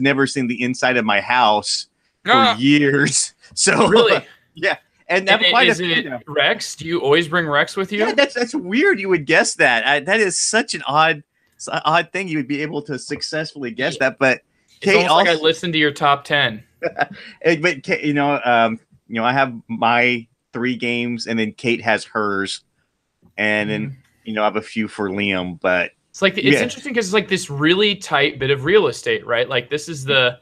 never seen the inside of my house for years. So really, yeah. And is it Rex? Do you always bring Rex with you? Yeah, that's weird. You would guess that. That is such an odd thing. You would be able to successfully guess that. But it's Kate almost like I listened to your top 10. But Kate, I have my 3 games, and then Kate has hers, and then I have a few for Liam. But it's like it's interesting because it's like this really tight bit of real estate, right? Like this is the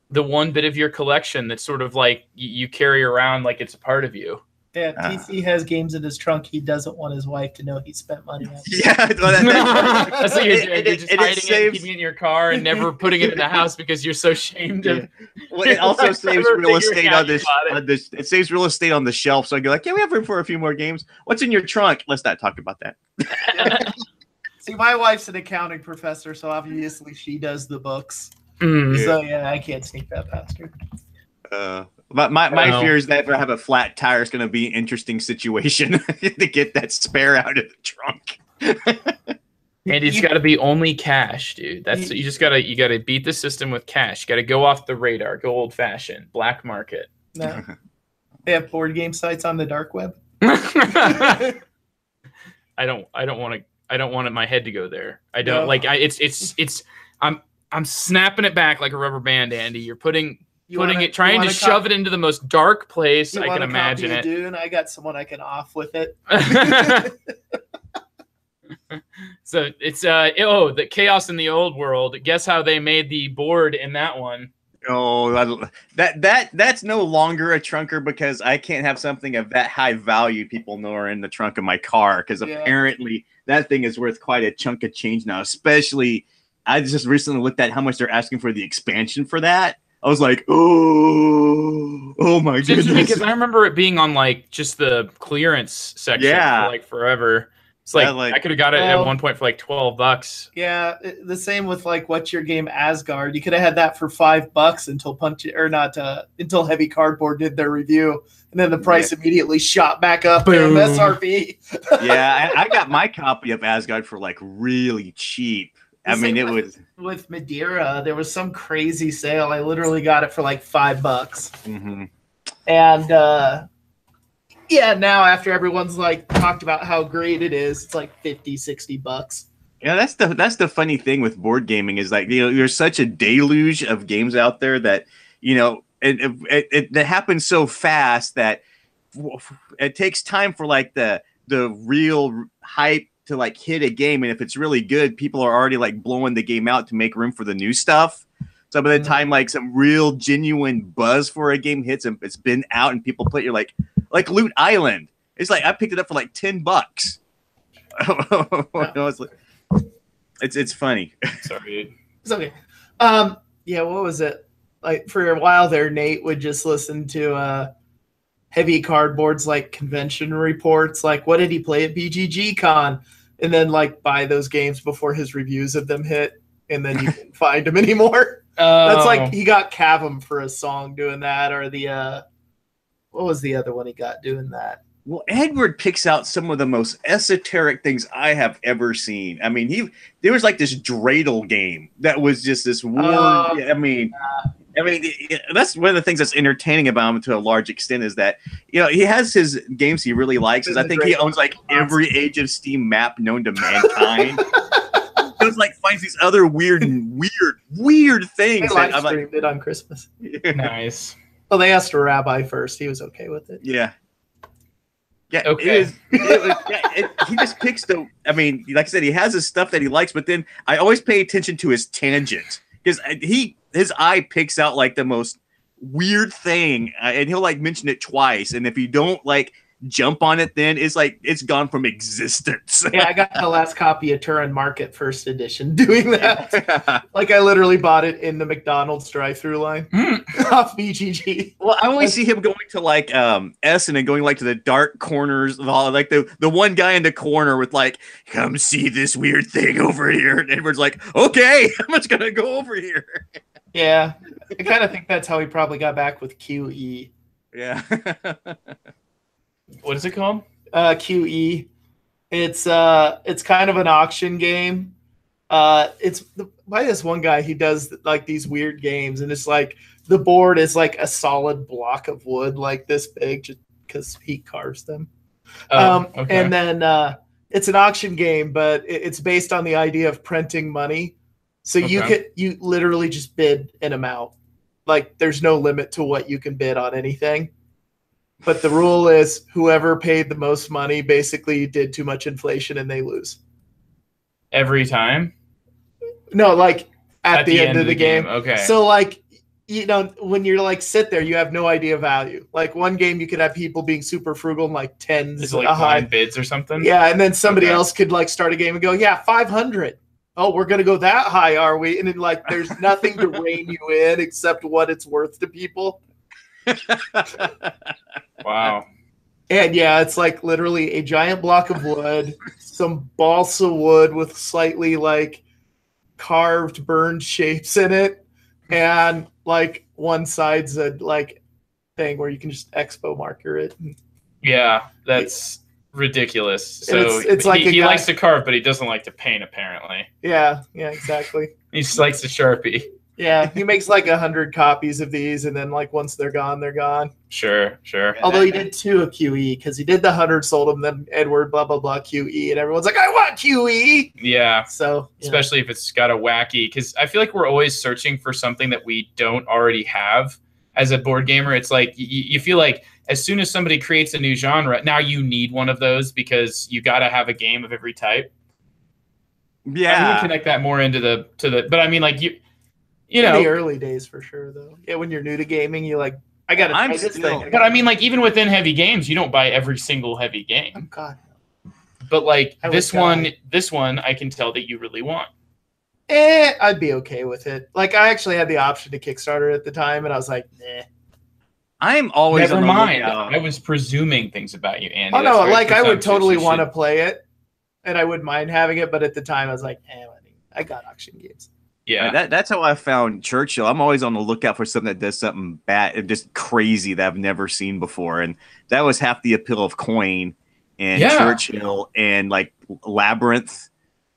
one bit of your collection that's sort of like you carry around like it's a part of you. Yeah, TC has games in his trunk. He doesn't want his wife to know he spent money on. Yeah, that's what you're doing. You're just hiding it, keeping it in your car, and never putting it in the house because you're so ashamed of. Well, it also saves real estate on this. It saves real estate on the shelf. So I go like, yeah, we have room for a few more games. What's in your trunk? Let's not talk about that. See, my wife's an accounting professor, so obviously she does the books. So yeah, I can't sneak that past her. My fear is that if I have a flat tire, it's going to be an interesting situation to get that spare out of the trunk. And it's got to be only cash, dude. That's you gotta beat the system with cash. You got to go off the radar, go old fashioned, black market. No. They have board game sites on the dark web. I don't want my head to go there. I don't I'm snapping it back like a rubber band, Andy. You're trying to shove it into the most dark place I can imagine it. Dune? I got someone I can off with it. So it's the Chaos in the Old World. Guess how they made the board in that one? Oh, that's no longer a trunker because I can't have something of that high value people know are in the trunk of my car because apparently that thing is worth quite a chunk of change now. Especially, I just recently looked at how much they're asking for the expansion for that. I was like, oh my goodness! Because I remember it being on like just the clearance section for like forever. It's like I could have got it at one point for like $12. Yeah, the same with like what's your game Asgard. You could have had that for $5 until Heavy Cardboard did their review, and then the price immediately shot back up. Boom. MSRP. Yeah, I got my copy of Asgard for like really cheap. I mean, it was with Madeira. There was some crazy sale. I literally got it for like $5. Mm-hmm. And now after everyone's like talked about how great it is, it's like $50-$60. Yeah, that's the funny thing with board gaming is like there's such a deluge of games out there that it happens so fast that it takes time for like the real hype to like hit a game, and if it's really good, people are already like blowing the game out to make room for the new stuff. So by the time like some real genuine buzz for a game hits and it's been out and people play, you're like Loot Island. It's like I picked it up for like $10. It's funny. Sorry, it's okay. What was it? Like for a while there, Nate would just listen to Heavy Cardboard's like convention reports, like what did he play at BGG Con, and then like buy those games before his reviews of them hit, and then you couldn't find them anymore. That's like he got Cavum for a song doing that, or the what was the other one he got doing that? Well, Edward picks out some of the most esoteric things I have ever seen. I mean, there was like this dreidel game that was just this weird. I mean, that's one of the things that's entertaining about him to a large extent is that, he has his games he really likes. I think he owns like every Age of Steam map known to mankind. He like finds these other weird things. They live streamed it on Christmas. Nice. Well, they asked a rabbi first. He was okay with it. Yeah. Yeah. Okay. He just picks like I said, he has his stuff that he likes, but then I always pay attention to his tangents because his eye picks out like the most weird thing, and he'll like mention it twice. And if you don't like jump on it, then it's like it's gone from existence. Yeah, I got the last copy of Turin Market First Edition doing that. Like I literally bought it in the McDonald's drive-through line off BGG. Well, I always see him going to like Essen and going like to the dark corners of all, like the one guy in the corner with like, come see this weird thing over here. And Edward's like, okay, I'm just gonna go over here. Yeah, I kind of think that's how he probably got back with QE. Yeah. What is it called? QE. It's kind of an auction game, It's by this one guy. He does like these weird games, and it's like the board is like a solid block of wood, like this big, just because he carves them. Okay. And then it's an auction game, but it's based on the idea of printing money. So you literally just bid an amount. Like there's no limit to what you can bid on anything. But the rule is whoever paid the most money basically did too much inflation and they lose. Every time? No, like at the end of the game. Okay. So like, you know, when you're like sit there, you have no idea value. Like one game you could have people being super frugal and like tens. Is it like blind bids or something? Yeah, and then somebody else could like start a game and go, yeah, 500. Oh, we're gonna go that high, are we? And then like there's nothing to rein you in except what it's worth to people. Wow. And yeah, it's like literally a giant block of wood, some balsa wood with slightly like carved burned shapes in it, and like one side's a like thing where you can just expo marker it. Yeah, that's ridiculous. So it's like he likes to carve, but he doesn't like to paint apparently. Yeah, exactly. He just likes to Sharpie. Yeah, he makes like 100 copies of these, and then like once they're gone, they're gone. Sure. Although he did 2 of QE because he did the 100, sold them, then Edward blah blah blah QE, and everyone's like, I want QE. Yeah. So especially if it's got a wacky, because I feel like we're always searching for something that we don't already have as a board gamer. It's like you feel like as soon as somebody creates a new genre, now you need one of those because you got to have a game of every type. Yeah. I'm gonna connect that more into the but I mean like you know, in the early days for sure though. Yeah, when you're new to gaming, you like I gotta try this thing. But I mean like even within heavy games, you don't buy every single heavy game. Oh God. But like this one I can tell that you really want. I'd be okay with it. Like I actually had the option to Kickstarter at the time, and I was like, nah. I'm always never mind. I was presuming things about you, Andy. Oh no, like I would totally want to play it, and I wouldn't mind having it. But at the time, I was like, I got auction games. Yeah, that's how I found Churchill. I'm always on the lookout for something that does something bad and just crazy that I've never seen before, and that was half the appeal of Coin and Churchill and like Labyrinth.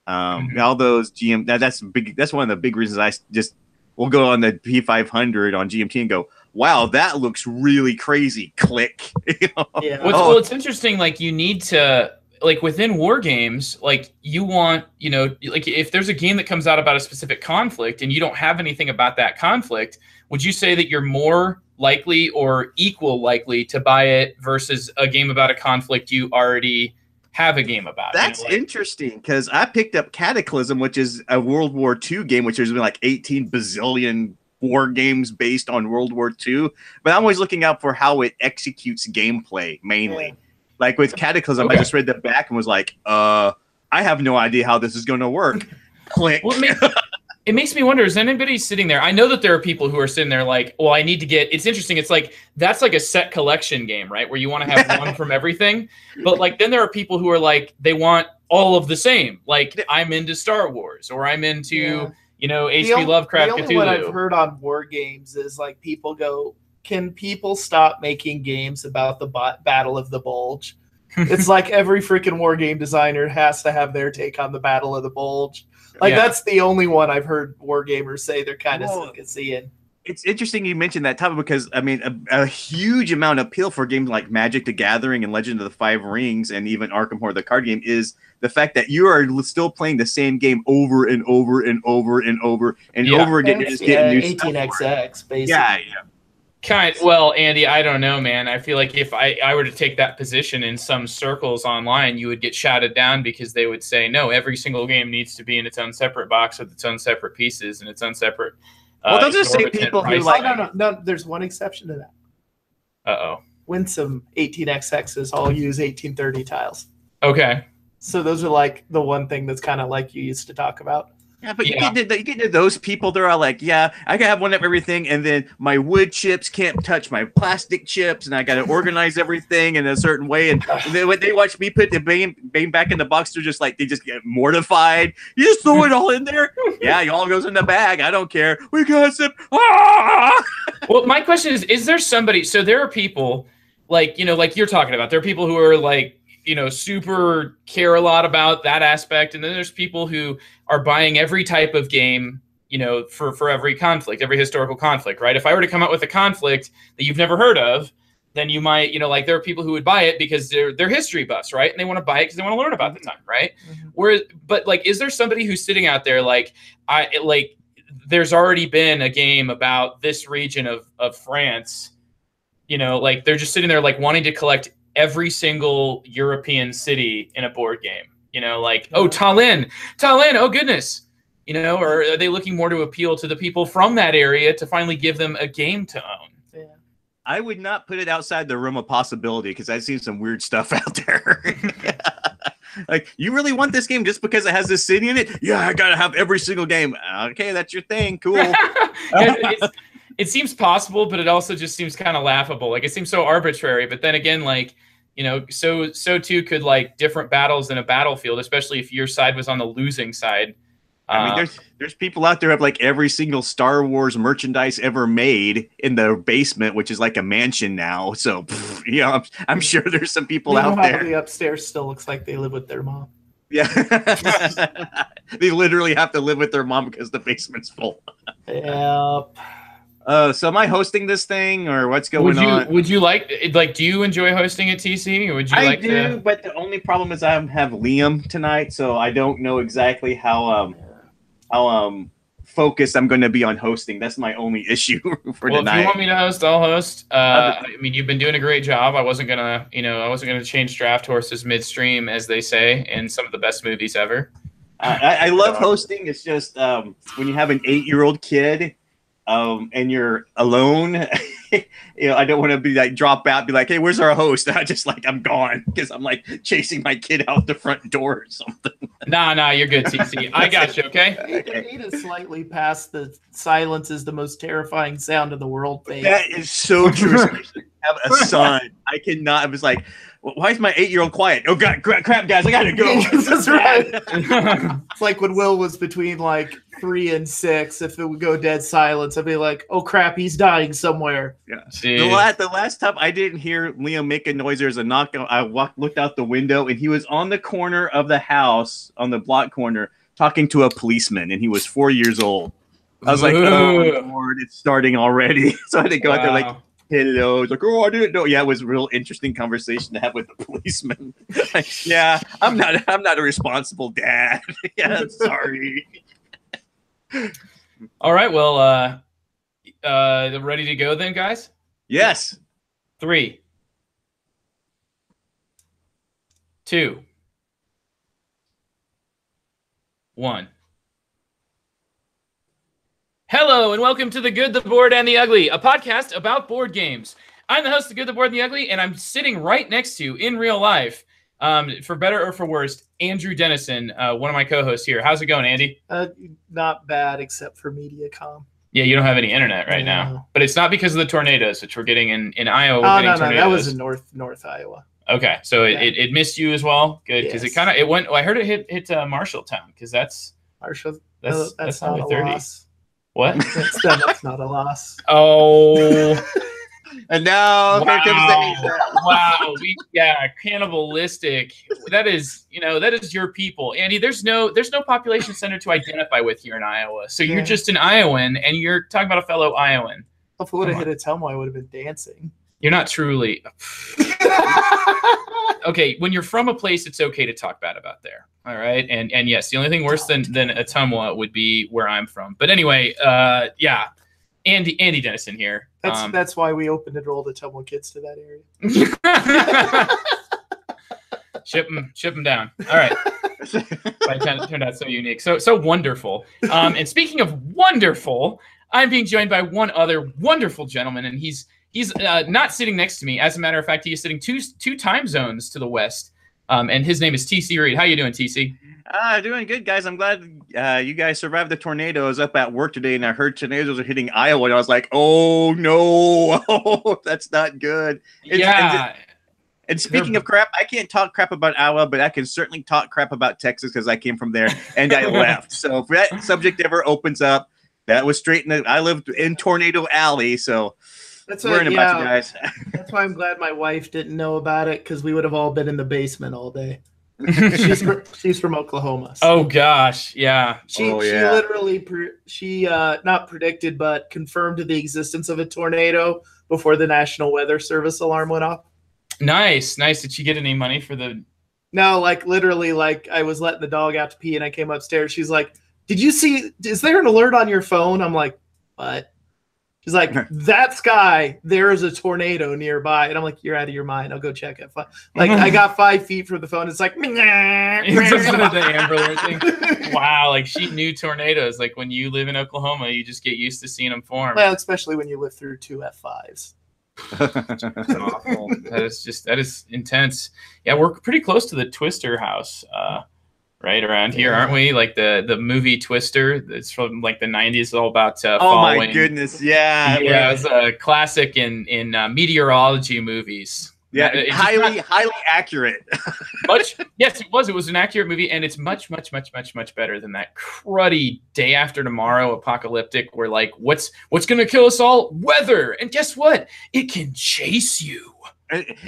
All those that's big. That's one of the big reasons I just will go on the P500 on GMT and go, wow, that looks really crazy. Click. You know? Yeah. Well, it's interesting. Like you need to. Like within war games, like you want, you know, like if there's a game that comes out about a specific conflict and you don't have anything about that conflict, would you say that you're more likely or equal likely to buy it versus a game about a conflict you already have a game about? That's interesting because I picked up Cataclysm, which is a World War II game, which there's been like 18 bazillion war games based on World War II. But I'm always looking out for how it executes gameplay mainly. Yeah. Like with Cataclysm, I just read the back and was like, I have no idea how this is going to work. Click. Well, it makes me wonder, is anybody sitting there? I know that there are people who are sitting there like, well, I need to get, it's interesting. It's like, that's like a set collection game, right? Where you want to have one from everything. But like, then there are people who are like, they want all of the same. Like I'm into Star Wars or I'm into, you know, H.P. Lovecraft, Cthulhu. The only one I've heard on war games is like people go, can people stop making games about the Battle of the Bulge? It's like every freaking war game designer has to have their take on the Battle of the Bulge. Like that's the only one I've heard war gamers say they're kind of sick of seeing. It's interesting you mentioned that topic because I mean a huge amount of appeal for games like Magic the Gathering and Legend of the Five Rings and even Arkham Horror the card game is the fact that you are still playing the same game over and over and over and over and over again. Just getting new 18xx basically. Yeah. Well, Andy, I don't know, man. I feel like if I were to take that position in some circles online, you would get shouted down because they would say, no, every sinsingle game needs to be in its own separate box with its own separate pieces and its own separate. Well, those are the same people who like. No, there's one exception to that. Uh-oh. Winsome 18xx's all use 1830 tiles. Okay. So those are like the one thing that's kind of like you used to talk about. Yeah, but you get to those people. They're all like, "Yeah, I can have one of everything," and then my wood chips can't touch my plastic chips, and I got to organize everything in a certain way. And then when they watch me put the bane back in the box, they're just like, they just get mortified. You just throw it all in there. Yeah, it all goes in the bag. I don't care. We got some. Ah! Well, my question is there somebody? So there are people like, you know, like you're talking about. There are people who are like super care a lot about that aspect. And then there's people who are buying every type of game, for every conflict, every historical conflict, right? If I were to come out with a conflict that you've never heard of, then you might, there are people who would buy it because they're history buffs, right? And they want to buy it because they want to learn about the time, right? But is there somebody who's sitting out there there's already been a game about this region of France, they're just sitting there wanting to collect every single European city in a board game, oh, Tallinn, oh goodness, or are they looking more to appeal to the people from that area to finally give them a game to own? I would not put it outside the realm of possibility because I've seen some weird stuff out there. Like, you really want this game just because it has this city in it? Yeah, I gotta have every single game. Okay, that's your thing. Cool. It seems possible, but it also just seems kind of laughable. It seems so arbitrary. But then again, so too could different battles in a battlefield, especially if your side was on the losing side. I mean, there's people out there who have every single Star Wars merchandise ever made in their basement, which is like a mansion now. So, I'm sure there's some people out there. The upstairs still looks like they live with their mom. Yeah, they literally have to live with their mom because the basement's full. Yep. So am I hosting this thing, or what's going on? Would you do you enjoy hosting at TC? Or would you I do, but the only problem is I have Liam tonight, so I don't know exactly how focused I'm going to be on hosting. That's my only issue for tonight. If you want me to host, I'll host. I mean, you've been doing a great job. I wasn't gonna change draft horses midstream, as they say in some of the best movies ever. I love hosting. It's just when you have an 8-year-old kid and you're alone. I don't want to be drop out, be like, hey, where's our host? And I just I'm gone because I'm chasing my kid out the front door or something. Nah, you're good, TC. I got you, okay? 8 is slightly past the silence is the most terrifying sound in the world thing. That is so true. Especially have a son. I cannot. I was like, why is my 8-year-old quiet? Oh God, crap, guys, I gotta go. That's right. It's like when Will was between 3 and 6. If it would go dead silence, I'd be like, oh crap, he's dying somewhere. Yeah. The last time I didn't hear Liam make a noise, there's a knock. I looked out the window, and he was on the corner of the house, on the block corner, talking to a policeman, and he was 4 years old. I was like, oh Lord, it's starting already. So I had to go out there hello. It's oh, I didn't know. Yeah, it was a real interesting conversation to have with the policeman. Yeah, I'm not a responsible dad. Yeah, sorry. All right, well, ready to go then, guys? Yes. 3, 2, 1. Hello, and welcome to The Good, the Bored, and the Ugly, a podcast about board games. I'm the host of The Good, the Bored, and the Ugly, and I'm sitting right next to, in real life, for better or for worse, Andrew Dennison, one of my co-hosts here. How's it going, Andy? Not bad, except for MediaCom. Yeah, you don't have any internet right now. But it's not because of the tornadoes, which we're getting in Iowa. No, that was in North Iowa. Okay, so it missed you as well? Good, because it went, I heard it hit Marshalltown, because that's not only a 30. loss. What? That's not a loss. Oh. And now here comes the wow. Cannibalistic. That is your people. Andy, there's no population center to identify with here in Iowa. So you're just an Iowan, and you're talking about a fellow Iowan. If it would have hit a Telmo, I would have been dancing. You're not truly. Okay, when you're from a place, it's okay to talk bad about there. All right, and yes, the only thing worse than Ottumwa would be where I'm from. But anyway, Andy Dennison here. That's why we opened and rolled Ottumwa kids to that area. Ship them down. All right. Turned out so unique, so wonderful. And speaking of wonderful, I'm being joined by one other wonderful gentleman, and he's not sitting next to me. As a matter of fact, he is sitting two time zones to the west. And his name is TC Reed. How you doing, TC? Doing good, guys. I'm glad you guys survived the tornado. I was up at work today, and I heard tornadoes are hitting Iowa, and I was like, oh, no. That's not good. And speaking of crap, I can't talk crap about Iowa, but I can certainly talk crap about Texas because I came from there, and I left. So if that subject ever opens up, that was straight in I lived in Tornado Alley, so worrying about you guys. That's why I'm glad my wife didn't know about it, because we would have all been in the basement all day. She's from Oklahoma. So. Oh gosh, yeah. She literally not predicted but confirmed the existence of a tornado before the National Weather Service alarm went off. Nice. Did she get any money for the? No, like literally, like I was letting the dog out to pee and I came upstairs. She's like, "Did you see? Is there an alert on your phone?" I'm like, "What?" She's like, "That sky, there is a tornado nearby." And I'm like, "You're out of your mind. I'll go check it." Like, I got 5 feet from the phone. It's like, it's the Amber Alert thing. Wow, like she knew tornadoes. Like when you live in Oklahoma, you just get used to seeing them form. Well, especially when you live through 2 F5s. That's awful. That is intense. Yeah, we're pretty close to the Twister house. Right around here, aren't we? Like the movie Twister. It's from like the 90s. It's all about falling. My goodness, yeah. Yeah, it's a classic in meteorology movies. Yeah, highly accurate. Yes, it was. It was an accurate movie, and it's much better than that cruddy Day After Tomorrow apocalyptic where like what's going to kill us all? Weather. And guess what? It can chase you.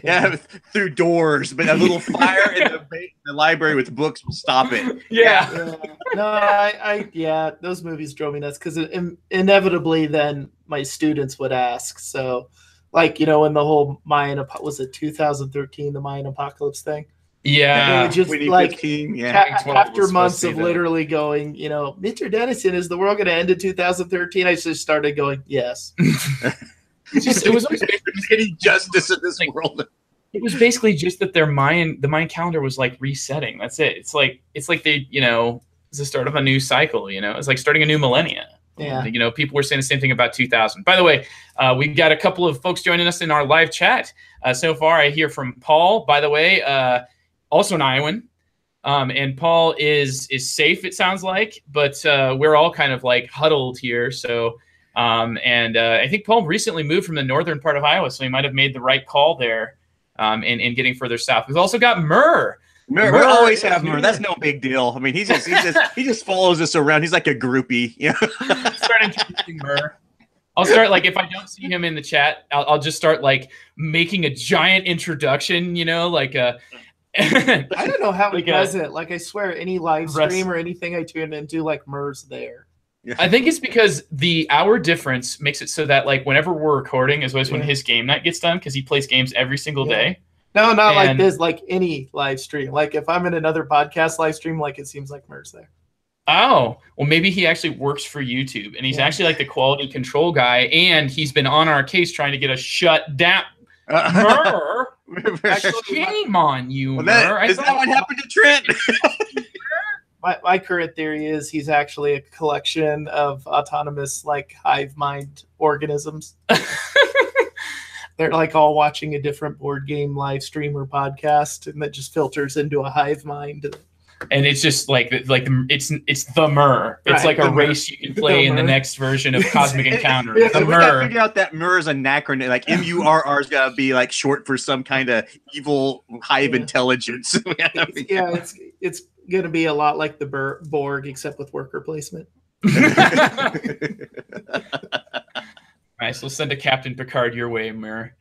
Yeah, through doors, but a little fire in the library with books will stop it. Yeah. No, those movies drove me nuts because inevitably then my students would ask. So, like, in the whole Mayan, was it 2013, the Mayan apocalypse thing? Yeah. Just like after months of literally going, Mr. Dennison, is the world going to end in 2013? I just started going, yes. It was always getting justice in this world. It was basically just that the Mayan calendar was like resetting. That's it. It's like they, it's the start of a new cycle. It's like starting a new millennia. Yeah. People were saying the same thing about 2000. By the way, we've got a couple of folks joining us in our live chat. So far, I hear from Paul. By the way, also an Iowan, and Paul is safe. It sounds like, but we're all kind of like huddled here. So. I think Paul recently moved from the northern part of Iowa, so he might have made the right call there in getting further south. We've also got Murr. Murr always have Murr. That's no big deal. I mean, he just follows us around. He's like a groupie. Start introducing Murr. I'll start like if I don't see him in the chat, I'll just start like making a giant introduction. Like a. I don't know how he does it. Like I swear, any live stream or anything I tune into, like Murr's there. I think it's because the hour difference makes it so that like whenever we're recording is always when his game night gets done because he plays games every single day. No, not like this, like any live stream. Like if I'm in another podcast live stream, like it seems like Murr's there. Oh, well, maybe he actually works for YouTube and he's actually like the quality control guy and he's been on our case trying to get us shut down. Murr, shame on you, Murr. Is that what happened to Trent? My current theory is he's actually a collection of autonomous, like, hive mind organisms. They're like all watching a different board game live stream or podcast, and that just filters into a hive mind. And it's just like it's the Murr. It's like a race you can play in the next version of Cosmic Encounter. We gotta figure out that Murr is an acronym. Like MURR's gotta be like short for some kind of evil hive intelligence. It's going to be a lot like the Borg, except with worker placement. All right, so we'll send a Captain Picard your way, Murr.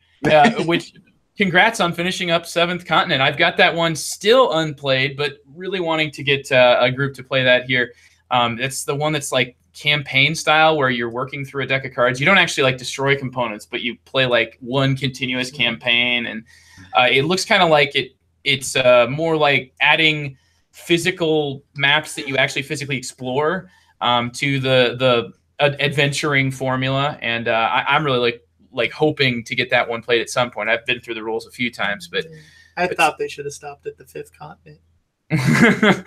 Which, congrats on finishing up Seventh Continent. I've got that one still unplayed, but really wanting to get a group to play that here. It's the one that's like campaign style, where you're working through a deck of cards. You don't actually like destroy components, but you play like one continuous campaign, and it looks kind of like it's more like adding physical maps that you actually physically explore to the adventuring formula, and I'm really like hoping to get that one played at some point. I've been through the rules a few times, but I thought they should have stopped at the fifth continent. The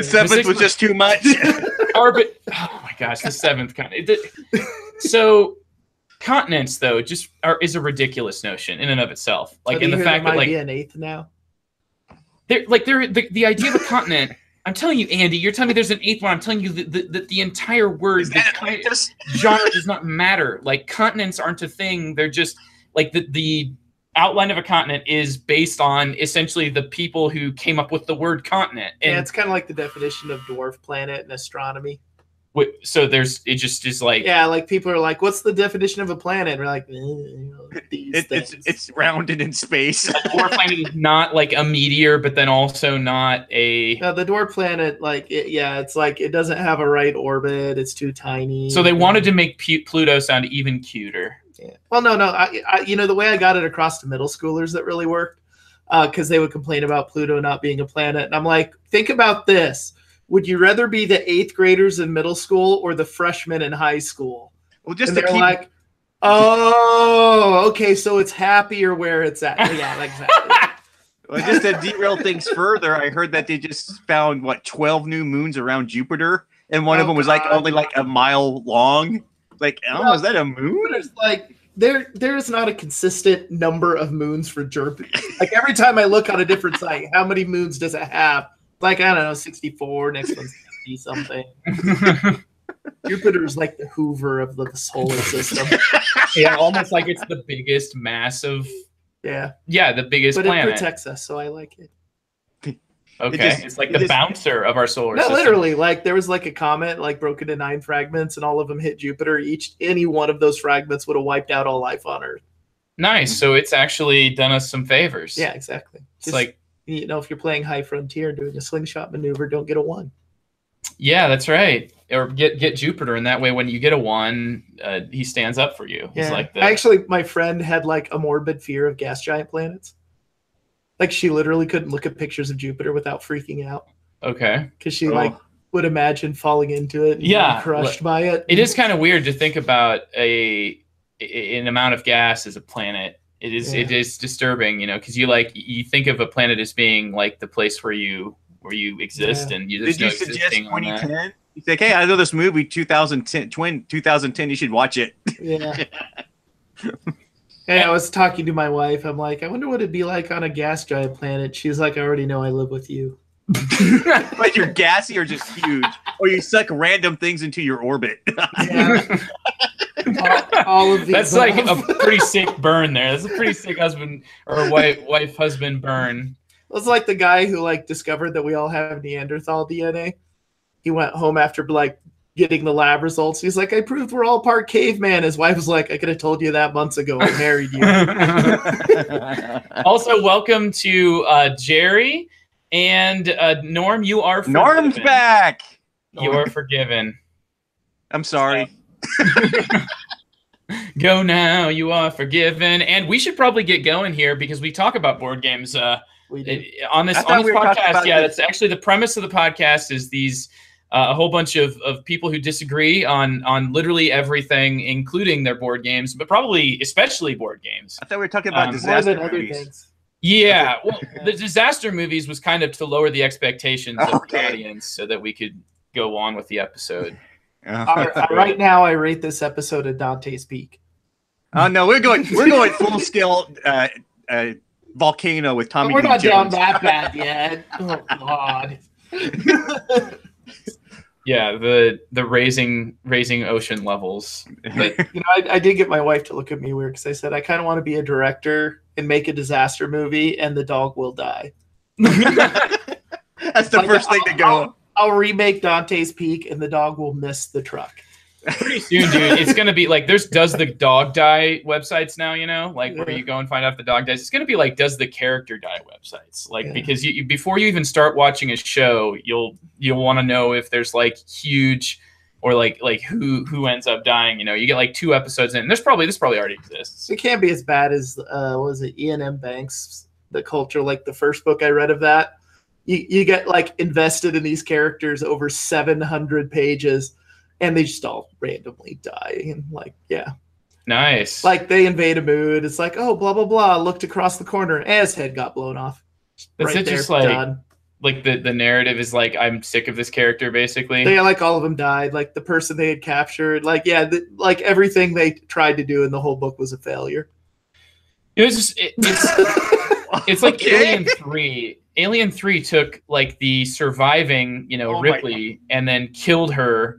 seventh was just too much. Oh my gosh, the seventh continent. So continents though is a ridiculous notion in and of itself. Like in the fact that like be an eighth now. The idea of a continent. I'm telling you, Andy. You're telling me there's an eighth one. I'm telling you that the entire word, genre does not matter. Like continents aren't a thing. They're just like the outline of a continent is based on essentially the people who came up with the word continent. And it's kind of like the definition of dwarf planet in astronomy. So it just is like, yeah, like people are like, what's the definition of a planet? We're like, it's rounded in space. A dwarf planet is not like a meteor, but then also not a. No, the dwarf planet, like, it's like it doesn't have a right orbit. It's too tiny. So they wanted to make Pluto sound even cuter. Yeah. Well, no. I the way I got it across to middle schoolers that really worked, because they would complain about Pluto not being a planet, and I'm like, think about this. Would you rather be the 8th graders in middle school or the freshmen in high school? Well, just and they're like, oh, okay, so it's happier where it's at. Yeah, exactly. Well, just to derail things further, I heard that they just found 12 new moons around Jupiter, and one of them was like only like a mile long. Like, is that a moon? There's like there's not a consistent number of moons for Jupiter. Like every time I look on a different site, how many moons does it have? Like, I don't know, 64, next one's 60 something. Jupiter's like the Hoover of the solar system. Yeah, almost like it's the biggest massive. Yeah, the biggest planet. But it protects us, so I like it. Okay, it's like the bouncer of our solar system. No, literally, like there was like a comet like broken into 9 fragments, and all of them hit Jupiter. Any one of those fragments would have wiped out all life on Earth. Nice. So it's actually done us some favors. Yeah, exactly. It's like, if you're playing High Frontier doing a slingshot maneuver, don't get a 1. Yeah, that's right. Or get Jupiter, and that way when you get a 1, he stands up for you. He's like Actually, my friend had like a morbid fear of gas giant planets. Like she literally couldn't look at pictures of Jupiter without freaking out. Okay. Because she would imagine falling into it and being crushed by it. It is kind of weird to think about an amount of gas as a planet. It is disturbing, because you think of a planet as being like the place where you exist, and you just Did you suggest 2010? You think, hey, I know this movie 2010. You should watch it. Yeah. Hey, I was talking to my wife. I'm like, I wonder what it'd be like on a gas giant planet. She's like, I already know. I live with you. But you're gassy or just huge, or you suck random things into your orbit. Yeah. all of these. That's like a pretty sick burn there. That's a pretty sick husband or wife husband burn. It was like the guy who discovered that we all have Neanderthal DNA. He went home after getting the lab results. He's like, I proved we're all part caveman. His wife was like, I could have told you that months ago. I married you. Also, welcome to Jerry and Norm. You are forgiven. Norm's back. You are forgiven. I'm sorry. Go now. You are forgiven. And we should probably get going here because we talk about board games on this podcast. Yeah, that's actually the premise of the podcast. Is these a whole bunch of people who disagree on literally everything, including their board games, but probably especially board games. I thought we were talking about disaster movies. Things. Yeah, well, the disaster movies was kind of to lower the expectations of the audience so that we could go on with the episode. Right now, I rate this episode at Dante's Peak. Oh no, we're going full scale volcano with Tommy. We're not down Jones. that bad yet. Oh God. Yeah, the raising ocean levels. But I did get my wife to look at me weird because I said I kind of want to be a director and make a disaster movie, and the dog will die. That's the first thing to go. I'll remake Dante's Peak, and the dog will miss the truck. Pretty soon, dude, it's gonna be like there's Does the Dog Die websites now, where you go and find out if the dog dies. It's gonna be like Does the Character Die websites, because you before you even start watching a show, you'll want to know if there's huge or who ends up dying. You get 2 episodes in. And this probably already exists. It can't be as bad as was it Ian M. Banks, The Culture, the first book I read of that. You get invested in these characters over 700 pages. And they just all randomly die. And Nice. They invade a mood. It's oh, blah, blah, blah. Looked across the corner. And his head got blown off. That's right, just done. The narrative is I'm sick of this character, basically. Yeah, all of them died. The person they had captured. Everything they tried to do in the whole book was a failure. It was just, it's like Alien 3. Alien 3 took the surviving, Ripley and then killed her.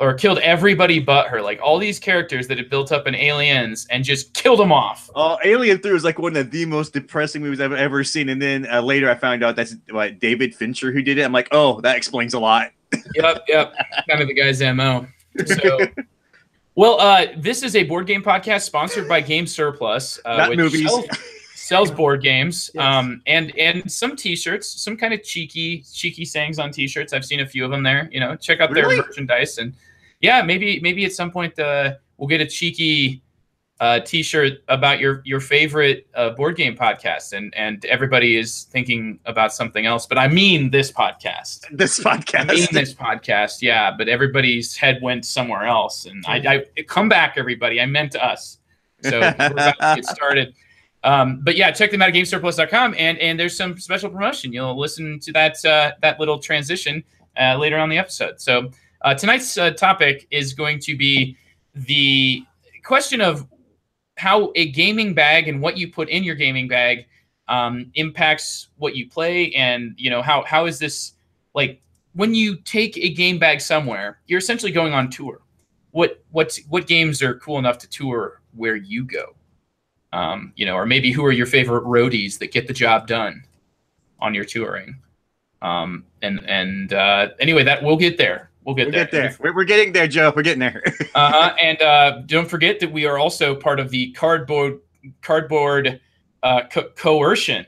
Or killed everybody but her, all these characters that had built up in Aliens, and just killed them off. Oh, Alien 3 was one of the most depressing movies I've ever seen. And then later I found out that's David Fincher who did it. I'm like, oh, that explains a lot. Yep. Kind of the guy's MO. So, well, this is a board game podcast sponsored by Game Surplus, Not which movies. sells board games, Yes. and some T-shirts, some kind of cheeky sayings on T-shirts. I've seen a few of them there. Check out their merchandise, and yeah, maybe at some point we'll get a cheeky T-shirt about your favorite board game podcast, and everybody is thinking about something else, but I mean this podcast. Yeah, but everybody's head went somewhere else, and I come back, everybody. I meant us. So we're about to get started. But yeah, check them out at GameSurplus.com, and there's some special promotion. You'll listen to that little transition later on the episode. So tonight's topic is going to be the question of how a gaming bag and what you put in your gaming bag impacts what you play, and how is this, like, when you take a game bag somewhere, you're essentially going on tour. What games are cool enough to tour where you go? Or maybe who are your favorite roadies that get the job done on your touring? Anyway, that we'll get there. We'll get there. We're getting there, Joe. We're getting there. And don't forget that we are also part of the cardboard coercion,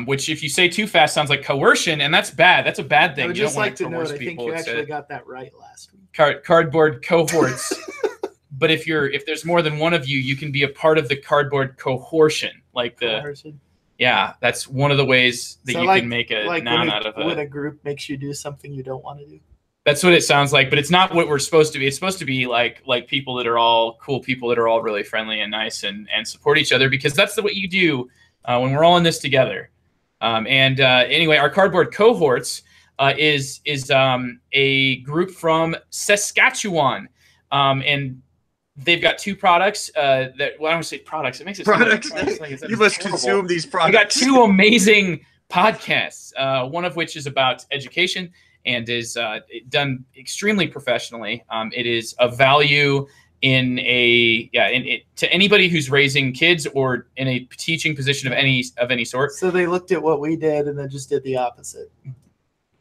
which, if you say too fast, sounds like coercion, and that's bad. That's a bad thing. I would just like to note, I think you actually got that right last week. Cardboard cohorts. But if there's more than one of you, you can be a part of the cardboard cohortion, Coercion. Yeah, that's one of the ways that you can make a noun out of it. When a group makes you do something you don't want to do. That's what it sounds like, but it's not what we're supposed to be. It's supposed to be like people that are all cool, people that are all really friendly and nice and support each other, because that's what you do when we're all in this together. Anyway, our cardboard cohorts is a group from Saskatchewan, and they've got two products I don't want to say products. It makes it products. You must terrible. consume these products. We got two amazing podcasts, one of which is about education and is done extremely professionally. It is of value to anybody who's raising kids or in a teaching position of any sort. So they looked at what we did and then just did the opposite.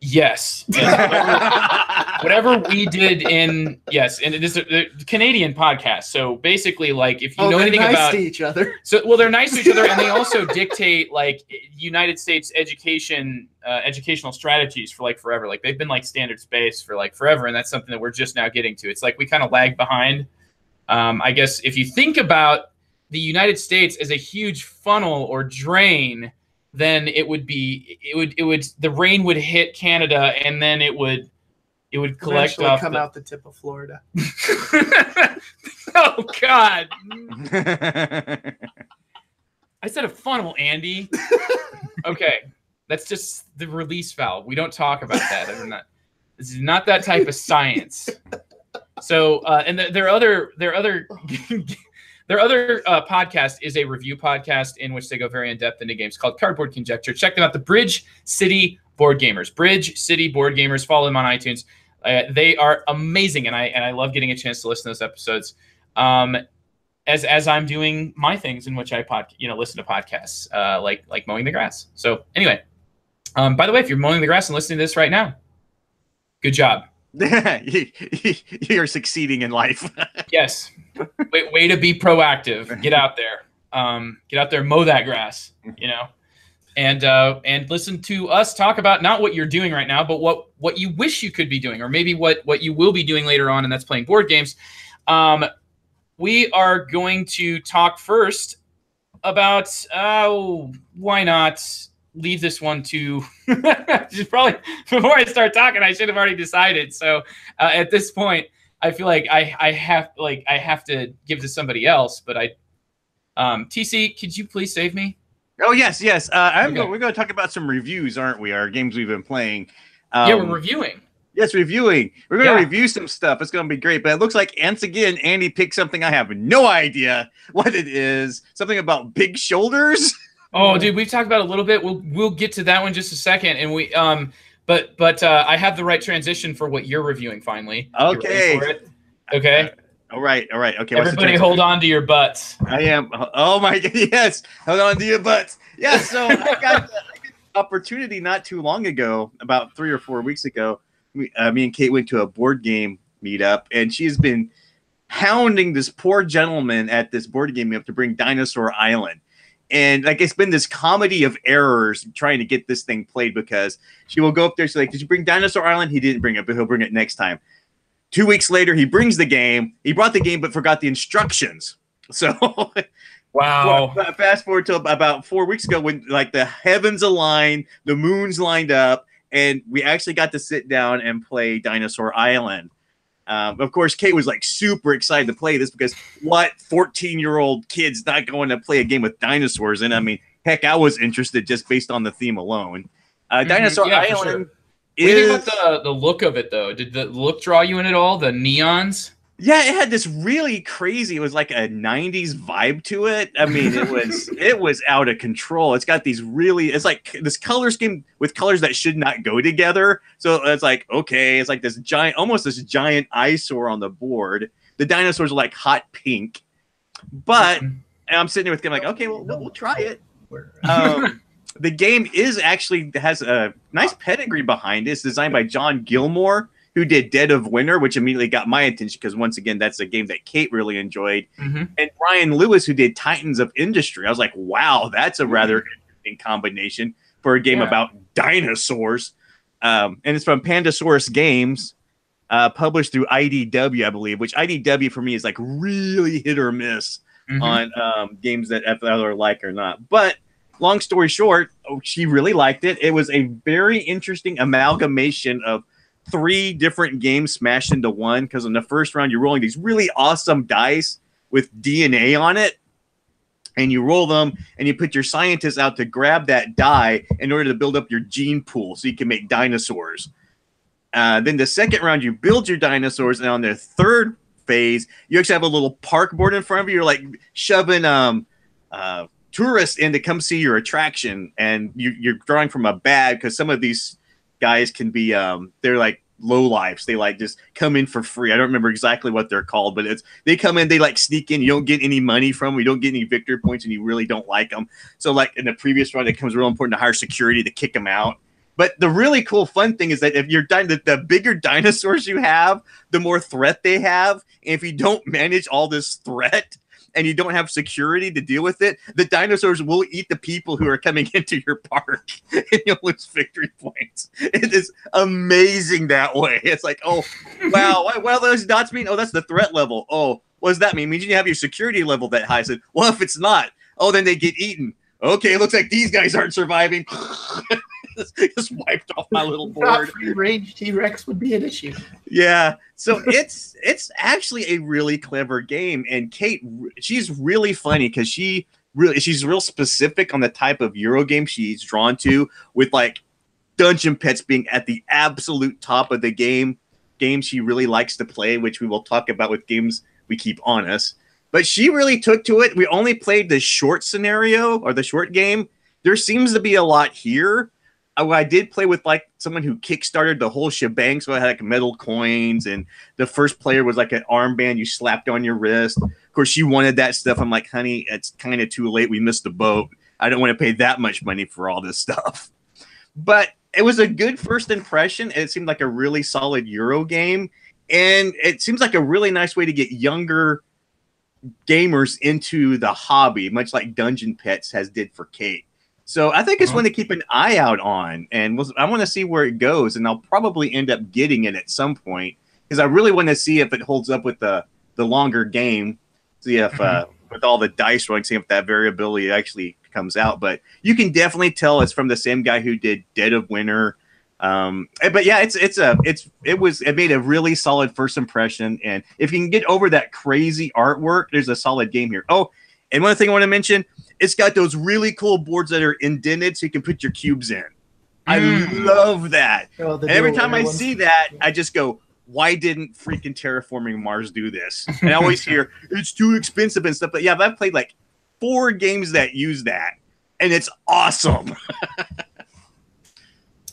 Yes. Whatever we did and it is a Canadian podcast. So basically, like, if you know anything about to each other. So, well, they're nice to each other, and they also dictate, like, United States educational strategies for forever. Like, they've been standard space for forever, and that's something that we're just now getting to. It's like we kind of lag behind. I guess if you think about the United States as a huge funnel or drain, then the rain would hit Canada, and then it would collect off, come out the tip of Florida. Oh God! I said a funnel, Andy. Okay, that's just the release valve. We don't talk about that. This is not that type of science. So, and their other podcast is a review podcast in which they go very in depth into games called Cardboard Conjecture. Check them out, the Bridge City Board Gamers. Bridge City Board Gamers. Follow them on iTunes. They are amazing, and I love getting a chance to listen to those episodes. As I'm doing my things in which I listen to podcasts, like mowing the grass. So anyway, by the way, if you're mowing the grass and listening to this right now, good job. You're succeeding in life. Yes. Way to be proactive. Get out there. Mow that grass, and listen to us talk about not what you're doing right now, but what you wish you could be doing, or maybe what you will be doing later on, and that's playing board games. We are going to talk first about why not leave this one to just probably before I start talking, I should have already decided. So at this point, I feel like I have to give to somebody else. But TC, could you please save me? Oh yes. We're going to talk about some reviews, aren't we? Our games we've been playing. Yeah, we're reviewing. Yes, reviewing. We're going to review some stuff. It's going to be great. But it looks like, once again, Andy picked something I have no idea what it is. Something about big shoulders. Oh, dude, we've talked about it a little bit. We'll get to that one in just a second. And we but I have the right transition for what you're reviewing finally. Okay. Okay. All right. Okay. Everybody hold on to your butts. I am. Oh my God. Yes. Hold on to your butts. Yes. So I got opportunity not too long ago, about 3 or 4 weeks ago. Me and Kate went to a board game meetup, and she's been hounding this poor gentleman at this board game meetup to bring Dinosaur Island. And like it's been this comedy of errors trying to get this thing played, because she will go up there. She's like, "Did you bring Dinosaur Island?" He didn't bring it, but he'll bring it next time. 2 weeks later, he brings the game. He brought the game, but forgot the instructions. So, wow. Fast forward to about 4 weeks ago, when like the heavens aligned, the moons lined up, and we actually got to sit down and play Dinosaur Island. Of course, Kate was like super excited to play this, because what 14-year-old kid's not going to play a game with dinosaurs? And I mean, heck, I was interested just based on the theme alone. Dinosaur Island. What do you think about the look of it, though? Did the look draw you in at all? The neons? Yeah, it had this really crazy. It was like a '90s vibe to it. I mean, it was out of control. It's got these really. It's like this color scheme with colors that should not go together. So it's like, okay, it's like this giant, almost this giant eyesore on the board. The dinosaurs are like hot pink, but and I'm sitting there with them like, okay, well, we'll try it. The game has a nice pedigree behind it. It's designed by John Gilmore, who did Dead of Winter, which immediately got my attention, because once again, that's a game that Kate really enjoyed. And Brian Lewis, who did Titans of Industry. I was like, wow, that's a rather interesting combination for a game about dinosaurs. And it's from Pandasaurus Games, published through IDW, I believe, which IDW for me is like really hit or miss on games that either like or not. But long story short, she really liked it. It was a very interesting amalgamation of 3 different games smashed into one, because in the first round you're rolling these really awesome dice with DNA on it, and you roll them and you put your scientists out to grab that die in order to build up your gene pool so you can make dinosaurs. Then the second round you build your dinosaurs, and on the third phase you actually have a little park board in front of you. You're like shoving tourists in to come see your attraction, and you're drawing from a bag, because some of these guys can be they're like low lives. They like just come in for free. I don't remember exactly what they're called, but they come in, they like sneak in. You don't get any money from them. You don't get any victory points, and you really don't like them. So like in the previous round, it becomes real important to hire security to kick them out. But the really cool fun thing is that if you're the bigger dinosaurs you have, the more threat they have. And if you don't manage all this threat, and you don't have security to deal with it, the dinosaurs will eat the people who are coming into your park, and you'll lose victory points. It is amazing that way. It's like, oh, wow, what do those dots mean? Oh, that's the threat level. Oh, what does that mean? It means you have your security level that high. I said, well, if it's not, oh, then they get eaten. Okay, it looks like these guys aren't surviving. Just wiped off my little board. Free range T-Rex would be an issue. Yeah, so it's actually a really clever game, and Kate, she's really funny, because she's real specific on the type of Euro game she's drawn to, with like Dungeon Pets being at the absolute top of the game she really likes to play, which we will talk about with games we keep on us. But she really took to it. We only played the short scenario, or the short game. There seems to be a lot here. I did play with like someone who kickstarted the whole shebang, so I had like metal coins, and the first player was like an armband you slapped on your wrist. Of course, she wanted that stuff. I'm like, honey, it's kind of too late. We missed the boat. I don't want to pay that much money for all this stuff. But it was a good first impression, and it seemed like a really solid Euro game, and it seems like a really nice way to get younger gamers into the hobby, much like Dungeon Pets did for Kate. So I think it's one to keep an eye out on, and I want to see where it goes, and I'll probably end up getting it at some point, because I really want to see if it holds up with the longer game, see if with all the dice rolling, see if that variability actually comes out. But you can definitely tell it's from the same guy who did Dead of Winter. But yeah, it made a really solid first impression, and if you can get over that crazy artwork, there's a solid game here. Oh, and one thing I want to mention, it's got those really cool boards that are indented, so you can put your cubes in. I love that. Oh, and every time I see that, I just go, why didn't freaking Terraforming Mars do this? And I always hear, it's too expensive and stuff. But yeah, I've played like 4 games that use that, and it's awesome.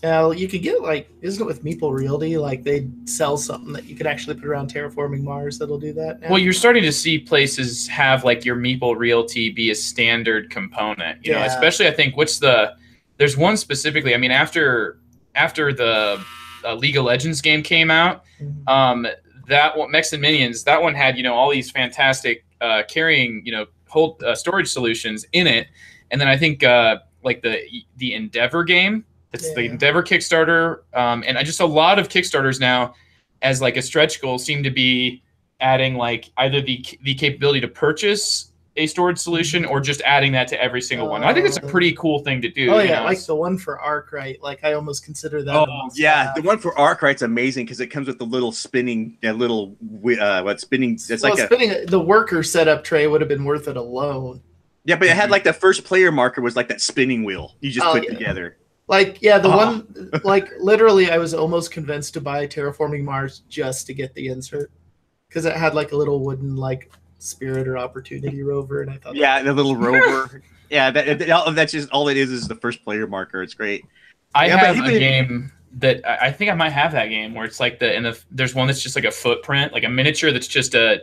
You could get like, isn't it with Meeple Realty? Like they sell something that you could actually put around Terraforming Mars that'll do that now. Well, you're starting to see places have like your Meeple Realty be a standard component. You know, especially I think what's the there's one specifically. I mean, after the League of Legends game came out, that one, Mechs and Minions, that one had, all these fantastic carrying, whole storage solutions in it. And then I think like the Endeavor game, it's the Endeavor Kickstarter, and just a lot of Kickstarters now as like a stretch goal seem to be adding like either the capability to purchase a storage solution or just adding that to every single one. I think it's a pretty cool thing to do. Oh yeah, like the one for Arkwright. Like I almost consider that. Oh yeah, the one for Arkwright's amazing because it comes with the little spinning, spinning. It's spinning. The worker setup tray would have been worth it alone. Yeah, but it had like the first player marker was like that spinning wheel you just put together. Like the one, like literally, I was almost convinced to buy Terraforming Mars just to get the insert because it had like a little wooden like Spirit or Opportunity rover, and I thought the little rover. Yeah, that's just all it is the first player marker. It's great. I have a game that I think I might have that game where it's like there's one that's just like a footprint, like a miniature that's just a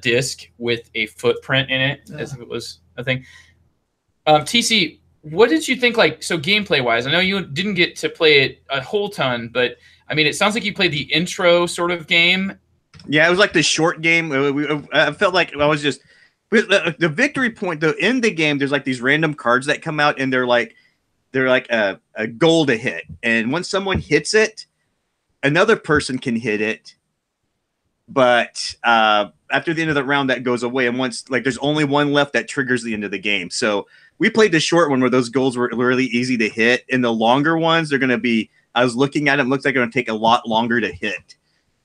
disc with a footprint in it, as if it was a thing. TC, what did you think? Like, so gameplay wise, I know you didn't get to play it a whole ton, but I mean, it sounds like you played the intro sort of game. Yeah, it was like the short game. I felt like I was just the victory point though. In the game, there's like these random cards that come out, and they're like a goal to hit. And once someone hits it, another person can hit it. But after the end of the round, that goes away. And once there's only one left, that triggers the end of the game. So we played the short one where those goals were really easy to hit, and the longer ones they're going to be. I was looking at them; looks like they're going to take a lot longer to hit.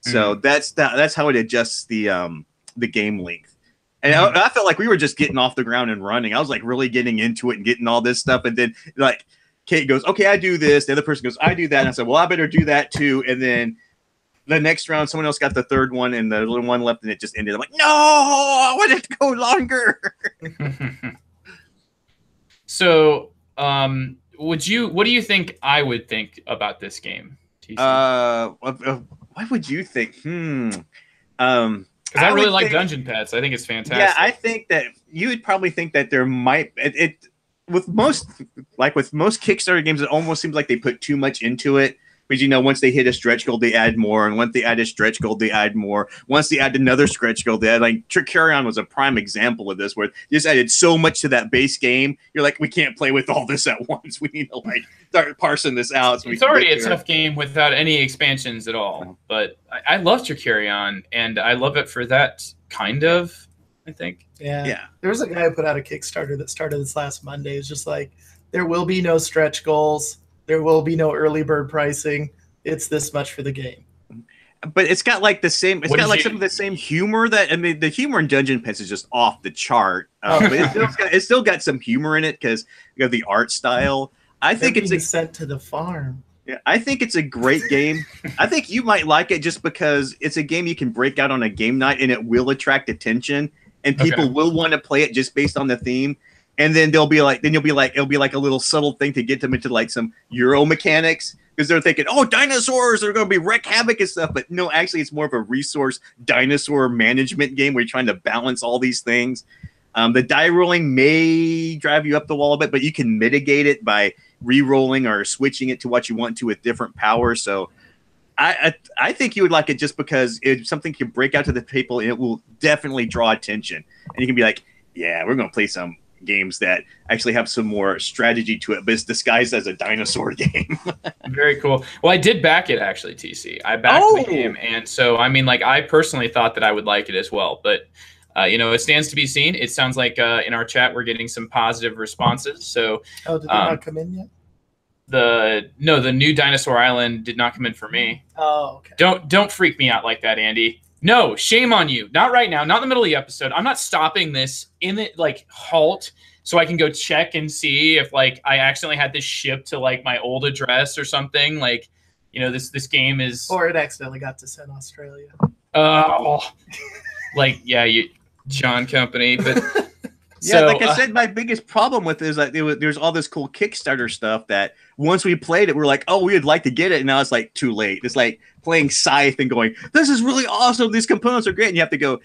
So that's how it adjusts the game length. And I felt like we were just getting off the ground and running. I was like really getting into it and getting all this stuff. And then like Kate goes, okay, I do this. The other person goes, I do that. And I said, well, I better do that too. And then the next round, someone else got the third one and the little one left and it just ended. I'm like, no, I want it to go longer. So what do you think I would think about this game? TC? What would you think? Because I really like Dungeon Pets. I think it's fantastic. Yeah, I think that you would probably think that there might with most Kickstarter games, it almost seems like they put too much into it. Because once they hit a stretch goal, they add more, and once they add a stretch goal, they add more. Once they add another stretch goal, they add like Carry-On was a prime example of this, where they just added so much to that base game. You're like, we can't play with all this at once. We need to start parsing this out. So it's already a tough game without any expansions at all. But I love Carry-On, and I love it for that kind of. I think. Yeah. There was a guy who put out a Kickstarter that started this last Monday. It's just like, there will be no stretch goals. There will be no early bird pricing. It's this much for the game. But it's got like the same. It's got like some of the same humor the humor in Dungeon Pets is just off the chart. But it's still got some humor in it because you have the art style. I think it's sent to the farm. Yeah, I think it's a great game. I think you might like it just because it's a game you can break out on a game night and it will attract attention and people will want to play it just based on the theme. And then it'll be like a little subtle thing to get them into like some Euro mechanics because they're thinking, oh, dinosaurs are going to be wreak havoc and stuff. But no, actually, it's more of a resource dinosaur management game where you're trying to balance all these things. The die rolling may drive you up the wall a bit, but you can mitigate it by re-rolling or switching it to what you want to with different powers. So I think you would like it just because it's something you can break out to the people and it will definitely draw attention. And you can be like, yeah, we're going to play some games that actually have some more strategy to it, but it's disguised as a dinosaur game. Very cool. Well, I did back it actually, TC. I backed the game, and so I mean, like, I personally thought that I would like it as well, but it stands to be seen. It sounds like in our chat we're getting some positive responses. So, did they not come in yet? The new Dinosaur Island did not come in for me. Oh, okay. Don't freak me out like that, Andy. No, shame on you. Not right now. Not in the middle of the episode. I'm not stopping this in it, like, halt so I can go check and see if, like, I accidentally had this shipped to, like, my old address or something. Like, this game is... Or it accidentally got to send Australia. You John Company. But yeah, so, like I said, my biggest problem with it is that there's all this cool Kickstarter stuff that once we played it, we're like, oh, we would like to get it. And now it's like too late. It's like playing Scythe and going, this is really awesome. These components are great. And you have to go,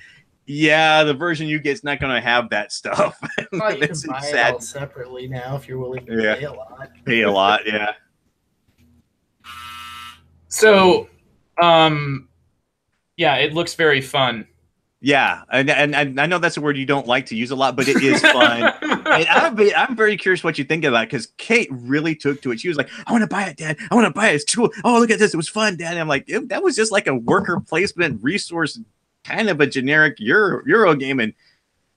Yeah, the version you get is not going to have that stuff. Well, you can It's buy it sad. all separately now if you're willing to Yeah. pay a lot. Pay a lot, yeah. So, yeah, it looks very fun. Yeah, and I know that's a word you don't like to use a lot, but it is fun. And I'm very curious what you think of that, because Kate really took to it. She was like, "I want to buy it, Dad. I want to buy it. It's cool. Oh, look at this. It was fun, Dad." And I'm like, that was just like a worker placement resource, kind of a generic Euro game. And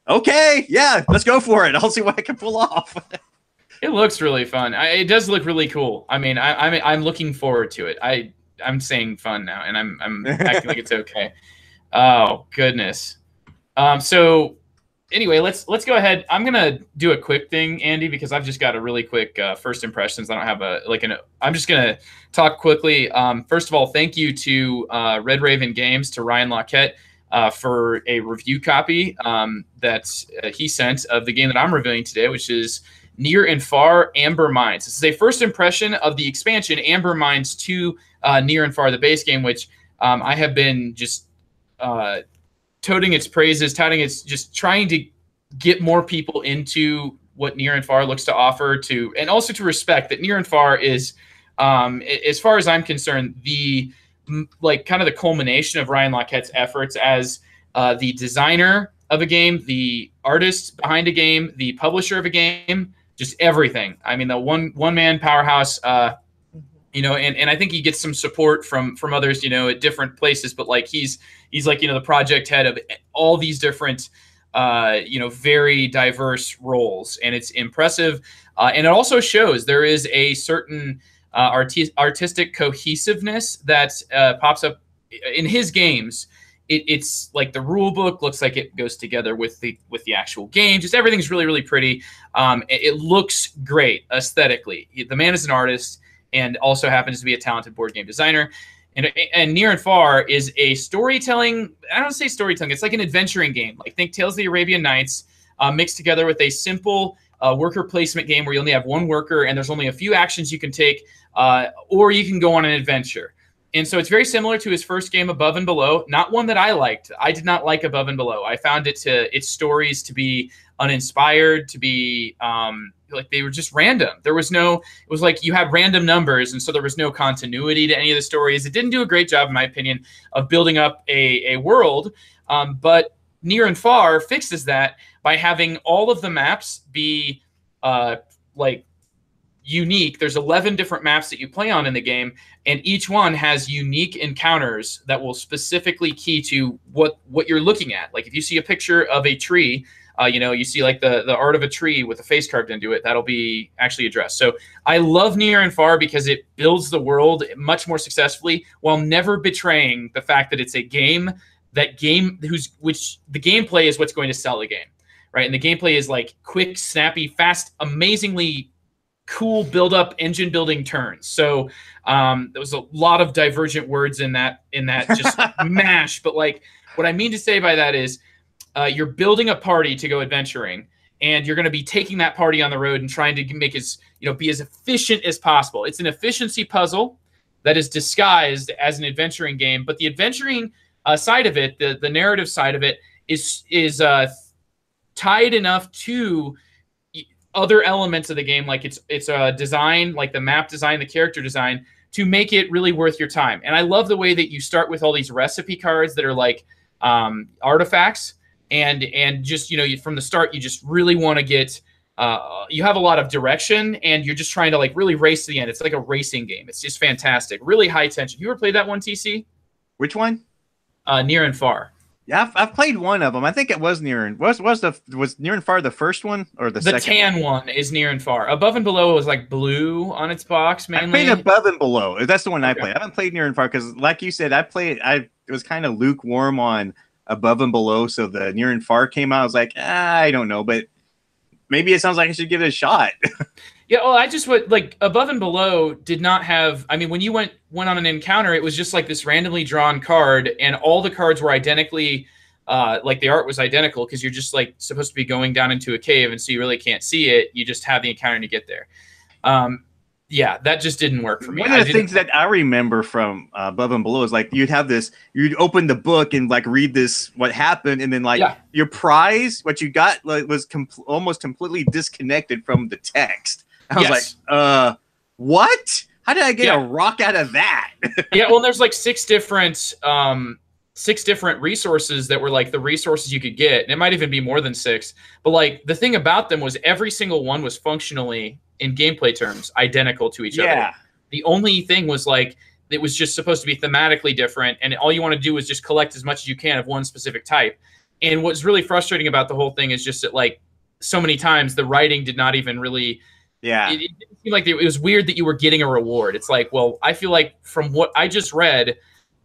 okay, yeah, let's go for it. I'll see what I can pull off. It looks really fun. It does look really cool. I mean, I'm looking forward to it. I'm saying fun now, and I'm acting like it's okay. Oh goodness. So anyway, let's go ahead. I'm gonna do a quick thing, Andy, because I've just got a really quick first impressions. I don't have I'm just gonna talk quickly. First of all, thank you to Red Raven Games, to Ryan Lockett, for a review copy that he sent of the game that I'm reviewing today, which is Near and Far Amber Mines. This is a first impression of the expansion Amber Mines to Near and Far, the base game, which I have been just touting its praises, just trying to get more people into what Near and Far looks to offer, and also to respect that Near and Far is, as far as I'm concerned, the kind of the culmination of Ryan Lockett's efforts as the designer of a game, the artist behind a game, the publisher of a game, just everything. I mean, the one man powerhouse. And I think he gets some support from others, at different places, but he's like, the project head of all these different, very diverse roles, and it's impressive. And it also shows there is a certain artistic cohesiveness that pops up in his games. It's like the rule book looks like it goes together with the actual game. Just everything's really, really pretty. It looks great aesthetically. The man is an artist and also happens to be a talented board game designer. And Near and Far is a storytelling. I don't say storytelling. It's like an adventuring game. Like, think Tales of the Arabian Nights mixed together with a simple worker placement game where you only have one worker and there's only a few actions you can take, or you can go on an adventure. And so it's very similar to his first game, Above and Below. Not one that I liked. I did not like Above and Below. I found its stories to be uninspired, to be they were just random. It was like you had random numbers, and so there was no continuity to any of the stories. It didn't do a great job, in my opinion, of building up a world. But Near and Far fixes that by having all of the maps be unique. There's 11 different maps that you play on in the game, and each one has unique encounters that will specifically key to what you're looking at. Like if you see a picture of a tree, you see like the art of a tree with a face carved into it, that'll be actually addressed. So I love Near and Far because it builds the world much more successfully while never betraying the fact that it's a game, which the gameplay is what's going to sell the game, right? And the gameplay is like quick, snappy, fast, amazingly cool build-up engine building turns. So there was a lot of divergent words in that just mash. But like what I mean to say by that is you're building a party to go adventuring, and you're going to be taking that party on the road and trying to make be as efficient as possible. It's an efficiency puzzle that is disguised as an adventuring game, but the adventuring side of it, the narrative side of it, is tied enough to other elements of the game, like its design, like the map design, the character design, to make it really worth your time. And I love the way that you start with all these recipe cards that are like artifacts, and just from the start you just really want to get you have a lot of direction, and you're just trying to like really race to the end. It's like a racing game. It's just fantastic, really high tension. You ever played that one, TC? Which one? Near and Far. Yeah, I've played one of them. I think it was Near and was Near and Far the first one or the second? The tan one is Near and Far. Above and Below was like blue on its box mainly. I played Above and Below. That's the one I Okay. played. I haven't played Near and Far because, like you said, it was kind of lukewarm on Above and Below. So the Near and Far came out. I was like, I don't know, but maybe it sounds like I should give it a shot. Yeah, well, I just would like Above and Below did not have. I mean, when you went on an encounter, it was just like this randomly drawn card, and all the cards were identically, like the art was identical because you're just like supposed to be going down into a cave, and so you really can't see it. You just have the encounter to get there. yeah, that just didn't work for me. One of the things that I remember from Above and Below is like you'd open the book and like read this what happened, and then like your prize, what you got, like, was almost completely disconnected from the text. I was like, what? How did I get a rock out of that? Yeah, well, there's like six different resources that were like the resources you could get, and it might even be more than six. But like the thing about them was every single one was functionally, in gameplay terms, identical to each other. The only thing was like it was just supposed to be thematically different, and all you want to do is just collect as much as you can of one specific type. And what's really frustrating about the whole thing is just that like so many times the writing did not even really it seemed like it was weird that you were getting a reward. It's like, well, I feel like from what I just read,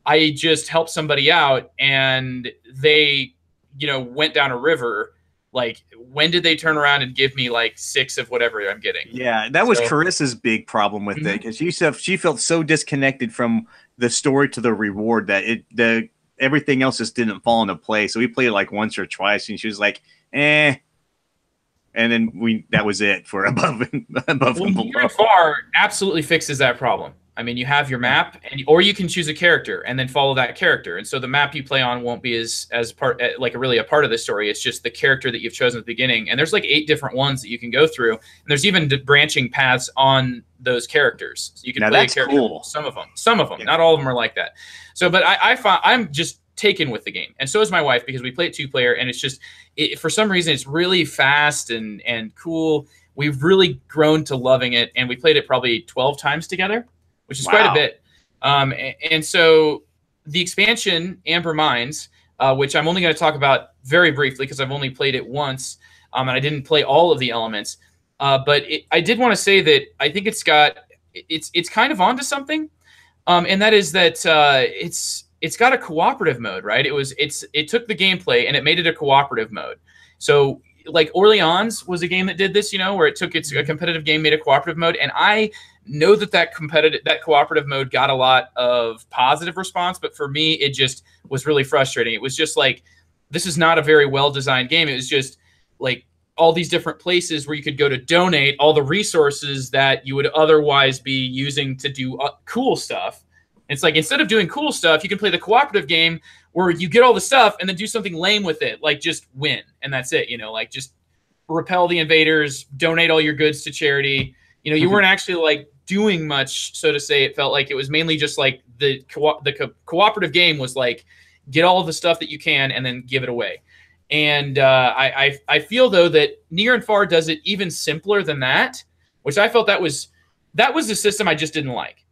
I just helped somebody out and they, you know, went down a river. Like, when did they turn around and give me like 6 of whatever I'm getting? Yeah, that was Carissa's big problem with it, because she felt so disconnected from the story to the reward that everything else just didn't fall into place. So we played it like once or twice, and she was like, eh. And then that was it for Above and Below. Near and Far absolutely fixes that problem. I mean, you have your map, or you can choose a character and then follow that character. And so the map you play on won't be as part, like really a part of the story. It's just the character that you've chosen at the beginning. And there's like 8 different ones that you can go through. And there's even branching paths on those characters. So you can play a character. Cool. Some of them, not all of them are like that. So, but I'm just taken with the game, and so is my wife, because we play it 2-player, and it's just for some reason it's really fast and cool. We've really grown to loving it, and we played it probably 12 times together, which is quite a bit. And so the expansion, Amber Mines, which I'm only going to talk about very briefly because I've only played it once, and I didn't play all of the elements. But I did want to say that I think it's kind of onto something, and that is that it's got a cooperative mode, right? It took the gameplay and it made it a cooperative mode. So like Orleans was a game that did this, you know, where it took a competitive game, made a cooperative mode, and I know that cooperative mode got a lot of positive response, but for me, it just was really frustrating. It was just like, this is not a very well-designed game. It was just like all these different places where you could go to donate all the resources that you would otherwise be using to do cool stuff. It's like, instead of doing cool stuff, you can play the cooperative game where you get all the stuff and then do something lame with it, like just win, and that's it, you know, like just repel the invaders, donate all your goods to charity. You know, you weren't actually like doing much, so to say. It felt like it was mainly just like the cooperative game was like, get all of the stuff that you can and then give it away. And I feel though that Near and Far does it even simpler than that, which I felt that was the system I just didn't like.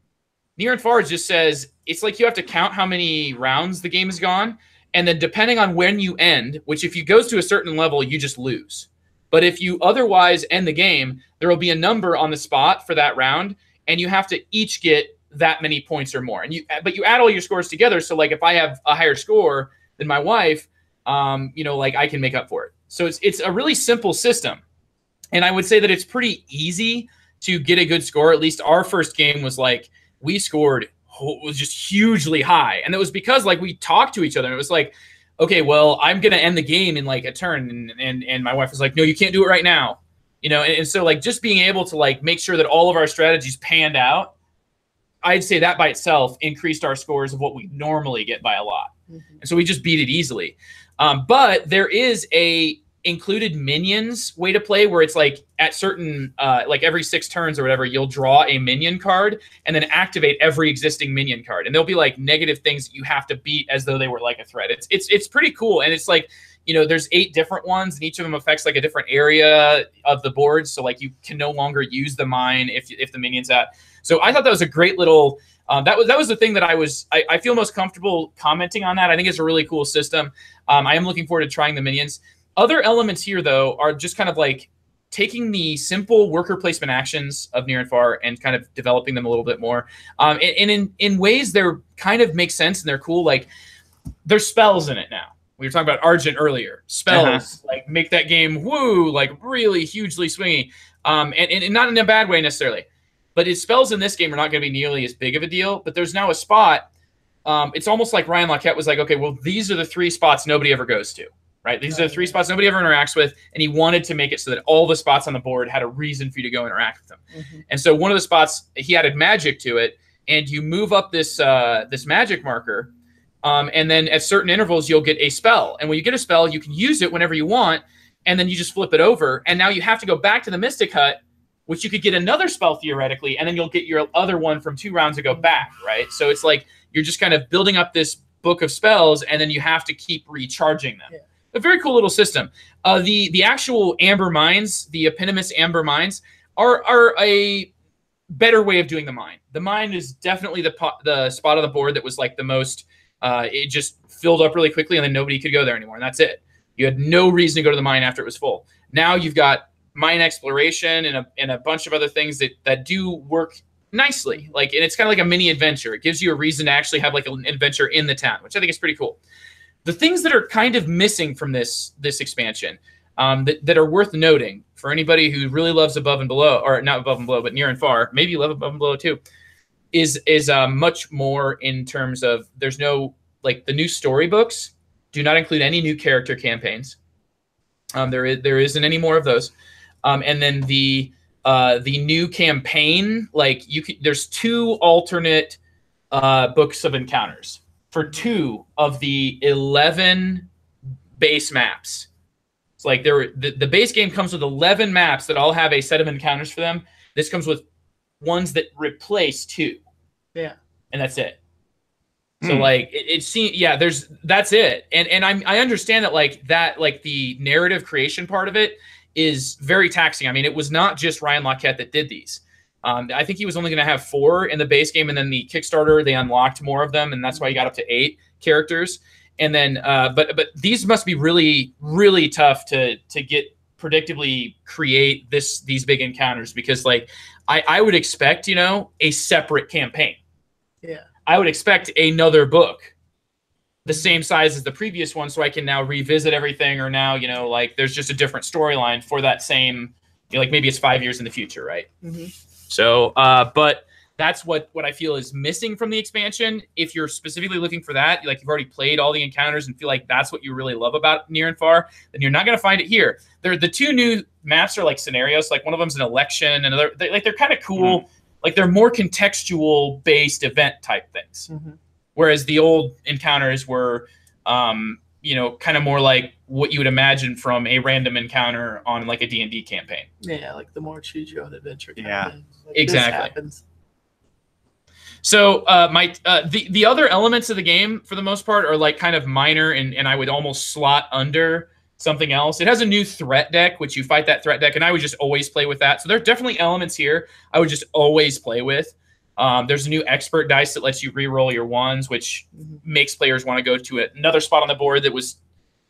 Near and Far just says it's like you have to count how many rounds the game has gone, and then depending on when you end, which if you goes to a certain level, you just lose. But if you otherwise end the game, there will be a number on the spot for that round, and you have to each get that many points or more. But you add all your scores together. So like if I have a higher score than my wife, you know, like I can make up for it. So it's a really simple system, and I would say that it's pretty easy to get a good score. At least our first game was like, we scored was just hugely high. And it was because like we talked to each other. And it was like, okay, well, I'm going to end the game in like a turn. And my wife was like, no, you can't do it right now. You know? And so like just being able to like make sure that all of our strategies panned out, I'd say that by itself increased our scores of what we normally get by a lot. Mm-hmm. And so we just beat it easily. But there is a included minions way to play where it's like at certain like every 6 turns or whatever, you'll draw a minion card and then activate every existing minion card, and there'll be like negative things that you have to beat as though they were like a threat. It's pretty cool, and it's like, you know, there's 8 different ones, and each of them affects like a different area of the board, so like you can no longer use the mine if the minion's out. So I thought that was a great little that was the thing that I feel most comfortable commenting on. That I think it's a really cool system. I am looking forward to trying the minions. Other elements here, though, are just kind of like taking the simple worker placement actions of Near and Far and kind of developing them a little bit more. And in ways they're kind of make sense and they're cool. Like there's spells in it now. We were talking about Argent earlier. Spells like make that game woo, like really hugely swingy. And not in a bad way necessarily. But his spells in this game are not going to be nearly as big of a deal. But there's now a spot. It's almost like Ryan Lockhart was like, okay, well, these are the 3 spots nobody ever goes to. right? These are the 3 spots nobody ever interacts with, and he wanted to make it so that all the spots on the board had a reason for you to go interact with them. And so one of the spots, he added magic to it, and you move up this this magic marker, and then at certain intervals, you'll get a spell. And when you get a spell, you can use it whenever you want, and then you just flip it over, and now you have to go back to the Mystic Hut, which you could get another spell theoretically, and then you'll get your other one from 2 rounds ago back, right? So it's like you're just kind of building up this book of spells, and then you have to keep recharging them. A very cool little system. The actual amber mines, the eponymous amber mines, are a better way of doing the mine. The mine is definitely the spot on the board that was like the most, it just filled up really quickly, and then nobody could go there anymore, and that's it. You had no reason to go to the mine after it was full. Now you've got mine exploration and a bunch of other things that do work nicely. And it's kind of like a mini adventure. It gives you a reason to actually have like an adventure in the town, which I think is pretty cool. The things that are kind of missing from this expansion that are worth noting for anybody who really loves Above and Below, or not Above and Below, but Near and Far, maybe you love Above and Below too, is much more in terms of there's no, like, the new storybooks do not include any new character campaigns. There isn't any more of those. And then the new campaign, like there's 2 alternate books of encounters for 2 of the 11 base maps. It's like the base game comes with 11 maps that all have a set of encounters for them. This comes with ones that replace 2. Yeah. And that's it. So like it seems, yeah, that's it. And I understand that like the narrative creation part of it is very taxing. I mean, it was not just Ryan Lockett that did these. I think he was only going to have 4 in the base game, and then the Kickstarter, they unlocked more of them, and that's why he got up to 8 characters. And then, but these must be really, really tough to predictably create these big encounters, because like I would expect, a separate campaign. Yeah. I would expect another book the same size as the previous one, so I can now revisit everything, or now, like there's just a different storyline for that same, like maybe it's 5 years in the future, right? So, but that's what I feel is missing from the expansion. If you're specifically looking for that, like you've already played all the encounters and feel like that's what you really love about Near and Far, then you're not going to find it here. The 2 new maps are like scenarios. Like one of them's an election, and they're kind of cool. Like they're more contextual based event type things. Whereas the old encounters were, kind of more like what you would imagine from a random encounter on like a D&D campaign. Yeah, like the more choose your own adventure. Yeah, like exactly. So the other elements of the game, for the most part, are like kind of minor, and I would almost slot under something else. It has a new threat deck, which you fight that threat deck, and I would just always play with that. So there are definitely elements here I would just always play with. There's a new expert dice that lets you re-roll your ones, which makes players want to go to another spot on the board that was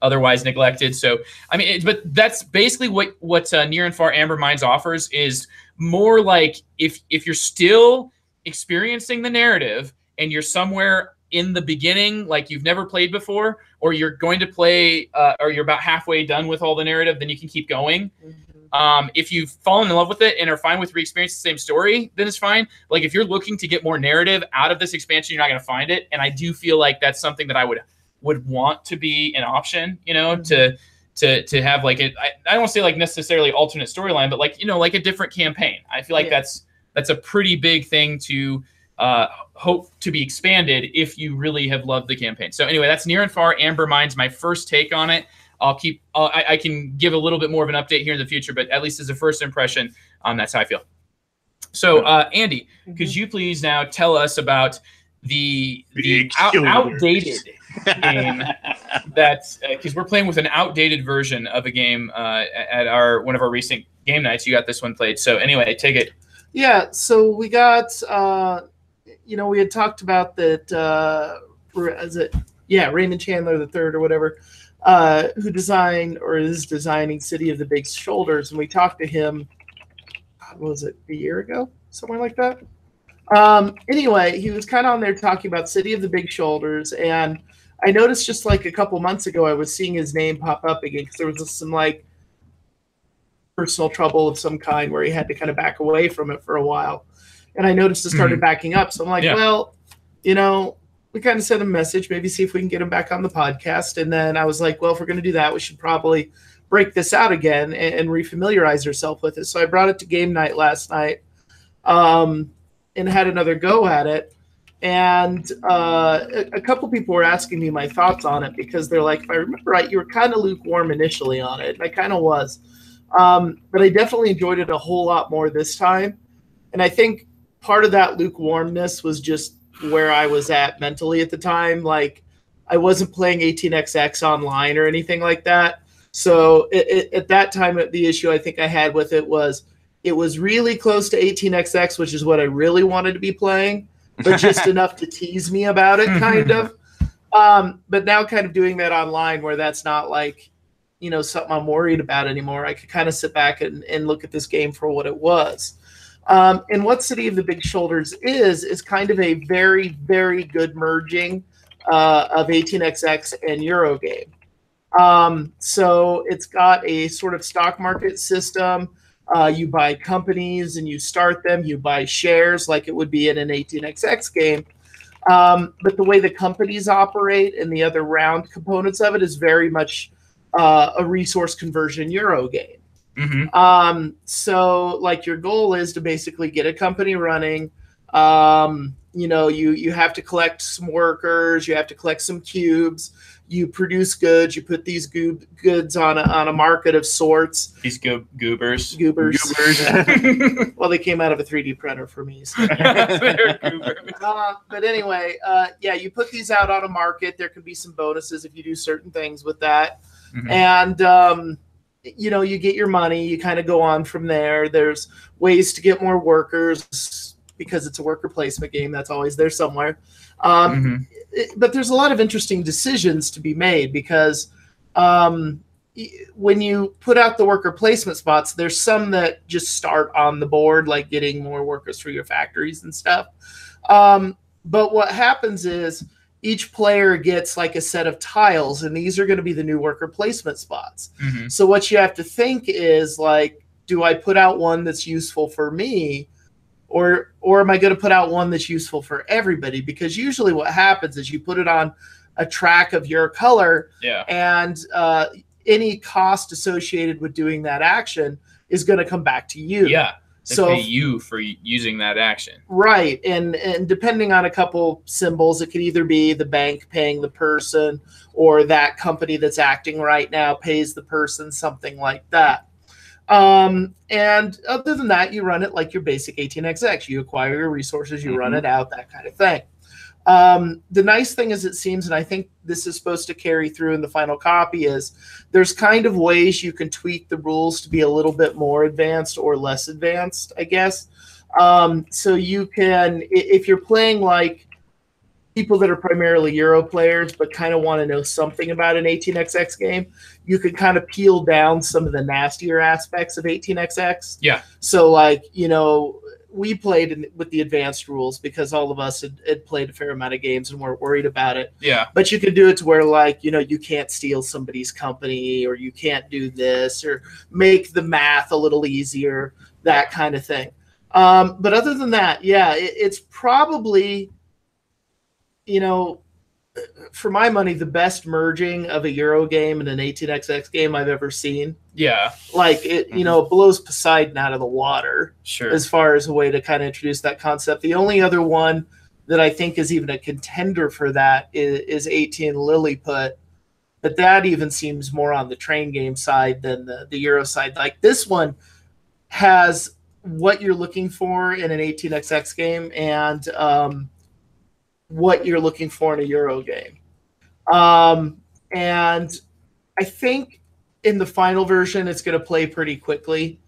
otherwise neglected. So, I mean, but that's basically what Near and Far Amber Mines offers, is more like if you're still experiencing the narrative and you're somewhere in the beginning, like you've never played before, or you're going to play, or you're about halfway done with all the narrative, then you can keep going. If you've fallen in love with it and are fine with re-experiencing the same story, then it's fine. Like if you're looking to get more narrative out of this expansion, you're not going to find it. And I do feel like that's something that I would want to be an option, to have like I don't want to say like necessarily alternate storyline, but like, like a different campaign. I feel like that's a pretty big thing to hope to be expanded if you really have loved the campaign. So anyway, that's Near and Far Amber Mines, my first take on it. I can give a little bit more of an update here in the future, but at least as a first impression, that's how I feel. So Andy, could you please now tell us about the outdated game because we're playing with an outdated version of a game at one of our recent game nights. You got this one played. So anyway, take it. Yeah, so we got, we had talked about that, Raymond Chandler III or whatever, who designed or is designing City of the Big Shoulders. And we talked to him, what was it, a year ago? Somewhere like that. Anyway, he was kind of on there talking about City of the Big Shoulders. And I noticed just like a couple months ago, I was seeing his name pop up again because there was some like personal trouble of some kind where he had to kind of back away from it for a while. And I noticed it started backing up. So I'm like, well, we kind of sent him a message, maybe see if we can get him back on the podcast. And then I was like, well, if we're going to do that, we should probably break this out again and refamiliarize ourselves with it. So I brought it to game night last night and had another go at it. And a couple people were asking me my thoughts on it because they're like, if I remember right, you were kind of lukewarm initially on it. And I kind of was. But I definitely enjoyed it a whole lot more this time. And I think part of that lukewarmness was just where I was at mentally at the time. Like, I wasn't playing 18xx online or anything like that. So at that time, the issue I think I had with it was really close to 18xx, which is what I really wanted to be playing, but just enough to tease me about it, kind of. But now kind of doing that online where that's not like, you know, something I'm worried about anymore. I could kind of sit back and look at this game for what it was. And what City of the Big Shoulders is kind of a very, very good merging of 18xx and Eurogame. So it's got a sort of stock market system. You buy companies and you start them. You buy shares like it would be in an 18xx game. But the way the companies operate and the other round components of it is very much a resource conversion Euro game. Mm-hmm. So like your goal is to basically get a company running. You know, you have to collect some workers, you have to collect some cubes, you produce goods, you put these goods on a market of sorts. These goobers. Well, they came out of a 3D printer for me. So. They're goobers. But anyway, yeah, you put these out on a market. There can be some bonuses if you do certain things with that. Mm-hmm. And, you know, you get your money, you kind of go on from there. There's ways to get more workers because it's a worker placement game. That's always there somewhere. But there's a lot of interesting decisions to be made because when you put out the worker placement spots, there's some that just start on the board, like getting more workers for your factories and stuff. But what happens is each player gets like a set of tiles, and these are going to be the new worker placement spots. Mm-hmm. So what you have to think is like, do I put out one that's useful for me? Or am I going to put out one that's useful for everybody? Because usually what happens is you put it on a track of your color, and any cost associated with doing that action is going to come back to you. Yeah, so pay you for using that action. Right, and depending on a couple symbols, it could either be the bank paying the person or that company that's acting right now pays the person, something like that. And other than that, you run it like your basic 18xx. You acquire your resources, you run it out, that kind of thing. The nice thing is it seems, and I think this is supposed to carry through in the final copy, is there's kind of ways you can tweak the rules to be a little bit more advanced or less advanced, I guess. So you can, if you're playing like people that are primarily Euro players but kind of want to know something about an 18xx game, you could kind of peel down some of the nastier aspects of 18xx. Yeah. So like, you know, we played with the advanced rules because all of us had played a fair amount of games and weren't worried about it. Yeah. But you could do it to where like, you know, you can't steal somebody's company, or you can't do this, or make the math a little easier, that kind of thing. But other than that, yeah, it's probably, you know, for my money, the best merging of a Euro game and an 18xx game I've ever seen. Yeah. Like it, you know, blows Poseidon out of the water. Sure. As far as a way to kind of introduce that concept. The only other one that I think is even a contender for that is 18 Lilliput. But that even seems more on the train game side than the Euro side. Like this one has what you're looking for in an 18xx game and what you're looking for in a Euro game. And I think in the final version, it's going to play pretty quickly.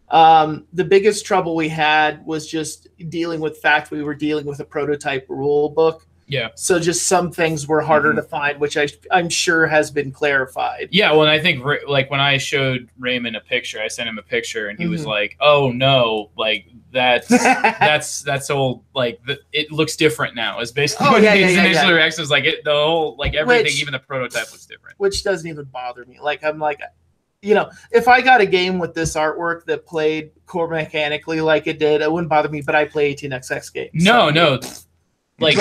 The biggest trouble we had was just dealing with the fact we were dealing with a prototype rule book. Yeah. So just some things were harder to find, which I'm sure has been clarified. Yeah. Well, and I think like when I showed Raymond a picture, I sent him a picture and he was like, "Oh no, like that's old. Like it looks different now." Is basically what his initial reaction was like. The whole like everything, even the prototype looks different. Which doesn't even bother me. Like I'm like, you know, if I got a game with this artwork that played core mechanically like it did, it wouldn't bother me. But I play 18xx games. No. Like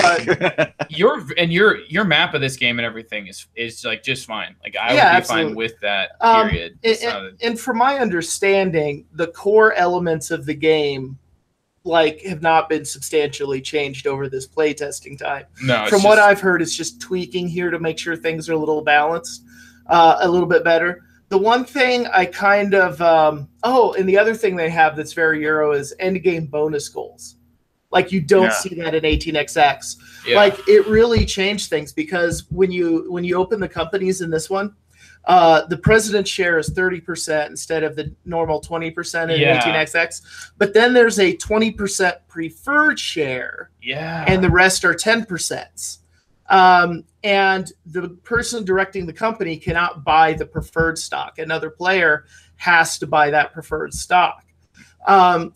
your map of this game and everything is like just fine. Like I would be absolutely fine with that. Period. And from my understanding, the core elements of the game like have not been substantially changed over this playtesting time. No, from what I've heard, it's just tweaking here to make sure things are a little balanced, a little bit better. The one thing I kind of and the other thing they have that's very Euro is end game bonus goals. Like you don't see that in 18xx. Yeah. Like it really changed things because when you open the companies in this one, the president's share is 30% instead of the normal 20% in 18xx. But then there's a 20% preferred share. Yeah. And the rest are 10%. And the person directing the company cannot buy the preferred stock. Another player has to buy that preferred stock,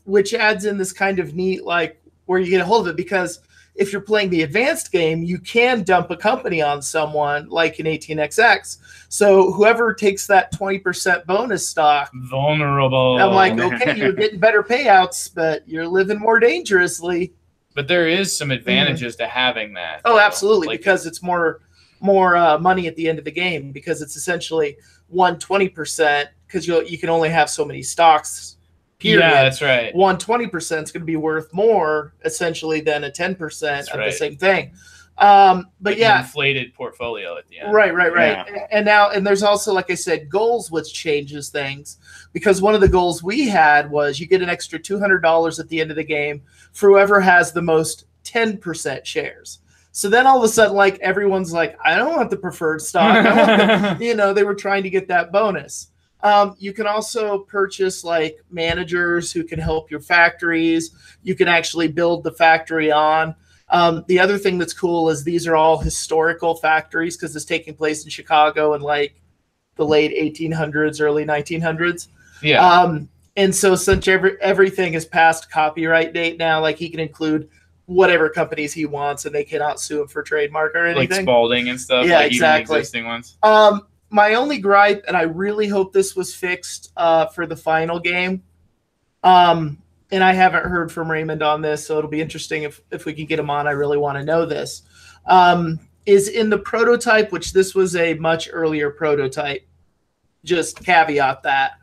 which adds in this kind of neat, like, where you get a hold of it, because if you're playing the advanced game, you can dump a company on someone like in 18xx. So whoever takes that 20% bonus stock, vulnerable. I'm like, okay, you're getting better payouts, but you're living more dangerously. But there is some advantages to having that. Oh, absolutely, like, because it's more money at the end of the game, because it's essentially 120% because you can only have so many stocks. Period. Yeah, that's right. 120% is going to be worth more essentially than a 10% of the same thing. But like an inflated portfolio at the end. Right. Yeah. And there's also, like I said, goals, which changes things, because one of the goals we had was you get an extra $200 at the end of the game for whoever has the most 10% shares. So then all of a sudden, like everyone's like, I don't want the preferred stock. They were trying to get that bonus. You can also purchase like managers who can help your factories. You can actually build the factory on. The other thing that's cool is these are all historical factories because it's taking place in Chicago in like the late 1800s, early 1900s. Yeah. And so since everything is past copyright date now, like he can include whatever companies he wants and they cannot sue him for trademark or anything. Like Spalding and stuff. Yeah, like exactly. Even existing ones. My only gripe, and I really hope this was fixed for the final game, and I haven't heard from Raymond on this, so it'll be interesting if we can get him on. I really want to know this. Is in the prototype, which this was a much earlier prototype, just caveat that.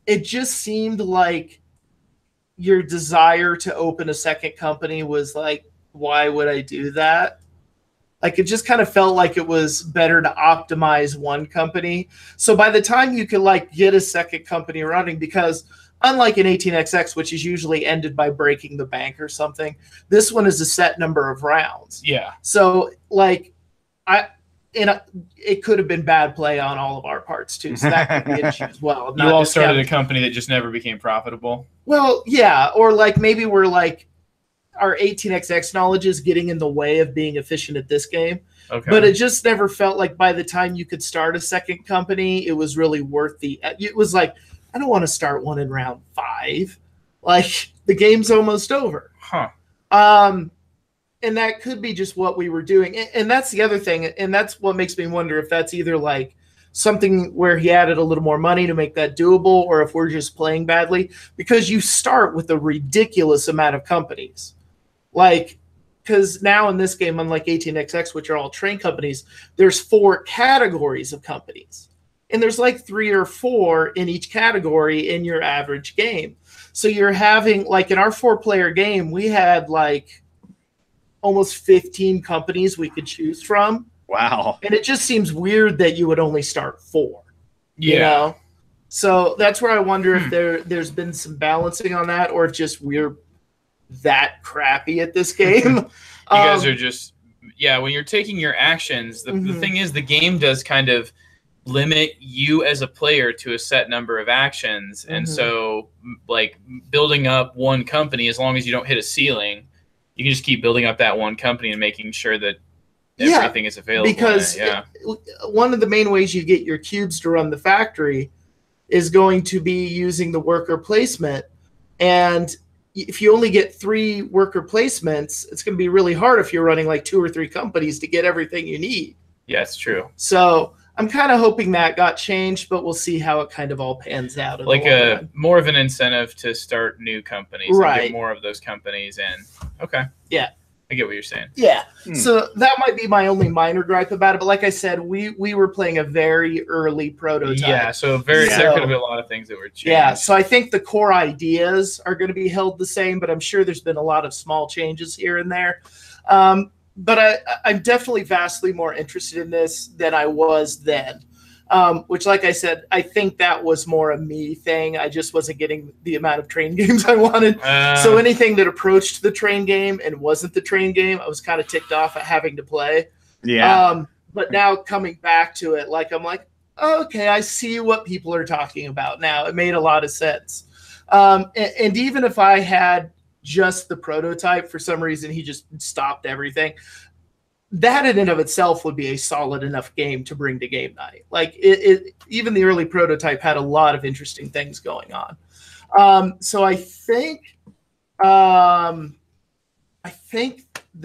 It just seemed like your desire to open a second company was like, why would I do that? Like, it just kind of felt like it was better to optimize one company. So by the time you could like get a second company running, because unlike in 18xx, which is usually ended by breaking the bank or something, this one is a set number of rounds. Yeah. So like it could have been bad play on all of our parts too. So that could be an issue as well. You all started a company that just never became profitable. Well, yeah. Or like maybe we're like, our 18xx knowledge is getting in the way of being efficient at this game. Okay. But it just never felt like by the time you could start a second company, it was really worth it was like, I don't want to start one in round 5. Like the game's almost over. Huh. And that could be just what we were doing. And that's the other thing. And that's what makes me wonder if that's either like something where he added a little more money to make that doable, or if we're just playing badly, because you start with a ridiculous amount of companies. Like, because now in this game, unlike 18xx, which are all train companies, there's 4 categories of companies. And there's like 3 or 4 in each category in your average game. So you're having, like in our 4-player game, we had like almost 15 companies we could choose from. Wow. And it just seems weird that you would only start 4. Yeah. You know? So that's where I wonder if there's been some balancing on that, or if just we're that crappy at this game. You guys are just, when you're taking your actions, the thing is the game does kind of limit you as a player to a set number of actions. And so like building up one company, as long as you don't hit a ceiling, you can just keep building up that one company and making sure that everything is available. Because one of the main ways you get your cubes to run the factory is going to be using the worker placement. And if you only get 3 worker placements, it's going to be really hard if you're running like 2 or 3 companies to get everything you need. Yeah, it's true. So I'm kind of hoping that got changed, but we'll see how it kind of all pans out. Like more of an incentive to start new companies, and get more of those companies in. Okay. Yeah. I get what you're saying. Yeah. So that might be my only minor gripe about it. But like I said, we were playing a very early prototype. Yeah. So there could have been a lot of things that were changed. Yeah. So I think the core ideas are going to be held the same, but I'm sure there's been a lot of small changes here and there. But I'm definitely vastly more interested in this than I was then. Which, like I said, I think that was more a me thing. I just wasn't getting the amount of train games I wanted. So anything that approached the train game and wasn't the train game, I was kind of ticked off at having to play. Yeah. But now coming back to it, like I'm like, okay, I see what people are talking about now. It made a lot of sense. And even if I had just the prototype, for some reason he just stopped everything, that in and of itself would be a solid enough game to bring to game night. Like even the early prototype had a lot of interesting things going on. So I think the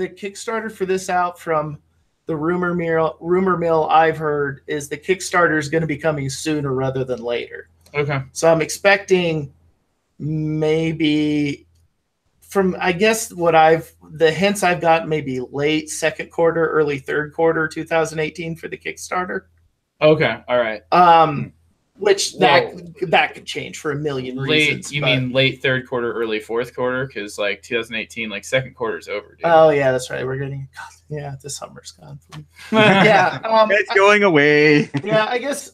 Kickstarter for this out from the rumor mill I've heard is the Kickstarter is going to be coming sooner rather than later. Okay. So I'm expecting maybe from, I guess the hints I've got, maybe late second quarter, early third quarter 2018 for the Kickstarter. Okay. All right. Which that could change for a million reasons. You mean late third quarter, early fourth quarter? Because like 2018, like second quarter is over, dude. Oh yeah, that's right. We're getting the summer's gone. Yeah, it's going away. Yeah, I guess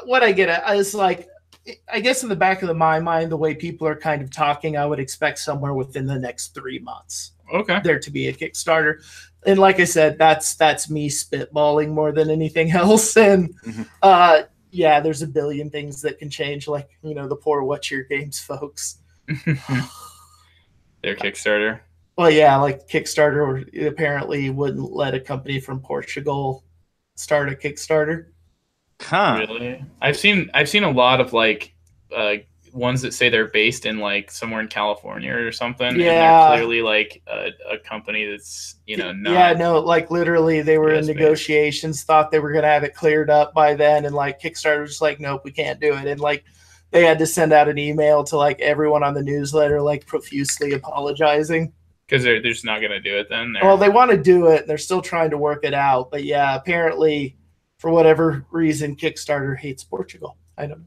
what I get at is like, I guess in the back of my mind, the way people are kind of talking, I would expect somewhere within the next 3 months. Okay. There to be a Kickstarter. And like I said, that's me spitballing more than anything else. And yeah, there's a billion things that can change, like, the poor What's Your Games folks. Their Kickstarter. Well, yeah, like Kickstarter apparently wouldn't let a company from Portugal start a Kickstarter. Huh. Really? I've seen a lot of like ones that say they're based in like somewhere in California or something. Yeah. And they're clearly like a company that's not. Yeah, no, like literally they were in negotiations, thought they were gonna have it cleared up by then, and like Kickstarter was just like, nope, we can't do it. And like they had to send out an email to like everyone on the newsletter, like profusely apologizing. Because they're just not gonna do it then. Well, they want to do it and they're still trying to work it out. But yeah, apparently for whatever reason, Kickstarter hates Portugal. I don't know.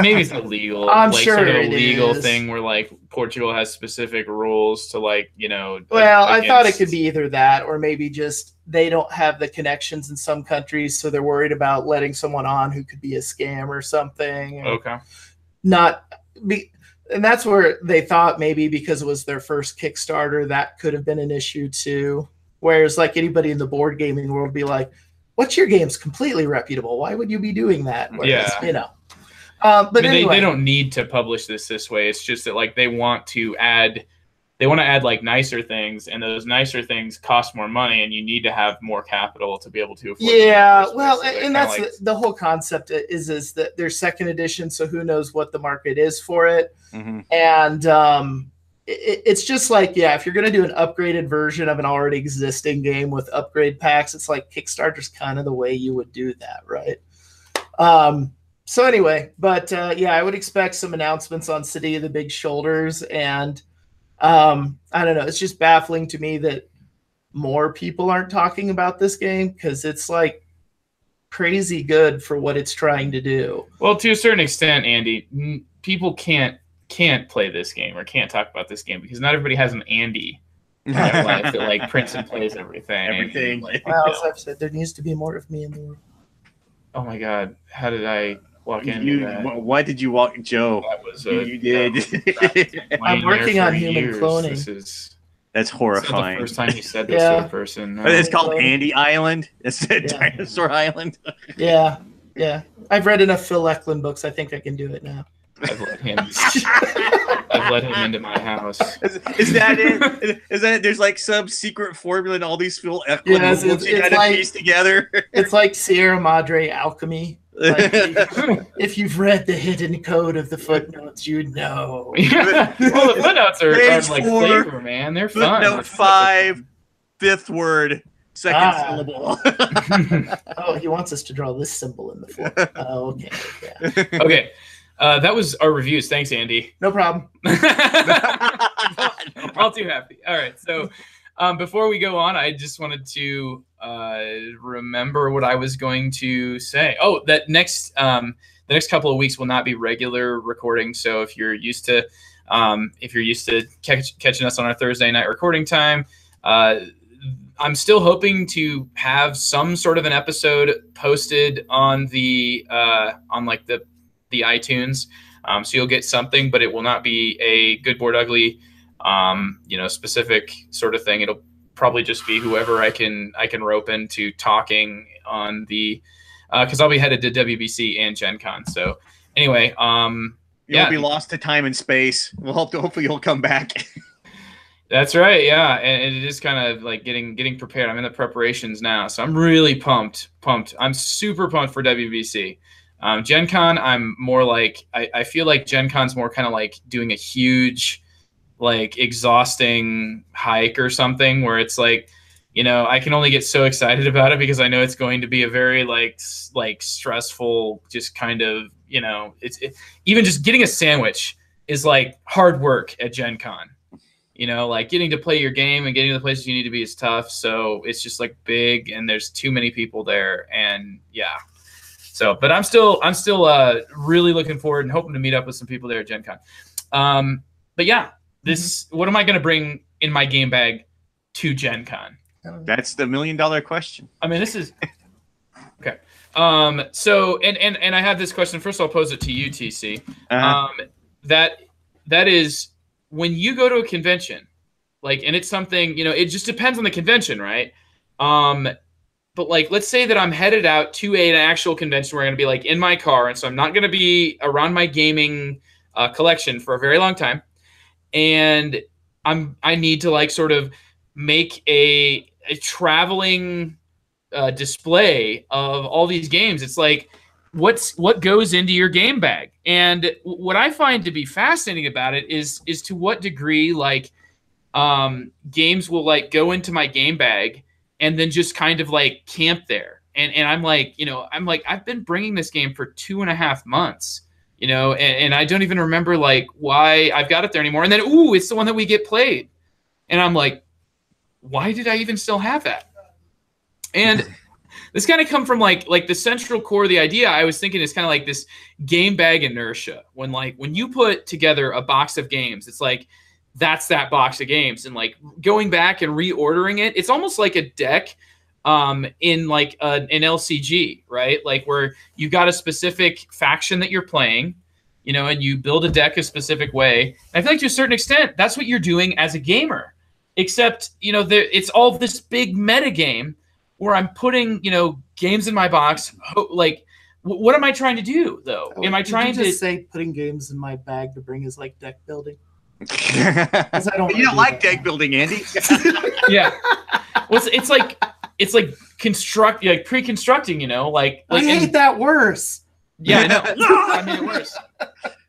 Maybe it's illegal. I'm like sure sort of it a legal is. thing where like Portugal has specific rules to like, Well, I thought it could be either that or maybe just they don't have the connections in some countries, so they're worried about letting someone on who could be a scam or something. Okay. And that's where they thought maybe because it was their first Kickstarter, that could have been an issue too. Whereas like anybody in the board gaming world would be like, What's Your Game's completely reputable. Why would you be doing that? Whereas, but anyway, they don't need to publish this way. It's just that like they want to add like nicer things, and those nicer things cost more money, and you need to have more capital to be able to afford. Yeah, well, and that's like, the whole concept is that there's second edition, so who knows what the market is for it. And it's just like, yeah, if you're going to do an upgraded version of an already existing game with upgrade packs, it's like Kickstarter's kind of the way you would do that, right? So anyway, but yeah, I would expect some announcements on City of the Big Shoulders, and I don't know, it's just baffling to me that more people aren't talking about this game, because it's like crazy good for what it's trying to do. Well, to a certain extent, Andy, people can't play this game or can't talk about this game because not everybody has an Andy in their life that like prints and plays everything. Well, as I've said, there needs to be more of me in the world. Oh my God, how did I walk into that? Why did you walk, Joe? That was you did. I'm working on human cloning. That's horrifying. The first time you said this to a person. It's called Andy Island. It's Dinosaur Island. Yeah. I've read enough Phil Eklund books. I think I can do it now. I've let him into my house. Is that it? Is that it? There's like some secret formula in all these Phil Eklund books you gotta piece together. It's like Sierra Madre alchemy. Like if you've read the hidden code of the footnotes, you know. Yeah. Well, the footnotes are like flavor, man. They're fun. Footnote 5, 5th word, second syllable. Oh, he wants us to draw this symbol in the fourth. Oh, okay. Yeah. Okay. That was our reviews. Thanks, Andy. No problem. All too happy. All right. So Before we go on, I just wanted to remember what I was going to say. Oh, that the next couple of weeks will not be regular recording. So if you're used to catching us on our Thursday night recording time, I'm still hoping to have some sort of an episode posted on the iTunes. So you'll get something, but it will not be a Good Board Ugly specific sort of thing. It'll probably just be whoever I can rope into talking on the because I'll be headed to WBC and Gen Con. So anyway, you'll be lost to time and space. We'll hopefully you'll come back. That's right, yeah, and it is kind of like getting prepared. I'm in the preparations now, so I'm really pumped. I'm super pumped for WBC. Gen Con, I'm more like I feel like Gen Con's more kind of like doing a huge, like exhausting hike or something where it's like, I can only get so excited about it because I know it's going to be a very like stressful, just kind of, even just getting a sandwich is like hard work at Gen Con. Like getting to play your game and getting to the places you need to be is tough. So it's just like big and there's too many people there. And yeah. So, but I'm still really looking forward and hoping to meet up with some people there at Gen Con. But yeah, what am I going to bring in my game bag to Gen Con? That's the $1 million question. I mean, this is okay. So, and I have this question. First, I'll pose it to you, TC. That is, when you go to a convention, like, and it's something, it just depends on the convention, right? But like, let's say that I'm headed out to an actual convention where I'm going to be like in my car. And so I'm not going to be around my gaming collection for a very long time. And I need to like sort of make a traveling display of all these games. It's like, what goes into your game bag? And what I find to be fascinating about it is to what degree like games will like go into my game bag and then just kind of like camp there. And I'm like, I've been bringing this game for 2.5 months, and I don't even remember like why I've got it there anymore. And then, ooh, it's the one that we get played. And I'm like, why did I even still have that? And this kind of come from like the central core of the idea I was thinking is kind of like this game bag inertia. When you put together a box of games, it's like, that's that box of games. And like going back and reordering it, it's almost like a deck in like an LCG, right? Like where you've got a specific faction that you're playing, and you build a deck a specific way. And I feel like to a certain extent, that's what you're doing as a gamer. Except, it's all this big meta game where I'm putting, games in my box. Like, what am I trying to do, though? Am I trying to say putting games in my bag to bring is like deck building? You don't like deck building, Andy. Yeah. Well, it's like pre-constructing, like I hate that worse. Yeah, I know.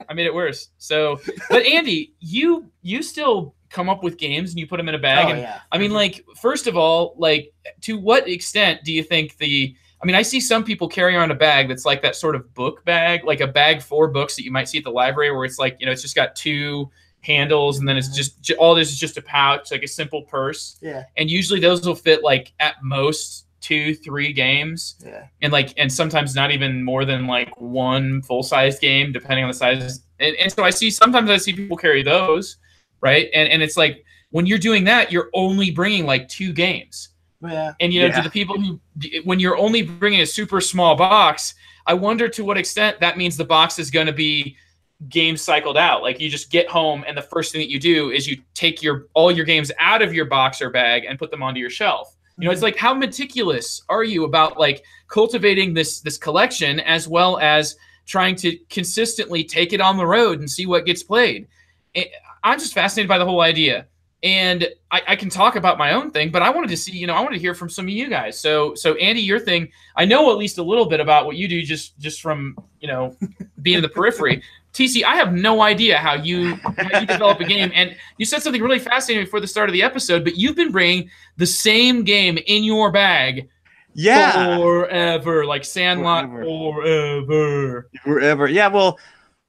I made it worse. So, but Andy, you still come up with games and you put them in a bag. Oh, yeah. I mean, like, first of all, like, to what extent do you think I see some people carry around a bag that's like that sort of book bag, like a bag for books that you might see at the library where it's like, it's just got 2 handles and then it's just all this is just a pouch, like a simple purse. Yeah. And usually those will fit like at most 2-3 games. Yeah. And sometimes not even more than like 1 full-sized game, depending on the size. And so sometimes I see people carry those, right? And it's like when you're doing that, you're only bringing like 2 games. Yeah. And to the people when you're only bringing a super small box, I wonder to what extent that means the box is going to be game cycled out. Like you just get home and the first thing that you do is you take all your games out of your box or bag and put them onto your shelf. It's like, how meticulous are you about like cultivating this collection as well as trying to consistently take it on the road and see what gets played? I'm just fascinated by the whole idea. And I can talk about my own thing, but I wanted to see, I wanted to hear from some of you guys. So Andy, your thing, I know at least a little bit about what you do just from, being in the periphery. TC, I have no idea how you develop a game. And you said something really fascinating before the start of the episode, but you've been bringing the same game in your bag forever, like Sandlot forever. Forever. Yeah, well,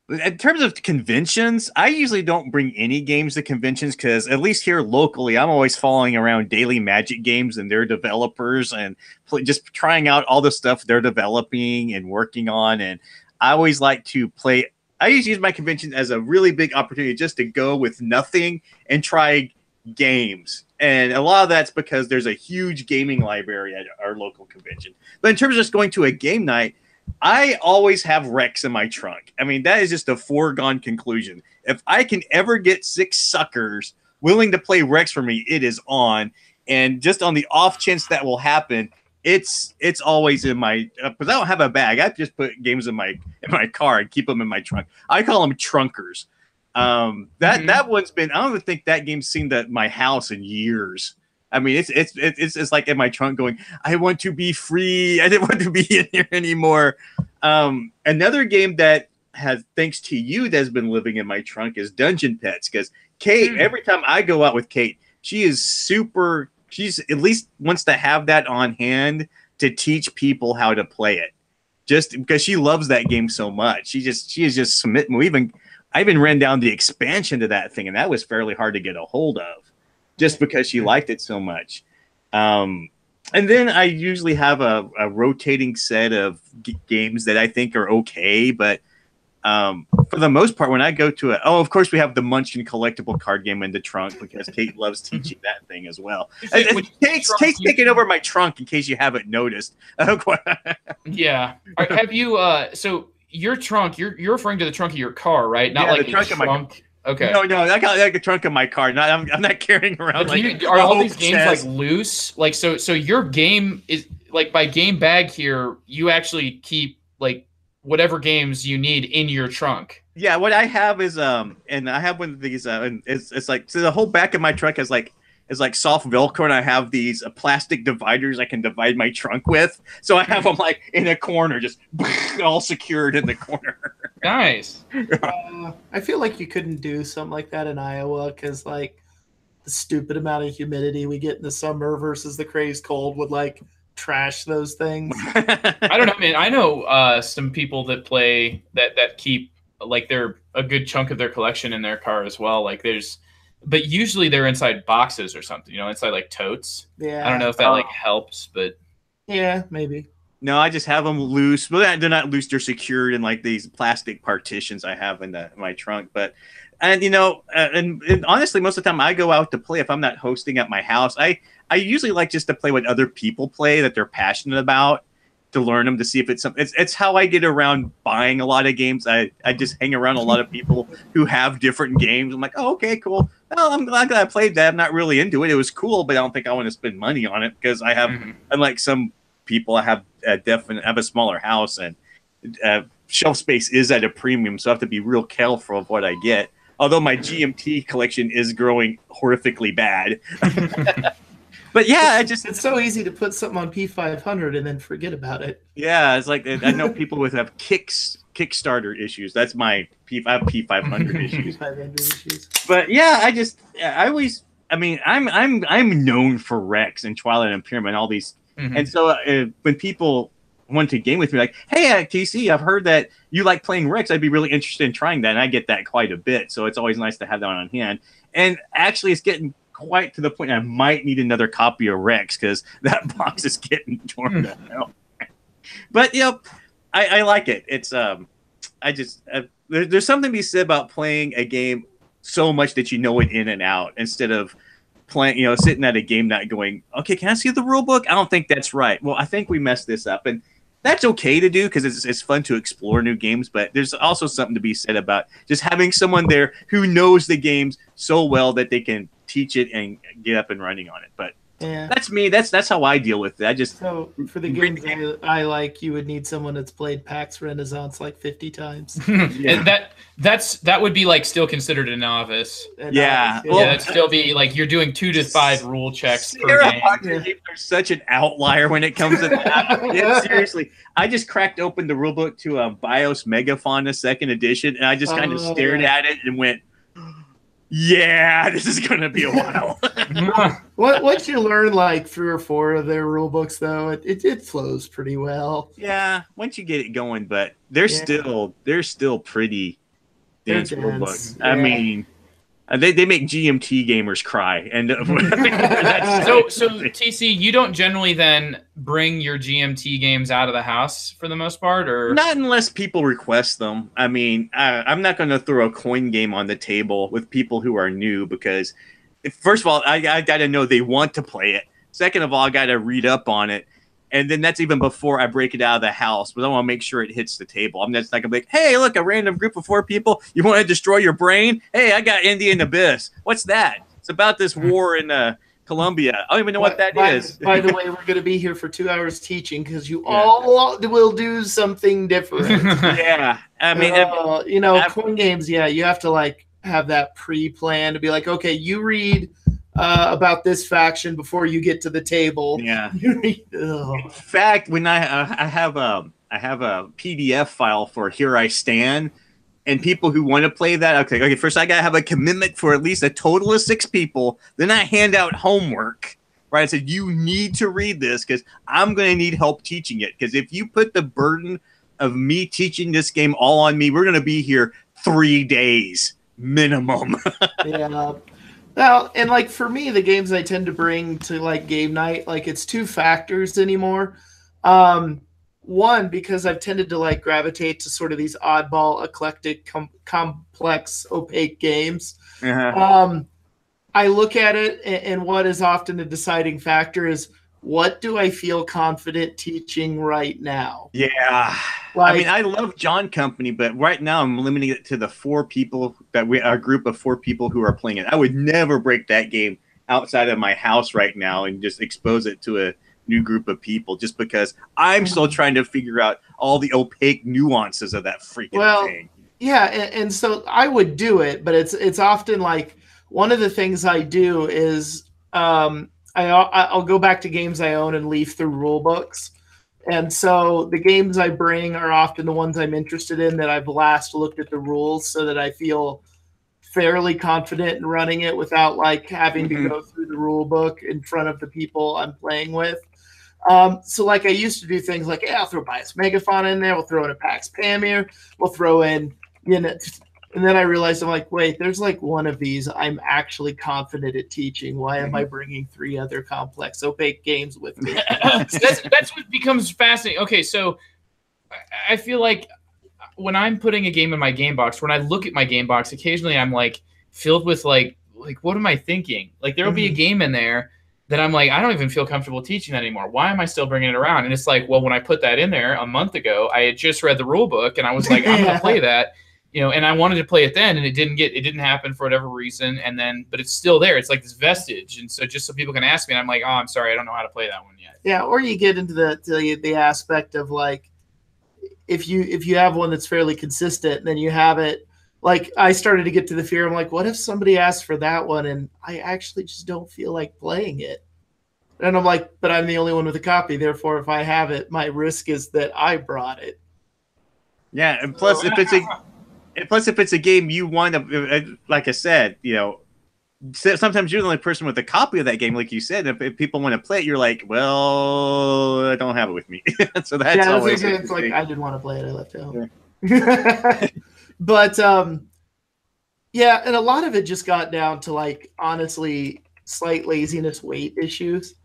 In terms of conventions, I usually don't bring any games to conventions because at least here locally, I'm always following around Daily Magic Games and their developers and just trying out all the stuff they're developing and working on. And I always like to play. I usually use my convention as a really big opportunity just to go with nothing and try games. And a lot of that's because there's a huge gaming library at our local convention. But in terms of just going to a game night, I always have Rex in my trunk. I mean, that is just a foregone conclusion. If I can ever get 6 suckers willing to play Rex for me, it is on. And just on the off chance that will happen, it's always in my because I don't have a bag. I just put games in my car and keep them in my trunk. I call them trunkers. That one's been. I don't even think that game's seen my house in years. I mean, it's like in my trunk going, I want to be free. I didn't want to be in here anymore. Another game that has, thanks to you, that's been living in my trunk is Dungeon Pets. Because Kate, every time I go out with Kate, she's at least wants to have that on hand to teach people how to play it. Just because she loves that game so much. She is just smitten. I even ran down the expansion to that thing, and that was fairly hard to get a hold of. Just because she liked it so much. And then I usually have a rotating set of games that I think are okay. But for the most part, when I go to of course, we have the Munchkin collectible card game in the trunk because Kate loves teaching that thing as well. Kate's taking over my trunk in case you haven't noticed. Yeah. Have you, so your trunk, you're referring to the trunk of your car, right? Not like the trunk of my car. Okay. No, I got like a trunk in my car. I'm not carrying around are all these games like loose? Like so your game is like by game bag here, you actually keep like whatever games you need in your trunk. Yeah, what I have is and I have one of these and it's like so the whole back of my trunk is like soft Velcro, and I have these plastic dividers I can divide my trunk with. So I have them like in a corner, just all secured in the corner. Nice. I feel like you couldn't do something like that in Iowa because like the stupid amount of humidity we get in the summer versus the crazy cold would like trash those things. I don't know, man. I know some people that play that keep like a good chunk of their collection in their car as well. Like but usually they're inside boxes or something, inside like totes. Yeah. I don't know if that like helps, but yeah, maybe. No, I just have them loose. But they're not loose. They're secured in like these plastic partitions I have in my trunk. But, and honestly, most of the time I go out to play, if I'm not hosting at my house, I usually like just to play what other people play that they're passionate about, to learn them, to see if it's something. It's how I get around buying a lot of games. I just hang around a lot of people who have different games. I'm like, oh, okay, cool. Well, I'm glad I played that. I'm not really into it. It was cool, but I don't think I want to spend money on it because I have, unlike some people, I have a smaller house and shelf space is at a premium, so I have to be real careful of what I get. Although my GMT collection is growing horrifically bad. But yeah, it's so easy to put something on P500 and then forget about it. Yeah, it's like I know people have Kickstarter issues. That's I have P500 issues. P500 issues. But yeah, I'm known for Rex and Twilight Imperium and all these. And so when people want to game with me, like, hey, TC, I've heard that you like playing Rex. I'd be really interested in trying that. And I get that quite a bit. So it's always nice to have that on hand. And actually, it's getting quite to the point I might need another copy of Rex because that box is getting torn out. But I like it. It's there's something to be said about playing a game so much that you know it in and out instead of playing, sitting at a game night going, okay, can I see the rule book? I don't think that's right. Well, I think we messed this up, and that's okay to do because it's fun to explore new games. But there's also something to be said about just having someone there who knows the games so well that they can teach it and get up and running on it. But yeah, that's me. That's how I deal with it. So for the games I like, you would need someone that's played PAX Renaissance like 50 times. And that would be like still considered a novice. Yeah, that'd still be like you're doing 2 to 5 rule checks per game. Are such an outlier when it comes to that. Yeah, seriously, I just cracked open the rulebook to BIOS Megafauna Second Edition, and I just kind of stared at it and went, yeah, this is going to be a while. Once you learn like 3 or 4 of their rule books, though, it flows pretty well. Yeah, once you get it going, but they're still pretty Dance They're rule book. dense, I yeah. mean, they make GMT gamers cry, and So TC, you don't generally then bring your GMT games out of the house for the most part, or not unless people request them. I mean, I'm not going to throw a coin game on the table with people who are new because, first of all, I got to know they want to play it. Second of all, I got to read up on it. And then that's even before I break it out of the house. But I want to make sure it hits the table. I'm just like, hey, look, a random group of 4 people. You want to destroy your brain? Hey, I got Indian Abyss. What's that? It's about this war in Colombia. I don't even know what that is. By the way, we're going to be here for 2 hours teaching because you all will do something different. Yeah. I mean, coin games, you have to like have that pre-plan to be like, okay, you read about this faction before you get to the table. Yeah. In fact, when I have a PDF file for Here I Stand, and people who want to play that, okay, first I gotta have a commitment for at least a total of 6 people. Then I hand out homework. Right? I said you need to read this because I'm gonna need help teaching it. Because if you put the burden of me teaching this game all on me, we're gonna be here 3 days minimum. Yeah. Well, and like for me, the games I tend to bring to like game night, like it's 2 factors anymore. One, because I've tended to like gravitate to sort of these oddball, eclectic, complex, opaque games. Uh-huh. I look at it, and what is often a deciding factor is what do I feel confident teaching right now? Yeah. I mean, I love John Company, but right now I'm limiting it to the 4 people our group of 4 people who are playing it. I would never break that game outside of my house right now and just expose it to a new group of people just because I'm still trying to figure out all the opaque nuances of that freaking thing. Yeah. And so I would do it, but it's often like one of the things I do is, I'll go back to games I own and leaf through rule books. And so the games I bring are often the ones I'm interested in that I've last looked at the rules so that I feel fairly confident in running it without like having to go through the rule book in front of the people I'm playing with. So like I used to do things like, I'll throw Bias Megafauna in there. We'll throw in a Pax Pamir. We'll throw in, and then I realized I'm like, wait, there's like one of these I'm actually confident at teaching. Why am I bringing 3 other complex, opaque games with me? that's what becomes fascinating. Okay, so I feel like when I'm putting a game in my game box, when I look at my game box, occasionally I'm like filled with like what am I thinking? Like there will be a game in there that I'm like, I don't even feel comfortable teaching that anymore. Why am I still bringing it around? And it's like, well, when I put that in there a month ago, I had just read the rule book and I was like, I'm going to play that. And I wanted to play it then, and it didn't happen for whatever reason. And then, but it's still there. It's like this vestige. And so just so people can ask me, and I'm like, oh, I'm sorry, I don't know how to play that one yet. Yeah. Or you get into the aspect of like, if you have one that's fairly consistent, and then you have it, like I started to get to the fear. I'm like, what if somebody asks for that one and I actually just don't feel like playing it? And I'm like, but I'm the only one with a copy. Therefore, if I have it, my risk is that I brought it. Yeah. And plus, if it's a game you want to, like I said, sometimes you're the only person with a copy of that game, like you said. If people want to play it, you're like, well, I don't have it with me. So that's always it's like I didn't want to play it. I left it home. Yeah. But and a lot of it just got down to like honestly slight laziness, weight issues.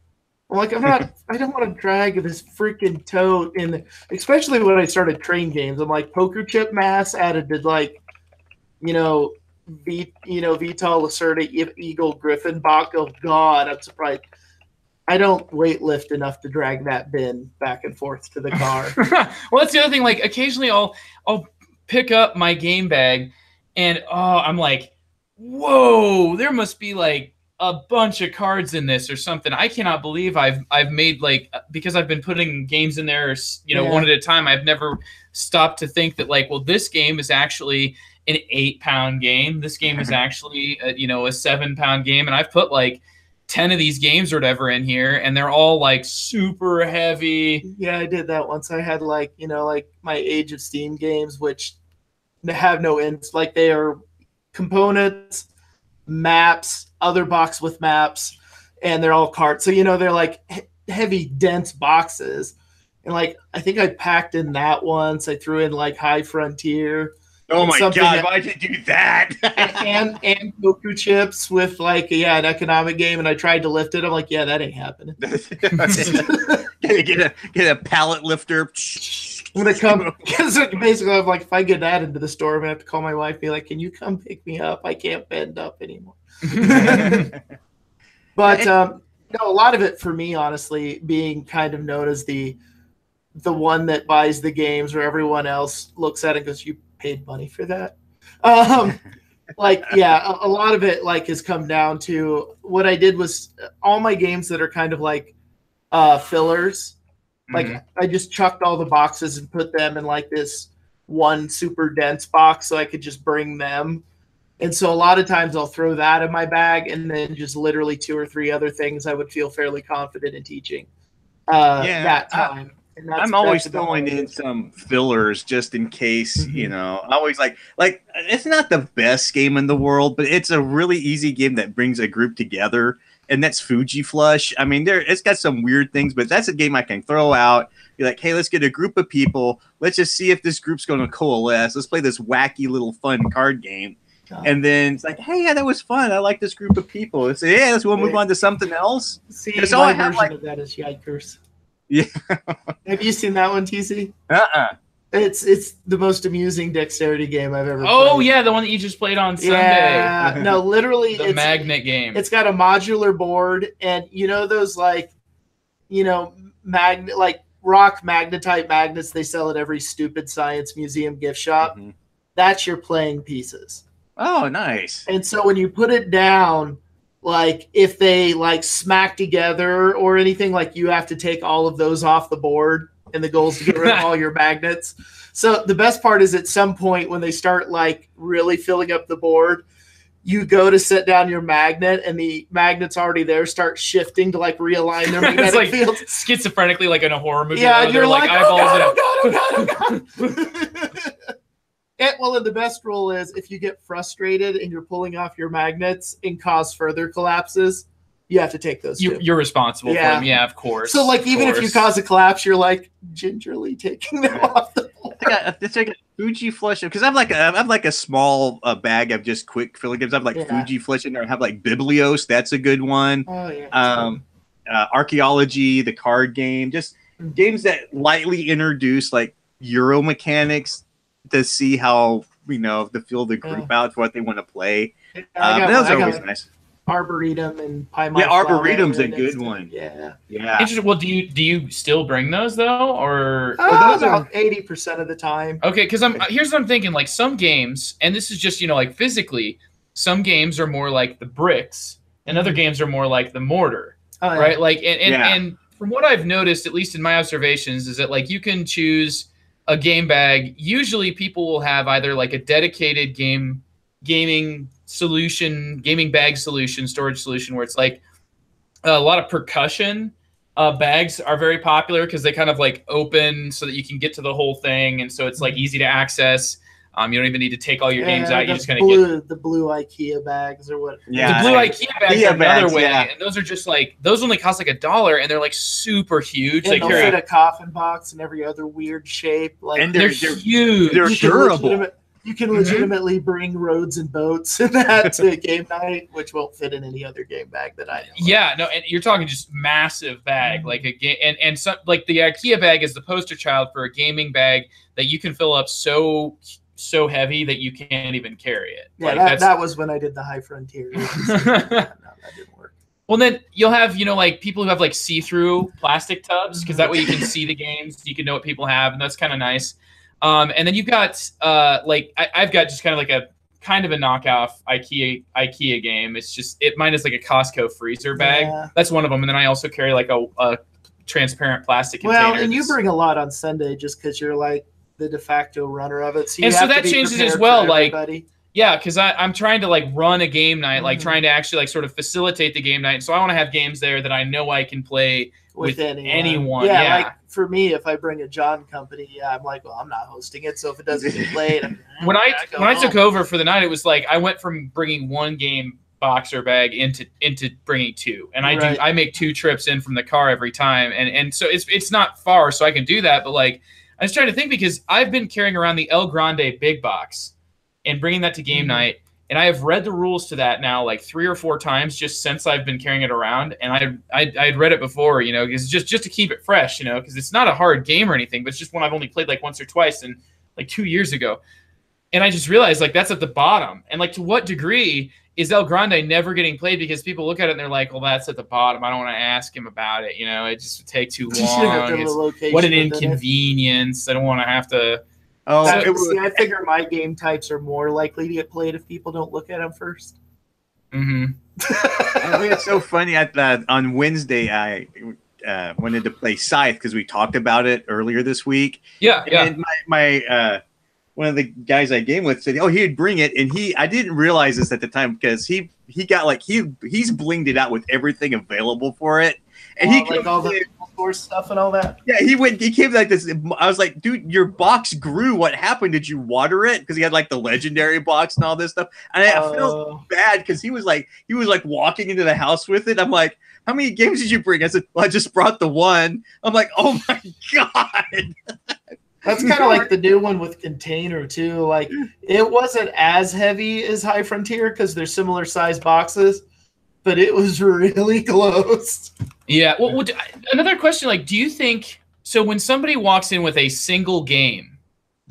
I'm like, I don't want to drag this freaking tote in, especially when I started train games. I'm like, poker chip mass added to like, Vital, Lacerda, Eagle, Griffin, Bach. Oh God, I'm surprised. I don't weightlift enough to drag that bin back and forth to the car. Well, that's the other thing. Like occasionally I'll pick up my game bag and I'm like, whoa, there must be like a bunch of cards in this or something. I cannot believe I've made like, because I've been putting games in there, one at a time. I've never stopped to think that like, well, this game is actually an 8-pound game. This game is actually a 7-pound game. And I've put like 10 of these games or whatever in here, and they're all like super heavy. Yeah, I did that once. I had like, like my Age of Steam games, which have no ends. Like they are components, maps, other box with maps, and they're all cards. So, they're like heavy, dense boxes. And like, I think I packed in that once. I threw in like High Frontier. Oh It's my something God! that- Why'd you do that? and Goku chips with like an economic game, and I tried to lift it. I'm like, yeah, that ain't happening. get a pallet lifter. I'm gonna come because basically I'm like, if I get that into the store, I'm gonna have to call my wife, be like, can you come pick me up? I can't bend up anymore. But no, a lot of it for me, honestly, being kind of known as the one that buys the games, where everyone else looks at it and goes, you paid money for that. Like, yeah, a lot of it like has come down to what I did was all my games that are kind of like fillers. Like I just chucked all the boxes and put them in like this one super dense box so I could just bring them. And so a lot of times I'll throw that in my bag and then just literally 2 or 3 other things I would feel fairly confident in teaching that time. And I'm always throwing in some fillers just in case, you know. I always like it's not the best game in the world, but it's a really easy game that brings a group together, and that's Fuji Flush. I mean, it's got some weird things, but that's a game I can throw out. Be like, hey, let's get a group of people. Let's just see if this group's going to coalesce. Let's play this wacky little fun card game. And then it's like, hey, yeah, that was fun. I like this group of people. It's yeah, let's move on to something else. See, my version of that is Yikers. Yeah. Have you seen that one, TC? It's the most amusing dexterity game I've ever played. Oh, yeah, the one that you just played on Sunday. Yeah, no, literally. The magnet game. It's got a modular board, and you know those like, you know, like rock magnetite magnets they sell at every stupid science museum gift shop? That's your playing pieces. Oh, nice. And so when you put it down, like if they like smack together or anything, like you have to take all of those off the board, and the goal is to get rid of all your magnets. So the best part is at some point when they start like really filling up the board, you go to set down your magnet and the magnet's already there, start shifting to like realign their magnetic like fields. Schizophrenically like in a horror movie. Yeah, and you're like, oh God. And the best rule is if you get frustrated and you're pulling off your magnets and cause further collapses, you have to take those. You're responsible for them. Yeah, of course. So like even if you cause a collapse, you're like gingerly taking them off the board. It's like a Fuji Flush because I have like a small bag of just quick filler games. I have like Fuji Flush in there. I have like Biblios. That's a good one. Oh yeah. Archaeology, the card game, just games that lightly introduce like Euro mechanics to see how, you know, to fill the group out for what they want to play. Those are always nice. Arboretum and Pie Yeah, Arboretum's a good one. Yeah. Interesting. Well, do you still bring those though, or those are 80% of the time? Okay, because here's what I'm thinking. Like some games, and this is just, you know, like physically, some games are more like the bricks, and other games are more like the mortar, right? Like and from what I've noticed, at least in my observations, is that like you can choose a game bag. Usually, people will have either like a dedicated gaming bag solution, storage solution, where it's like a lot of percussion bags are very popular because they kind of like open so that you can get to the whole thing, and so it's like easy to access. You don't even need to take all your games out. You just kind of get the blue IKEA bags or what? Yeah, the blue IKEA bags are another way, and those are just like those only cost like $1, and they're like super huge. And they they'll fit a coffin box and every other weird shape. Like, and they're huge. They're durable. You can legitimately bring roads and boats in that to game night, which won't fit in any other game bag that I know. Yeah, no, and you're talking just massive bag, like a game, and some like the IKEA bag is the poster child for a gaming bag that you can fill up so heavy that you can't even carry it. Yeah, like, that was when I did the High Frontier. No, that didn't work. Well, then you'll have, you know, like people who have like see-through plastic tubs, because that way you can see the games, you can know what people have, and that's kind of nice. And then you've got like I've got just kind of like a knockoff IKEA game. It's just mine is like a Costco freezer bag. Yeah. That's one of them. And then I also carry like a transparent plastic container. Well, and you bring a lot on Sunday just because you're like the de facto runner of it. So that changes as well. Like, yeah, because I'm trying to like run a game night, like trying to actually like sort of facilitate the game night. So I want to have games there that I know I can play with anyone. Yeah, like for me, if I bring a John company, I'm like, well, I'm not hosting it. So if it doesn't get played, when I took over for the night, it was like I went from bringing one game boxer bag into bringing two, and I make 2 trips in from the car every time, and so it's not far, so I can do that. But like I was trying to think, because I've been carrying around the El Grande big box and bringing that to game night. And I have read the rules to that now like 3 or 4 times just since I've been carrying it around. And I'd read it before, you know, because just to keep it fresh, you know, because it's not a hard game or anything, but it's just one I've only played like once or twice and like 2 years ago. And I just realized like that's at the bottom. And like to what degree is El Grande never getting played? Because people look at it and they're like, well, that's at the bottom. I don't want to ask him about it. You know, it just would take too long. What an inconvenience. I don't want to have to. Oh, I figure my game types are more likely to get played if people don't look at them first. Mm-hmm. I think it's so funny. On Wednesday, I wanted to play Scythe because we talked about it earlier this week. Yeah, and my one of the guys I game with said, "Oh, he'd bring it," and I didn't realize this at the time because he got like he's blinged it out with everything available for it, and he like all the source stuff and all that. Yeah, he came like this. I was like, dude, your box grew. What happened? Did you water it? Because he had like the legendary box and all this stuff. And I felt bad because he was like walking into the house with it. I'm like, how many games did you bring? I said, well, I just brought the one. I'm like, oh my god. That's kind of like the new one with Container too. Like it wasn't as heavy as High Frontier because they're similar size boxes, but it was really close. Yeah. Well, another question, like, do you think so when somebody walks in with a single game,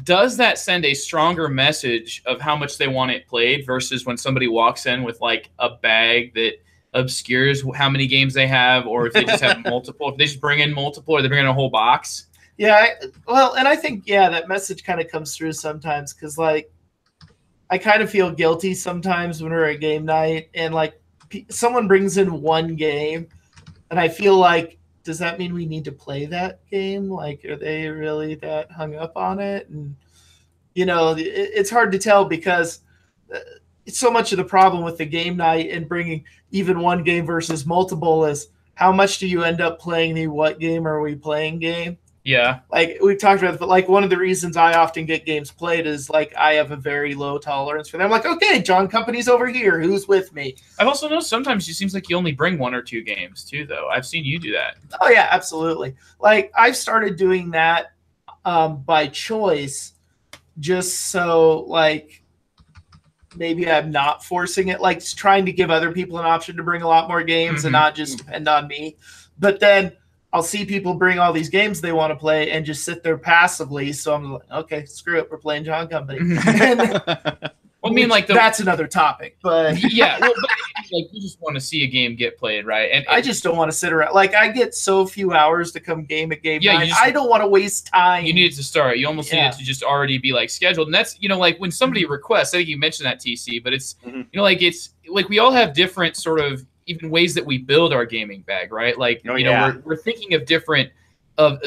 does that send a stronger message of how much they want it played versus when somebody walks in with like a bag that obscures how many games they have, or if they just have multiple, if they just bring in multiple, or they bring in a whole box? Yeah. And I think, that message kind of comes through sometimes because like I kind of feel guilty sometimes when we're at game night and like someone brings in one game and I feel like, does that mean we need to play that game? Like, are they really that hung up on it? And, you know, it's hard to tell because so much of the problem with the game night and bringing even one game versus multiple is how much do you end up playing the what game are we playing game? Yeah. Like we've talked about it, but like one of the reasons I often get games played is like I have a very low tolerance for them. I'm like, okay, John Company's over here. Who's with me? I've also noticed sometimes it seems like you only bring 1 or 2 games too, though. I've seen you do that. Oh, yeah, absolutely. Like I've started doing that by choice just so like maybe I'm not forcing it, like trying to give other people an option to bring a lot more games and not just depend on me. But then I'll see people bring all these games they want to play and just sit there passively. So I'm like, okay, screw it. We're playing John Company. Well, I mean, like that's another topic, but yeah, well, but, like you just want to see a game get played, right? And I just don't want to sit around. Like I get so few hours to come game at game night. I don't want to waste time. You need it to start. You almost need it to just already be like scheduled. And that's, you know, like when somebody requests, I think you mentioned that, TC, but it's, you know, like it's like we all have different sort of even ways that we build our gaming bag, right? Like, you know, we're thinking of different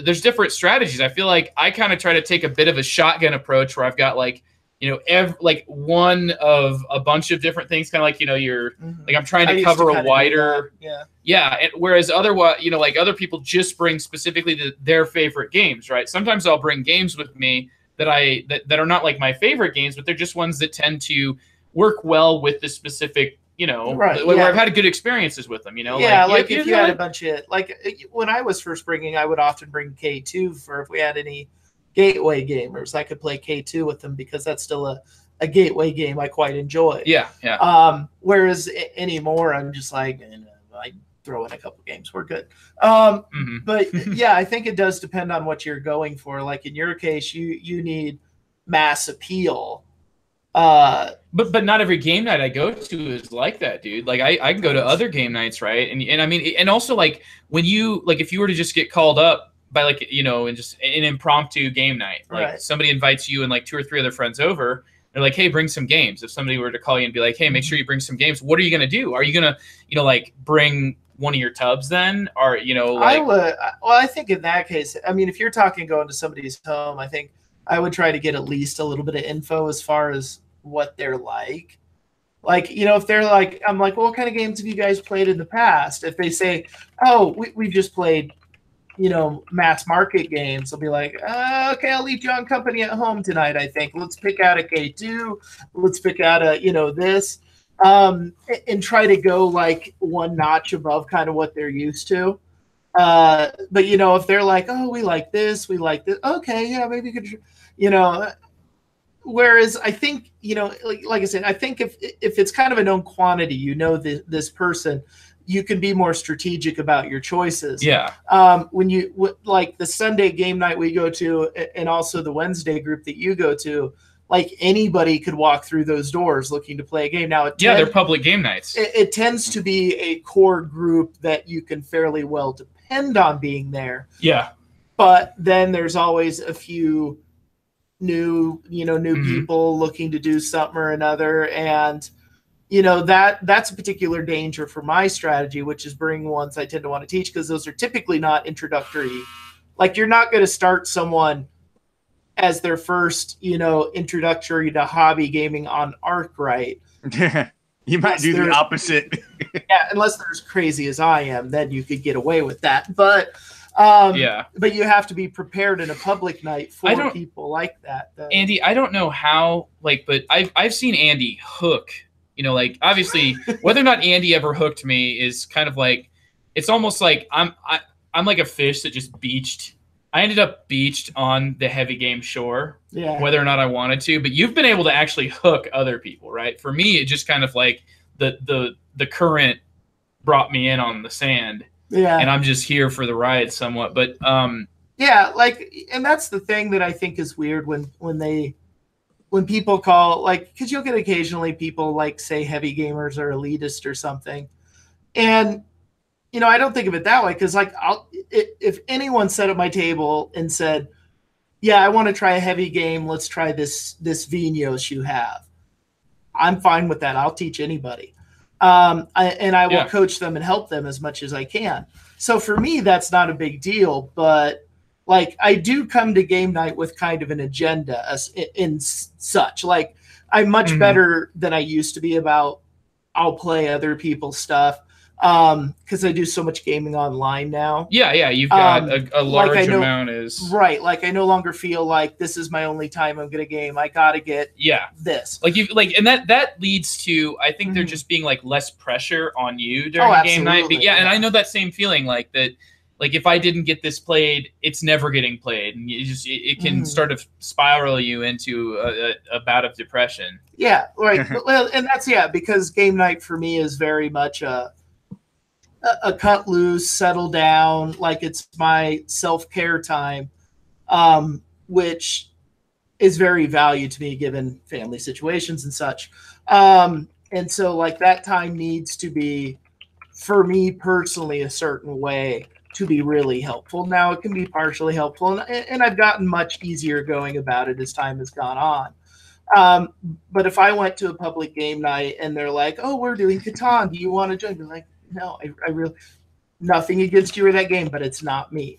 there's different strategies. I feel like I kind of try to take a bit of a shotgun approach where I've got like, you know, like one of a bunch of different things, kind of like, you know, you're like, I'm trying to cover a wider, and whereas otherwise, you know, like other people just bring specifically their favorite games, right? Sometimes I'll bring games with me that are not like my favorite games, but they're just ones that tend to work well with the specific, you know, where I've had good experiences with them, you know? Yeah, like if you had a bunch of, like when I was first bringing, I would often bring K2 for if we had any gateway gamers. I could play K2 with them because that's still a gateway game I quite enjoy. Yeah. Whereas anymore, I'm just like, I throw in a couple games. We're good. But yeah, I think it does depend on what you're going for. Like in your case, you need mass appeal. But not every game night I go to is like that, dude. Like I can go to other game nights, right? And I mean, and also like when you, like if you were to just get called up by like, you know, and just an impromptu game night, like somebody invites you and like 2 or 3 other friends over, they're like, hey, bring some games. If somebody were to call you and be like, hey, make sure you bring some games, what are you going to do? Are you going to, you know, like bring one of your tubs then? Or, you know, like, I think in that case, I mean, if you're talking going to somebody's home, I think I would try to get at least a little bit of info as far as what they're like. Like, you know, if they're like, I'm like, well, what kind of games have you guys played in the past? If they say, oh, we've just played, you know, mass market games, I'll be like, okay, I'll leave John Company at home tonight, I think. Let's pick out a K2. Let's pick out a, you know, this. And try to go like one notch above kind of what they're used to. But, you know, if they're like, oh, we like this. Okay, yeah, maybe you could, you know, whereas I think, like I said, I think if it's kind of a known quantity, this person, you can be more strategic about your choices. Yeah. When like the Sunday game night we go to, and also the Wednesday group that you go to, like anybody could walk through those doors looking to play a game. Now, they're public game nights. It tends to be a core group that you can fairly well depend on being there. Yeah. But then there's always a few new people looking to do something or another. And, that's a particular danger for my strategy, which is bringing ones I tend to want to teach, because those are typically not introductory. Like, you're not going to start someone as their first, introductory to hobby gaming on Arc, right? You might do the opposite. Yeah, unless they're as crazy as I am, then you could get away with that. But but you have to be prepared in a public night for people like that, though. Andy, I don't know how, but I've seen Andy hook. Obviously, whether or not Andy ever hooked me is kind of like, it's almost like I'm like a fish that just beached. I ended up beached on the heavy game shore, whether or not I wanted to. But you've been able to actually hook other people, right? For me, it just kind of like the current brought me in on the sand. Yeah. And I'm just here for the ride somewhat. But and that's the thing that I think is weird when people call, because you'll get occasionally people say heavy gamers are elitist or something. And I don't think of it that way, because if anyone sat at my table and said, yeah, I want to try a heavy game, let's try this Vinos you have, I'm fine with that. I'll teach anybody. I will coach them and help them as much as I can. So for me, that's not a big deal. But I do come to game night with kind of an agenda in such. I'm much better than I used to be about, I'll play other people's stuff. Because I do so much gaming online now. Yeah, you've got a large amount is right. I no longer feel like this is my only time I'm gonna game. I gotta get this. And that leads to, I think there just being less pressure on you during game night. But and I know that same feeling that. If I didn't get this played, it's never getting played, and it can sort of spiral you into a bout of depression. Yeah, right. Well, and that's because game night for me is very much a cut loose, settle down, it's my self-care time, which is very valued to me given family situations and such. And so that time needs to be, for me personally, a certain way to be really helpful. Now it can be partially helpful, and I've gotten much easier going about it as time has gone on. But if I went to a public game night and they're like, oh, we're doing Catan, do you want to join? Be like, no, I really, nothing against you or that game, but it's not me.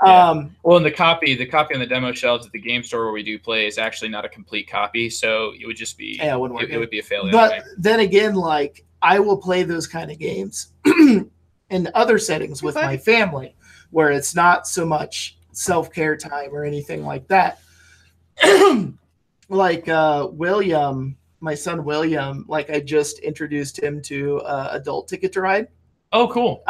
Well, and the copy on the demo shelves at the game store where we do play is actually not a complete copy, so it would just be it would be a failure. But then again, I will play those kind of games in other settings with my family, where it's not so much self-care time or anything like that. William, my son William, I just introduced him to adult Ticket to Ride. Oh, cool.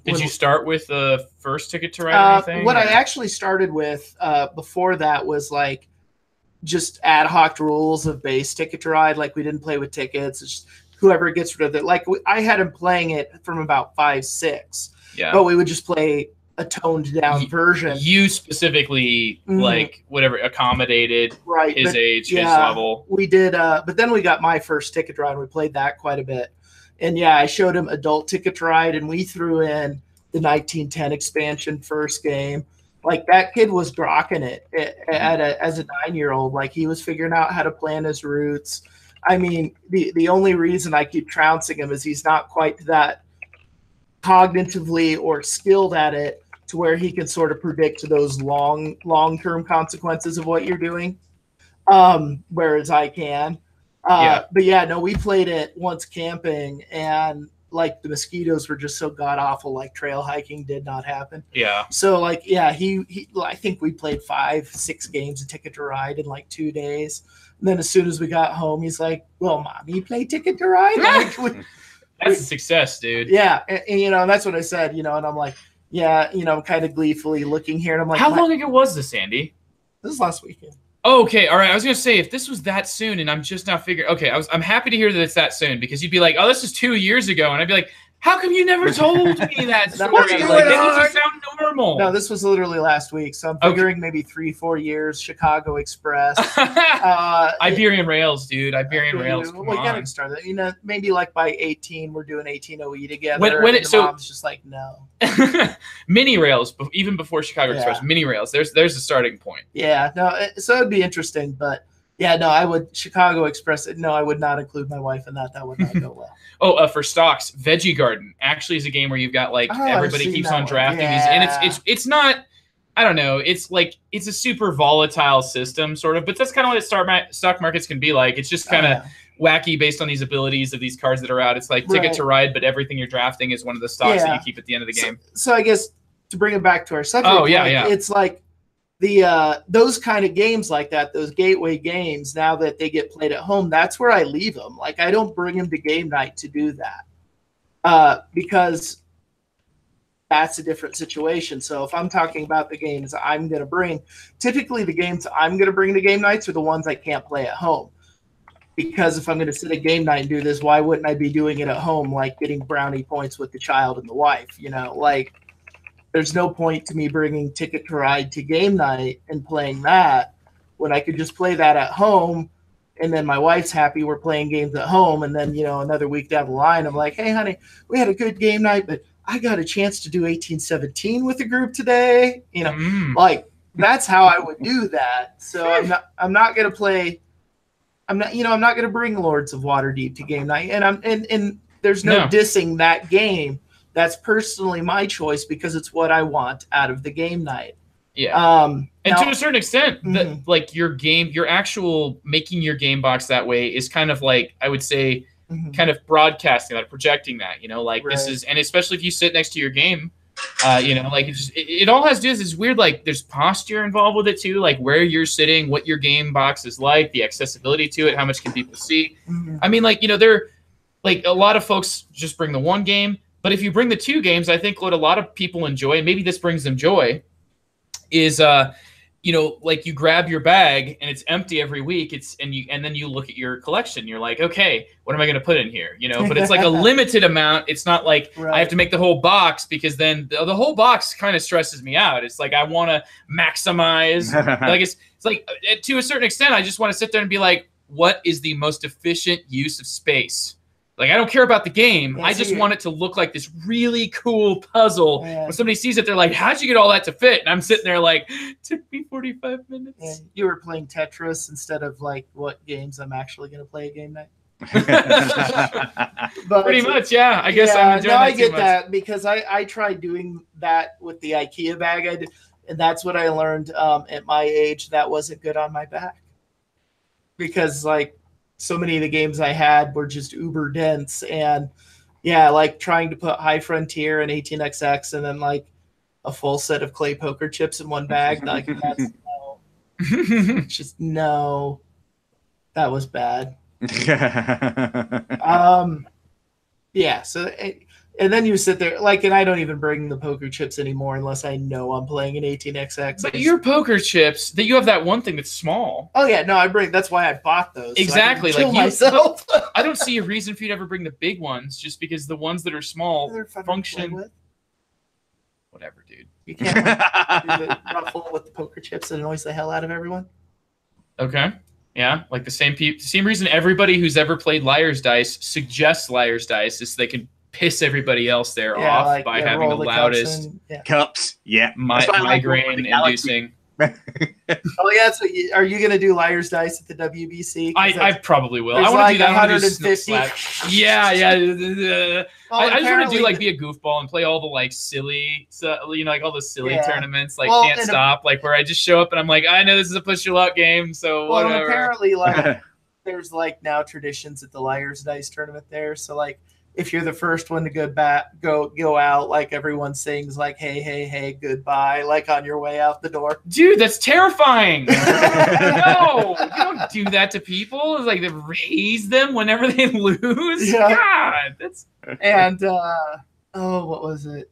Did you start with the first Ticket to Ride or anything? What I actually started with before that was just ad hoc rules of base Ticket to Ride. We didn't play with tickets. It's just whoever gets rid of it. I had him playing it from about 5, 6. Yeah. But we would just play a toned down version. You specifically whatever accommodated his age, his level. We did, but then we got my first Ticket to Ride. We played that quite a bit. And I showed him adult Ticket to Ride, and we threw in the 1910 expansion first game. That kid was grokking it as a 9-year-old. He was figuring out how to plan his routes. I mean, the only reason I keep trouncing him is he's not quite that cognitively or skilled at it to where he can sort of predict those long-term consequences of what you're doing, whereas I can. But we played it once camping, and the mosquitoes were just so god awful. Trail hiking did not happen. Yeah. So he I think we played 5, 6 games of Ticket to Ride in 2 days. And then as soon as we got home, he's like, "Well, Mommy, play Ticket to Ride." That's a success, dude. Yeah, and that's what I said. And I'm like, I'm kind of gleefully looking here, and I'm like, how long ago was this, Andy? This is last weekend. Okay, all right. I was gonna say if this was that soon, and I'm just now figuring. Okay, I'm happy to hear that it's that soon because you'd be like, oh, this is 2 years ago, and I'd be like, how come you never told me that story? Like, it doesn't sound normal. No, this was literally last week, so I'm figuring maybe 3-4 years. Chicago Express, Iberian Rails, dude. Iberian Rails. We gotta start that. You know, maybe like by 18, we're doing 18 OE together. Mom's just like, no. Mini Rails, even before Chicago Express. Mini Rails. There's a starting point. Yeah, no. So it'd be interesting, but. Yeah, no, I would Chicago Express. No, I would not include my wife in that. That would not go well. For stocks, Veggie Garden actually is a game where you've got like everybody keeps on drafting these, and it's not. I don't know. It's like it's a super volatile system, sort of, but that's kind of what stock markets can be like. It's just kind of wacky based on these abilities of these cards that are out. It's like Ticket to Ride, but everything you're drafting is one of the stocks that you keep at the end of the game. So I guess to bring it back to our subject, it's like. Those kind of games like that, those gateway games, now that they get played at home, that's where I leave them. Like, I don't bring them to game night to do that because that's a different situation. So if I'm talking about the games I'm going to bring, typically the games I'm going to bring to game nights are the ones I can't play at home. Because if I'm going to sit at game night and do this, why wouldn't I be doing it at home, like getting brownie points with the child and the wife, you know, like. There's no point to me bringing Ticket to Ride to game night and playing that when I could just play that at home. And then my wife's happy we're playing games at home. And then, you know, another week down the line, I'm like, hey, honey, we had a good game night, but I got a chance to do 1817 with the group today. You know, like that's how I would do that. So I'm not going to play. I'm not going to bring Lords of Waterdeep to game night. And there's no dissing that game. That's personally my choice because it's what I want out of the game night. Yeah. And now, to a certain extent, like your actual making your game box that way is kind of like, I would say, kind of broadcasting that, projecting that, you know, like this is, and especially if you sit next to your game, you know, like it all has to do with this weird, like there's posture involved with it too, like where you're sitting, what your game box is like, the accessibility to it, how much can people see. I mean, like, you know, they're like a lot of folks just bring the one game. But if you bring the two games, I think what a lot of people enjoy, and maybe this brings them joy, is you know, like you grab your bag and it's empty every week. And then you look at your collection. You're like, okay, what am I going to put in here? You know, but it's like a limited amount. It's not like I have to make the whole box because then the whole box kind of stresses me out. It's like I want to maximize. Like it's like to a certain extent, I just want to sit there and be like, what is the most efficient use of space? Like, I don't care about the game. I just want it to look like this really cool puzzle. When somebody sees it, they're like, how'd you get all that to fit? And I'm sitting there like, took me 45 minutes. Yeah, you were playing Tetris instead of, like, what games I'm actually going to play a game night. But pretty much, yeah. I guess I'm enjoying that. I get that because I tried doing that with the IKEA bag. And that's what I learned at my age. That wasn't good on my back. Because, like, so many of the games I had were just uber dense and like trying to put High Frontier and 18XX and then like a full set of clay poker chips in one bag. Like that's no, that was bad. So and then you sit there like, and I don't even bring the poker chips anymore unless I know I'm playing an 18XX. But your poker chips, that you have that one thing that's small. Oh yeah, no, I bring. That's why I bought those. Exactly, so I like myself. I don't see a reason for you to ever bring the big ones, just because the ones that are small function. Whatever, dude. You can't do the ruffle with the poker chips and annoys the hell out of everyone. Okay. Yeah, like the same reason everybody who's ever played Liar's Dice suggests Liar's Dice is so they can piss everybody else there off like, by having the loudest cups. Yeah, migraine inducing. Oh yeah, so are you gonna do Liar's Dice at the WBC? I probably will. I want to do that. 150. Yeah. I just want to do like be a goofball and play all the like silly, you know, like all the silly tournaments, like can't stop, like where I just show up and I'm like, I know this is a push your luck game, so whatever. Well, apparently, like there's like now traditions at the Liar's Dice tournament there, so like. If you're the first one to go out, like everyone sings like, hey, goodbye, like on your way out the door. Dude, that's terrifying. No, you don't do that to people. It's like they raise them whenever they lose. Yeah. God, that's. And, what was it?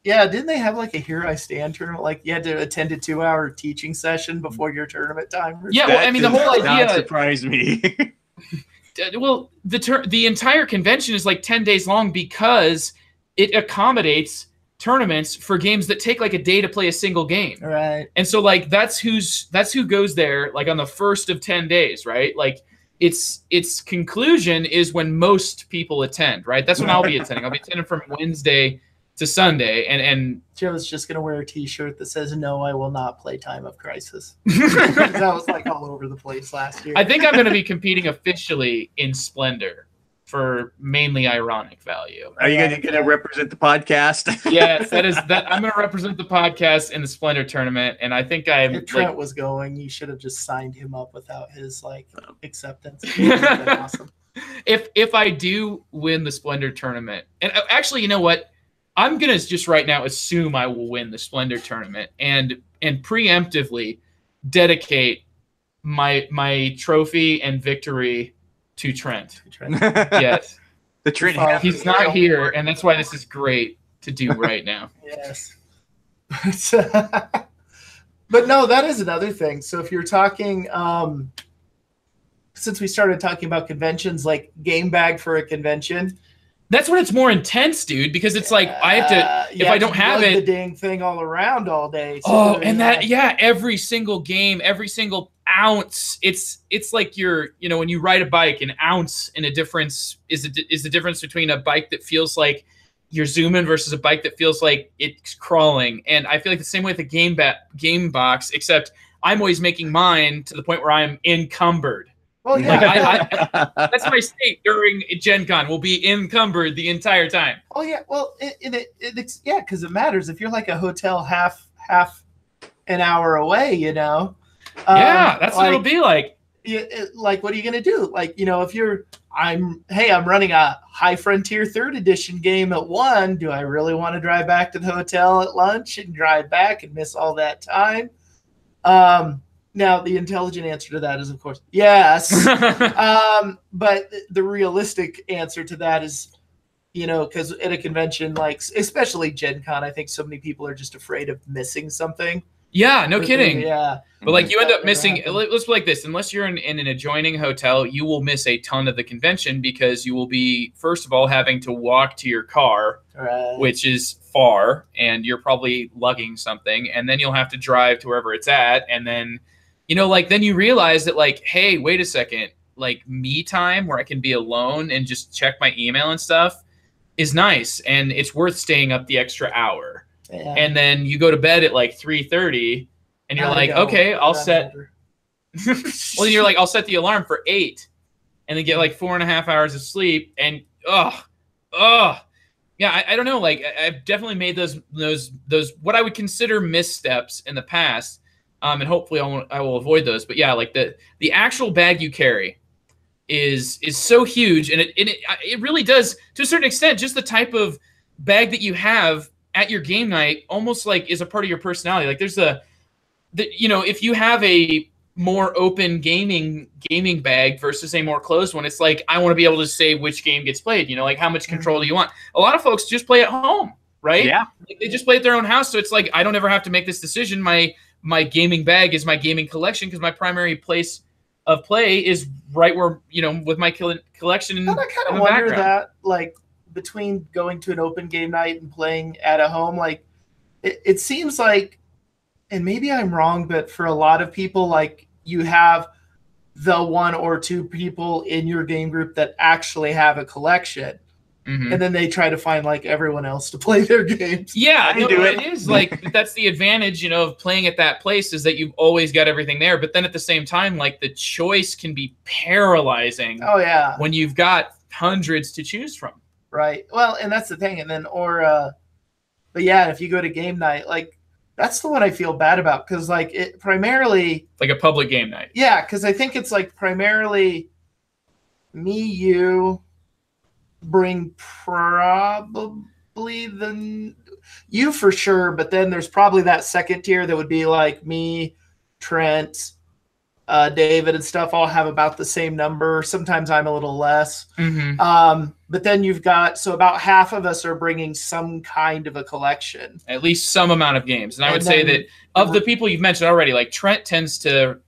Yeah, didn't they have like a Here I Stand tournament? Like you had to attend a 2-hour teaching session before your tournament time? Yeah, well, I mean, the whole idea. Not surprised me. Well, the entire convention is like 10 days long because it accommodates tournaments for games that take like a day to play a single game. Right. And so like that's who goes there like on the first of 10 days, right? Like its conclusion is when most people attend, right? That's when I'll be attending. I'll be attending from Wednesday to Sunday, and Joe's just gonna wear a T-shirt that says "No, I will not play Time of Crisis." That was like all over the place last year. I think I'm going to be competing officially in Splendor for mainly ironic value. Are you going to represent the podcast? Yes, that. I'm going to represent the podcast in the Splendor tournament, and I think If Trent was going, you should have just signed him up without his acceptance. Awesome. If I do win the Splendor tournament, and actually, you know what? I'm going to just right now assume I will win the Splendor tournament and preemptively dedicate my trophy and victory to Trent. Yes. The Trent. He's not here, and that's why this is great to do right now. Yes. But no, that is another thing. So if you're talking, since we started talking about conventions, like game bag for a convention. That's when it's more intense, dude, because it's like I have to, if I don't have it, the dang thing all around all day. So every single game, every single ounce, it's like when you ride a bike, an ounce in a difference is the difference between a bike that feels like you're zooming versus a bike that feels like it's crawling. And I feel like the same way with the game box, except I'm always making mine to the point where I'm encumbered. Well, yeah, that's my state during Gen Con. Will be encumbered the entire time. Oh yeah, well, it's because it matters. If you're like a hotel half an hour away, that's what it'll be like. Like, what are you gonna do? Like, if I'm running a High Frontier 3rd Edition game at 1. Do I really want to drive back to the hotel at lunch and drive back and miss all that time? Now, the intelligent answer to that is, of course, yes. But the realistic answer to that is, because at a convention, like especially Gen Con, I think so many people are just afraid of missing something. Yeah, no kidding. Yeah. But like you end up missing, let's put it like this, unless you're in an adjoining hotel, you will miss a ton of the convention because you will be, first of all, having to walk to your car, which is far, and you're probably lugging something, and then you'll have to drive to wherever it's at, and then then you realize that hey, wait a second, me time where I can be alone and just check my email and stuff is nice. And it's worth staying up the extra hour. Yeah. And then you go to bed at 3:30 and you're okay, I'll set, well, you're I'll set the alarm for 8 and then get 4.5 hours of sleep. And yeah, I don't know. I've definitely made those what I would consider missteps in the past. And hopefully I will avoid those. But yeah, the actual bag you carry is so huge, and it really does, to a certain extent, just the type of bag that you have at your game night almost is a part of your personality. There's if you have a more open gaming bag versus a more closed one, it's I want to be able to say which game gets played. How much control do you want? A lot of folks just play at home, right? Yeah, they just play at their own house, so it's I don't ever have to make this decision. My gaming bag is my gaming collection because my primary place of play is right where, with my collection. And I kind of wonder that, between going to an open game night and playing at a home, it seems and maybe I'm wrong, but for a lot of people, you have the 1 or 2 people in your game group that actually have a collection. Mm-hmm. And then they try to find everyone else to play their games. Yeah, it is that's the advantage, of playing at that place is that you've always got everything there. But then at the same time, the choice can be paralyzing. Oh yeah, when you've got hundreds to choose from. Right. Well, and that's the thing. And then but yeah, if you go to game night, that's the one I feel bad about because it primarily a public game night. Yeah, because I think it's primarily me, you. Bring probably you for sure, but then there's probably that second tier that would be me, Trent, David and stuff all have about the same number. Sometimes I'm a little less. But then you've got, so about half of us are bringing some kind of a collection. At least some amount of games. And I would say that of the people you've mentioned already, like Trent tends to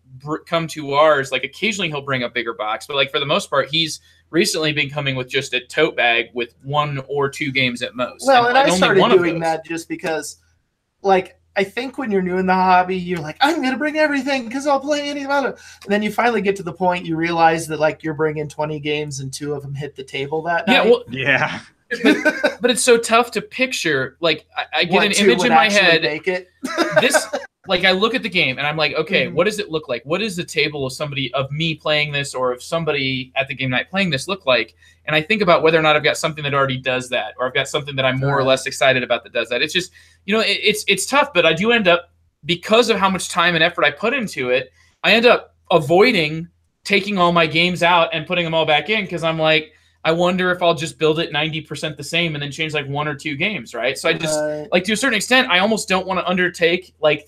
come to ours. Like occasionally he'll bring a bigger box, but like for the most part, he's recently been coming with just a tote bag with 1 or 2 games at most. Well, and I started doing that just because, like, I think when you're new in the hobby, you're like, I'm going to bring everything because I'll play any amount of. And then you finally get to the point you realize that, like, you're bringing 20 games and 2 of them hit the table that night. Well, yeah. But it's so tough to picture. Like, I get an image in my head. Make it. This, like, I look at the game and I'm like, okay, what does it look like? What does the table of me playing this or of somebody at the game night playing this look like? And I think about whether or not I've got something that already does that, or I've got something that I'm more or less excited about that does that. It's just, you know, it's tough, but I do end up, because of how much time and effort I put into it, I end up avoiding taking all my games out and putting them all back in, because I'm like, I wonder if I'll just build it 90% the same and then change like 1 or 2 games, right? So I just, like, to a certain extent, I almost don't want to undertake like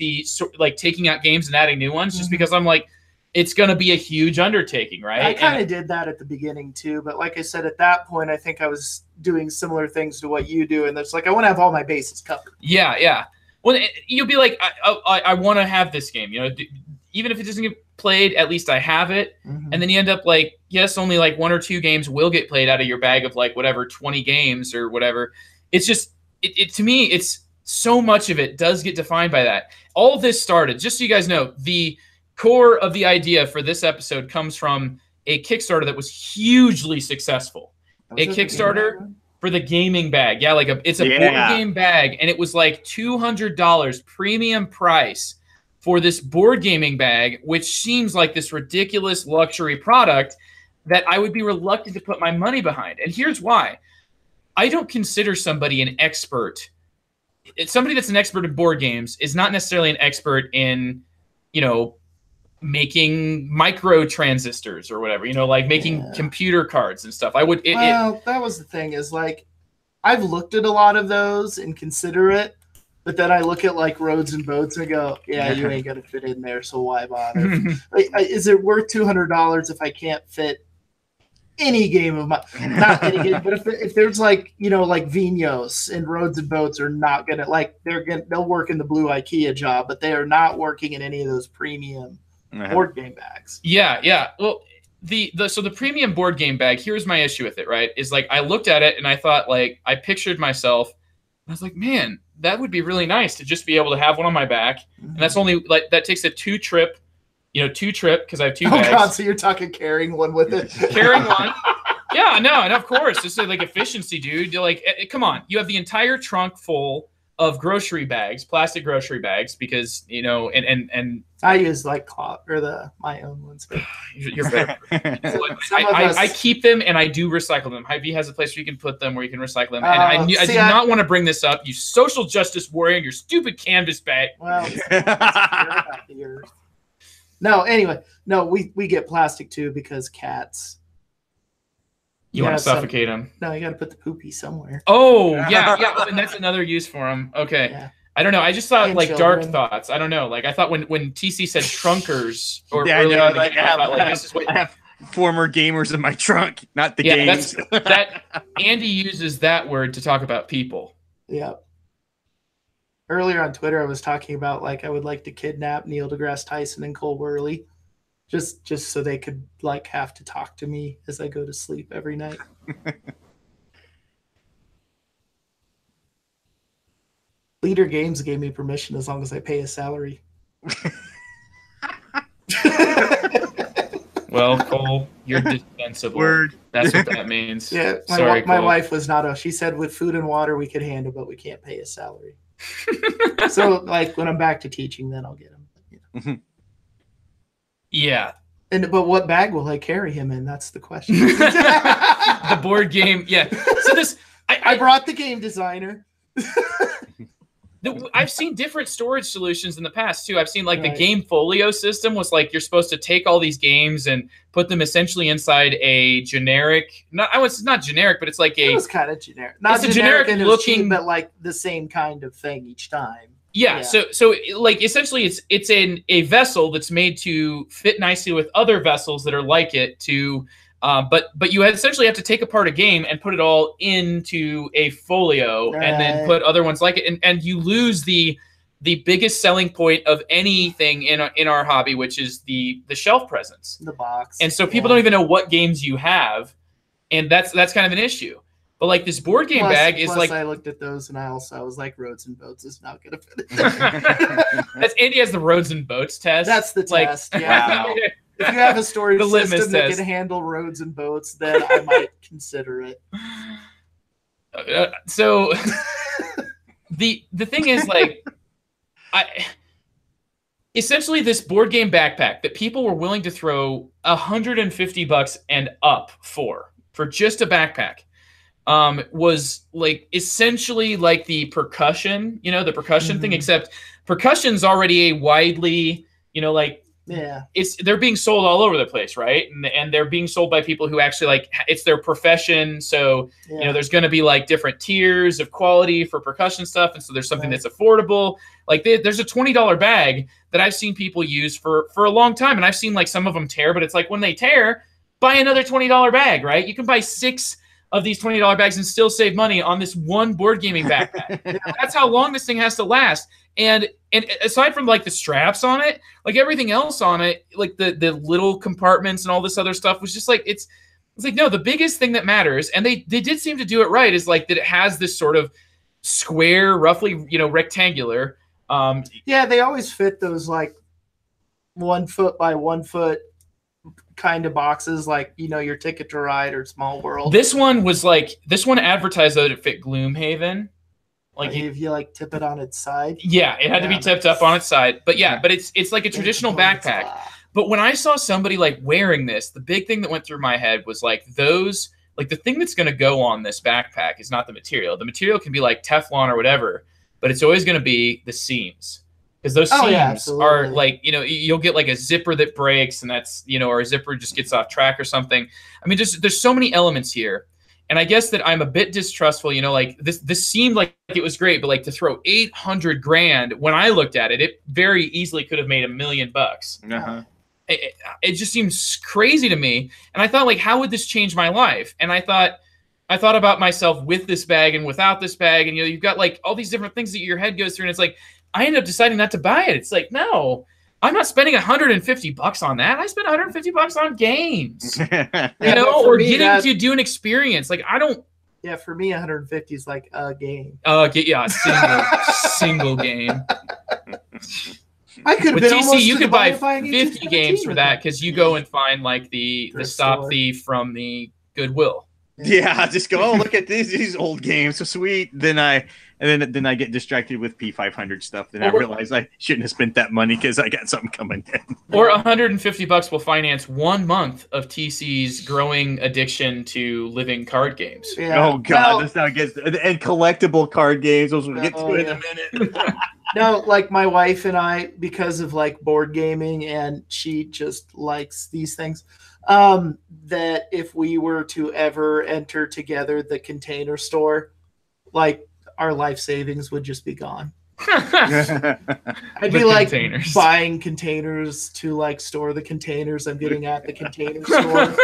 taking out games and adding new ones, just because I'm like, it's going to be a huge undertaking, right? I kind of did that at the beginning too, but like I said, at that point, I think I was doing similar things to what you do, and it's like I want to have all my bases covered. Yeah, yeah. Well, you'll be like, I want to have this game, you know, even if it doesn't get played, at least I have it. And then you end up like, yes, only like 1 or 2 games will get played out of your bag of like whatever 20 games or whatever. It's just, to me, it's so much of it does get defined by that. All this started, just so you guys know, the core of the idea for this episode comes from a Kickstarter that was hugely successful. A Kickstarter for the gaming bag. Yeah, like it's a board game bag, and it was like $200 premium price for this board gaming bag, which seems like this ridiculous luxury product that I would be reluctant to put my money behind. And here's why. I don't consider somebody an expert. Somebody that's an expert in board games is not necessarily an expert in, you know, making micro transistors or whatever, you know, like making computer cards and stuff. That was the thing, is like, I've looked at a lot of those and consider it, but then I look at like roads and boats and go, yeah, you ain't gonna fit in there, so why bother? Like, is it worth $200 if I can't fit any game of my, not any game, but if there's like, you know, like Vinos and roads and boats are not gonna, like, they'll work in the blue IKEA job, but they are not working in any of those premium board game bags. Yeah. Well, so the premium board game bag, here's my issue with it, right? Is like, I looked at it and I thought, like, I pictured myself, and I was like, man, that would be really nice to just be able to have one on my back. And that's only like, that takes a 2-trip, because I have 2 bags. Oh God, so you're talking carrying one with it. Carrying one. Yeah, no, and of course, this is like efficiency, dude. You're like, come on, you have the entire trunk full of grocery bags, plastic grocery bags, because, you know, and I use like cloth or my own ones. But you're better. I keep them and I do recycle them. Hy-Vee has a place where you can put them, where you can recycle them. And I do not want to bring this up, you social justice warrior, your stupid canvas bag. Well, no, anyway, no, we get plastic too, because cats. You want to suffocate them? No, you got to put the poopy somewhere. Oh, yeah, and that's another use for them. Okay. Yeah. I don't know. I just thought like children. Dark thoughts. I don't know. Like I thought when TC said trunkers, or earlier in the game, I have former gamers in my trunk, not the games. That Andy uses that word to talk about people. Yeah. Earlier on Twitter, I was talking about like I would like to kidnap Neil deGrasse Tyson and Cole Worley. Just so they could like have to talk to me as I go to sleep every night. Leader Games gave me permission as long as I pay a salary. Well, Cole, you're dispensable. Word. That's what that means. Yeah, my wife was not. She said with food and water we could handle, but we can't pay a salary. So like when I'm back to teaching, then I'll get him. You know. Yeah. But what bag will I carry him in? That's the question. The board game. Yeah. So this, I brought the game designer. I've seen different storage solutions in the past too. I've seen like the Game Folio system was like, you're supposed to take all these games and put them essentially inside a generic, it's not generic, but it's like it was kind of generic. Not it's generic and looking, cheap, but like the same kind of thing each time. Yeah, so like essentially it's a vessel that's made to fit nicely with other vessels that are like it to but you essentially have to take apart a game and put it all into a folio and then put other ones like it and you lose the biggest selling point of anything in our hobby, which is the shelf presence. The box. And so people don't even know what games you have, and that's kind of an issue. But like this board game bag is like I looked at those and I was like, Roads and Boats is not gonna fit. That's Andy has the Roads and Boats test. That's the test. Yeah. Wow. If you have a storage The litmus system that test. can handle Roads and Boats, then I might consider it. So the thing is like essentially this board game backpack that people were willing to throw $150 and up for just a backpack was like essentially like the percussion, the percussion thing, except percussion's already a widely, like they're being sold all over the place, right? And they're being sold by people who actually like it's their profession. So there's going to be like different tiers of quality for percussion stuff, and so there's something that's affordable. Like there's a $20 bag that I've seen people use for a long time, and I've seen like some of them tear, but it's like when they tear, buy another $20 bag, right? You can buy 6 of these $20 bags and still save money on this one board gaming backpack. That's how long this thing has to last. And aside from like the straps on it, like everything else on it, like the little compartments and all this other stuff was just like it's like no, the biggest thing that matters, and they did seem to do it right, is like that it has this sort of square, roughly rectangular. They always fit those like 1 foot by 1 foot kind of boxes, like your Ticket to Ride or Small World. This one advertised that it fit Gloomhaven. Like if you like tip it on its side. Yeah, it had to be tipped up on its side. But but it's like a traditional backpack. But when I saw somebody like wearing this, the big thing that went through my head was like the thing that's going to go on this backpack is not the material. The material can be like Teflon or whatever, but it's always going to be the seams. Because those seams are like, you'll get like a zipper that breaks and that's, or a zipper just gets off track or something. I mean, there's so many elements here. And I guess that I'm a bit distrustful, like this seemed like it was great, but like to throw $800,000 when I looked at it, it very easily could have made $1 million. It just seems crazy to me. And I thought like, how would this change my life? And I thought about myself with this bag and without this bag. And, you've got like all these different things that your head goes through. And it's like, I ended up deciding not to buy it. It's like, no, I'm not spending $150 on that. I spent $150 on games, or getting to do an experience. Like I don't. Yeah, for me, 150 is like a game. Single game. I could. With TC, you could buy 50 games for that because you go and find like the Stop Thief from the Goodwill. Yeah, just go. Oh, look at these old games, so sweet. Then I get distracted with P500 stuff. Then I realize I shouldn't have spent that money because I got something coming in. Or $150 will finance 1 month of TC's growing addiction to living card games. Yeah. Oh God, that's how it gets. And collectible card games. Those we'll get to in a minute. No, like my wife and I, because of like board gaming, and she just likes these things. That if we were to ever enter together the Container Store, like our life savings would just be gone. I'd be like buying containers to like store the containers I'm getting at the Container Store.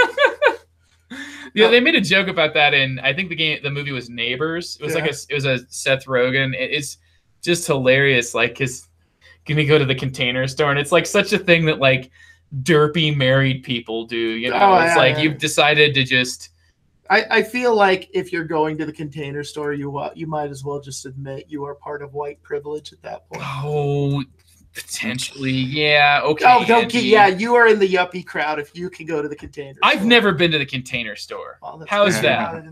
Yeah, they made a joke about that in I think the movie was Neighbors. It was it was a Seth Rogen. It's just hilarious. Like, can we go to the Container Store? And it's like such a thing that like derpy married people do, you've decided to just. I feel like if you're going to the Container Store, you might as well just admit you are part of white privilege at that point. Oh, potentially, yeah. Okay. Oh, don't you are in the yuppie crowd if you can go to the Container Store. I've never been to the Container Store. Well, how's that?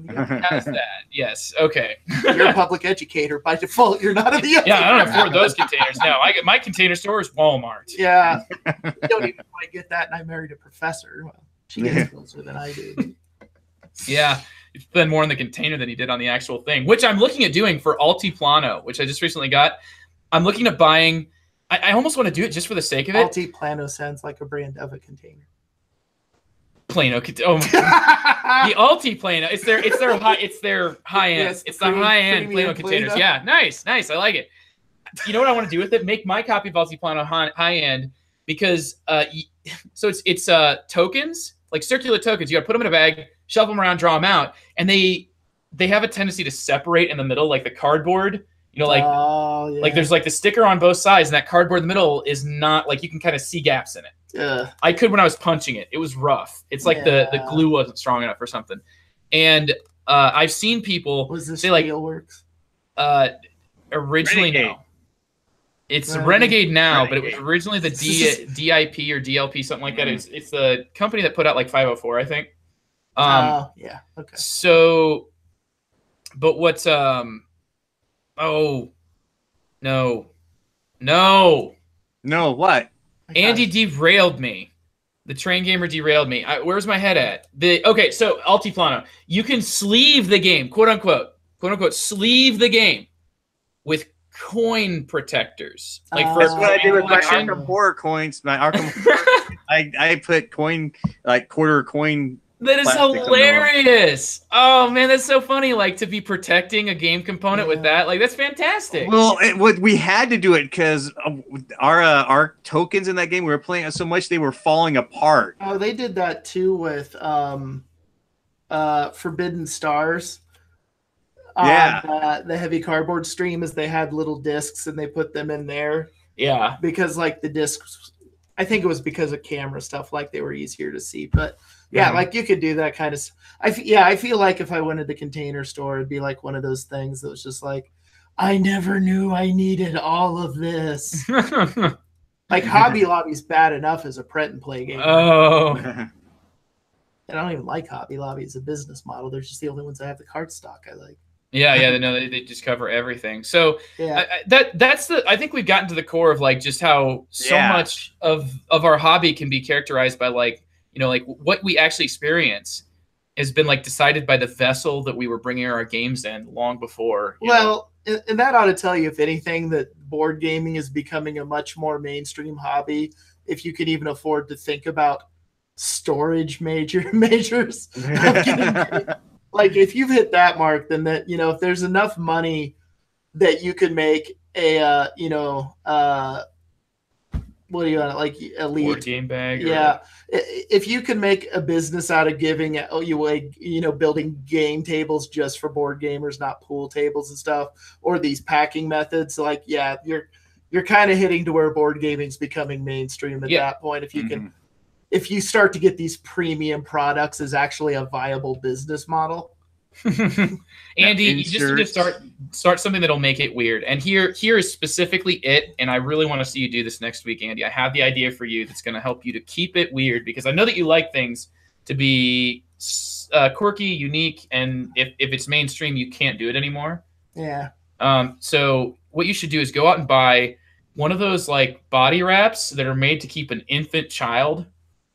How's that? Yes. Okay. You're a public educator by default. You're not in the yuppie. Yeah, I don't afford those containers. No, my Container Store is Walmart. Yeah. You don't even quite get that, and I married a professor. Well, she gets closer than I do. Yeah, you spend more on the container than he did on the actual thing, which I'm looking at doing for Altiplano, which I just recently got. I'm looking at buying. I almost want to do it just for the sake of it. Altiplano sounds like a brand of a container. Plano. Oh, the Altiplano. It's their high end. Yes, it's the high end Plano containers. Yeah, nice. I like it. you know what I want to do with it? Make my copy of Altiplano high end because so it's tokens, like circular tokens. You got to put them in a bag, shuffle them around, draw them out, and they have a tendency to separate in the middle, like the cardboard. You know, like there's like the sticker on both sides, and that cardboard in the middle is not like you can kind of see gaps in it. Yeah. I could when I was punching it. It was rough. It's like the glue wasn't strong enough or something. And I've seen people say like works. Originally Renegade. no. It's Renegade now, Renegade. but it was originally the DIP or DLP, something like that. It's the company that put out like 504, I think. Yeah. Okay. So, but what's oh no what? Andy derailed me. The train gamer derailed me. Where's my head at? Okay, so Altiplano, you can sleeve the game, quote unquote, sleeve the game with coin protectors. Like That's what I did with my collection. Arkham Horror coins. My Arkham Horror, I put like quarter coin. That is plastic hilarious. Oh man, that's so funny. Like to be protecting a game component with that, like that's fantastic. Well, we had to do it because our tokens in that game, we were playing it so much they were falling apart. Oh, they did that too with Forbidden Stars. Yeah. The heavy cardboard stream is they had little discs and they put them in there. Yeah. Because like the discs, I think it was because of camera stuff, like they were easier to see. But yeah, like you could do that kind of. I feel like if I went to the Container Store, it'd be like one of those things that was just like, I never knew I needed all of this. Like Hobby Lobby's bad enough as a print and play game. Oh. And I don't even like Hobby Lobby as a business model. They're just the only ones that have the card stock I like. Yeah, no, they just cover everything. So Yeah. I think we've gotten to the core of like just how so much of our hobby can be characterized by like, you know, like what we actually experience has been like decided by the vessel that we were bringing our games in long before. Well, and that ought to tell you, if anything, that board gaming is becoming a much more mainstream hobby. If you can even afford to think about storage measures, of getting, like if you've hit that mark, then that, you know, if there's enough money that you could make a, what do you want, like elite board game bag? Yeah. If you can make a business out of giving, building game tables just for board gamers, not pool tables and stuff, or these packing methods, like, yeah, you're kind of hitting to where board gaming's becoming mainstream at that point. If you can, if you start to get these premium products as actually a viable business model. Andy, you just need to start something that'll make it weird. And here is specifically it. And I really want to see you do this next week, Andy. I have the idea for you that's going to help you to keep it weird, because I know that you like things to be quirky, unique, and if it's mainstream, you can't do it anymore. Yeah. So what you should do is go out and buy one of those like body wraps that are made to keep an infant child.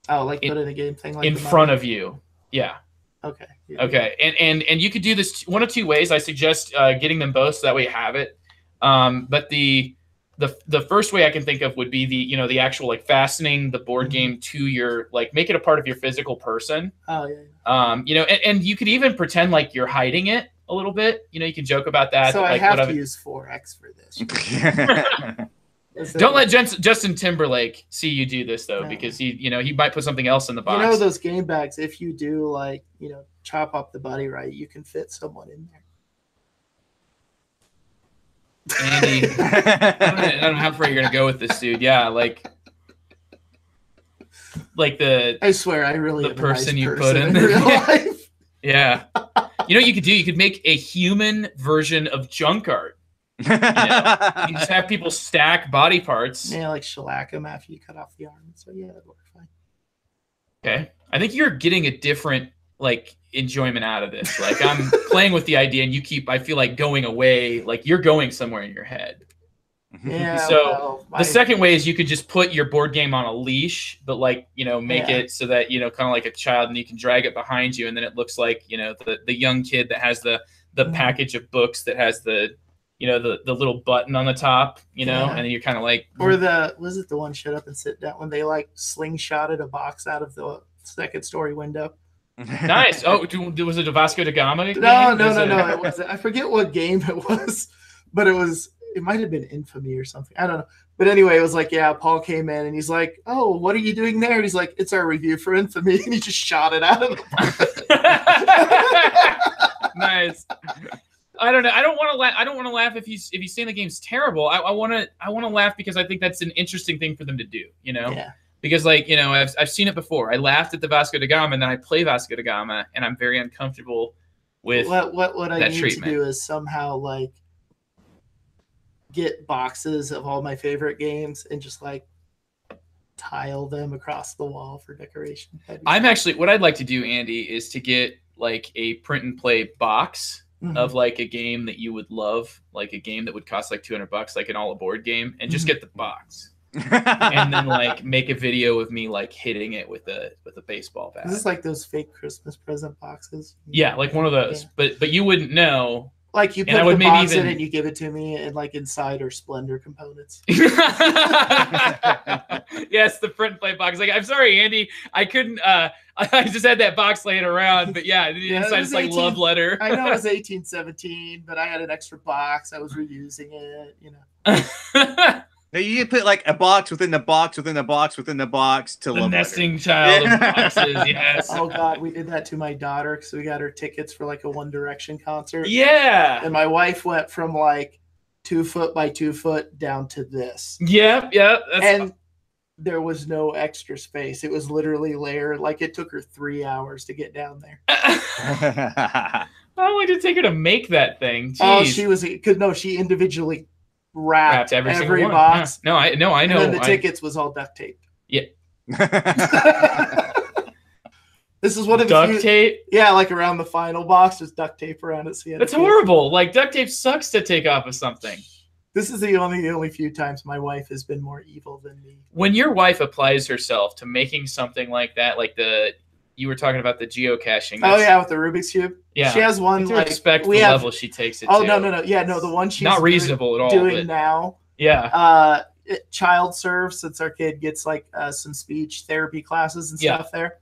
Oh, like put in a game thing like in front of you. Yeah. Okay. Yeah. Okay. And you could do this one of two ways. I suggest getting them both so that way you have it. But the first way I can think of would be the actual like fastening the board game to your, like, make it a part of your physical person. Oh yeah. And you could even pretend like you're hiding it a little bit. You know, you can joke about that. So like, I have to use 4X for this. Don't let Justin Timberlake see you do this though, because he might put something else in the box. You know those game bags, if you do like, chop up the buddy right, you can fit someone in there. Andy, I don't know how far you're gonna go with this, dude. Yeah, like I swear, I really the person you person put in real life. Yeah, you know what you could do? You could make a human version of junk art. You just have people stack body parts. Yeah, like shellac them after you cut off the arm. So yeah, that'd work fine. Okay, I think you're getting a different like enjoyment out of this. Like I'm playing with the idea, and you keep, I feel like, going away. Like you're going somewhere in your head. Yeah. So the second way is you could just put your board game on a leash, but like, make it so that, kind of like a child, and you can drag it behind you. And then it looks like, the young kid that has the package of books that has the little button on the top, and then you're kind of like, or was it the one Shut Up and Sit Down, when they like slingshotted a box out of the second story window? Nice. Oh, was it a Vasco da Gama game? No. It was, I forget what game it was, but it was it might have been Infamy or something. I don't know. But anyway, it was like, yeah, Paul came in and he's like, oh, what are you doing there? And he's like, it's our review for Infamy. And he just shot it out of the park. Nice. I don't know. I don't want to laugh. I don't want to laugh if he's saying the game's terrible. I want to laugh because I think that's an interesting thing for them to do, you know? Yeah. Because, like, you know, I've seen it before. I laughed at the Vasco da Gama, and then I play Vasco da Gama, and I'm very uncomfortable with what I need treatment. to do is somehow, like, get boxes of all my favorite games and just, like, tile them across the wall for decoration. What I'd like to do, Andy, is to get, like, a print and play box of, like, a game that you would love, like a game that would cost, like, $200, like an all-aboard game, and just get the box. And then like make a video of me like hitting it with a baseball bat. Is this like those fake Christmas present boxes? Yeah, like one of those. Yeah. But you wouldn't know. Like you put the box in and you give it to me, and like inside are Splendor components. Yes, the print and play box. Like, I'm sorry, Andy, I couldn't. I just had that box laying around, but yeah, inside it's like love letter. I know it was 1817, but I had an extra box. I was reusing it, you know. Now you can put like a box within the box within the box within the box to the nesting child of boxes. Yes. Oh God, we did that to my daughter because we got her tickets for like a One Direction concert. Yeah. And my wife went from like 2 foot by 2 foot down to this. Yep. And there was no extra space. It was literally layered. Like it took her 3 hours to get down there. How long did it take her to make that thing? Jeez. Oh, she individually wrapped every box. Yeah. I know. And then the tickets was all duct taped. Yeah. This is one of the duct tape. Yeah, like around the final box, there's duct tape around it. So that's horrible. Like duct tape sucks to take off of something. This is the only few times my wife has been more evil than me. When your wife applies herself to making something like that, like you were talking about the geocaching. Oh yeah, with the Rubik's Cube. Yeah, she has one. Like respect the level she takes it. Oh to. No. Yeah, no, the one she's not reasonable at all. Doing now. Yeah. Child serve, since our kid gets like some speech therapy classes and stuff there.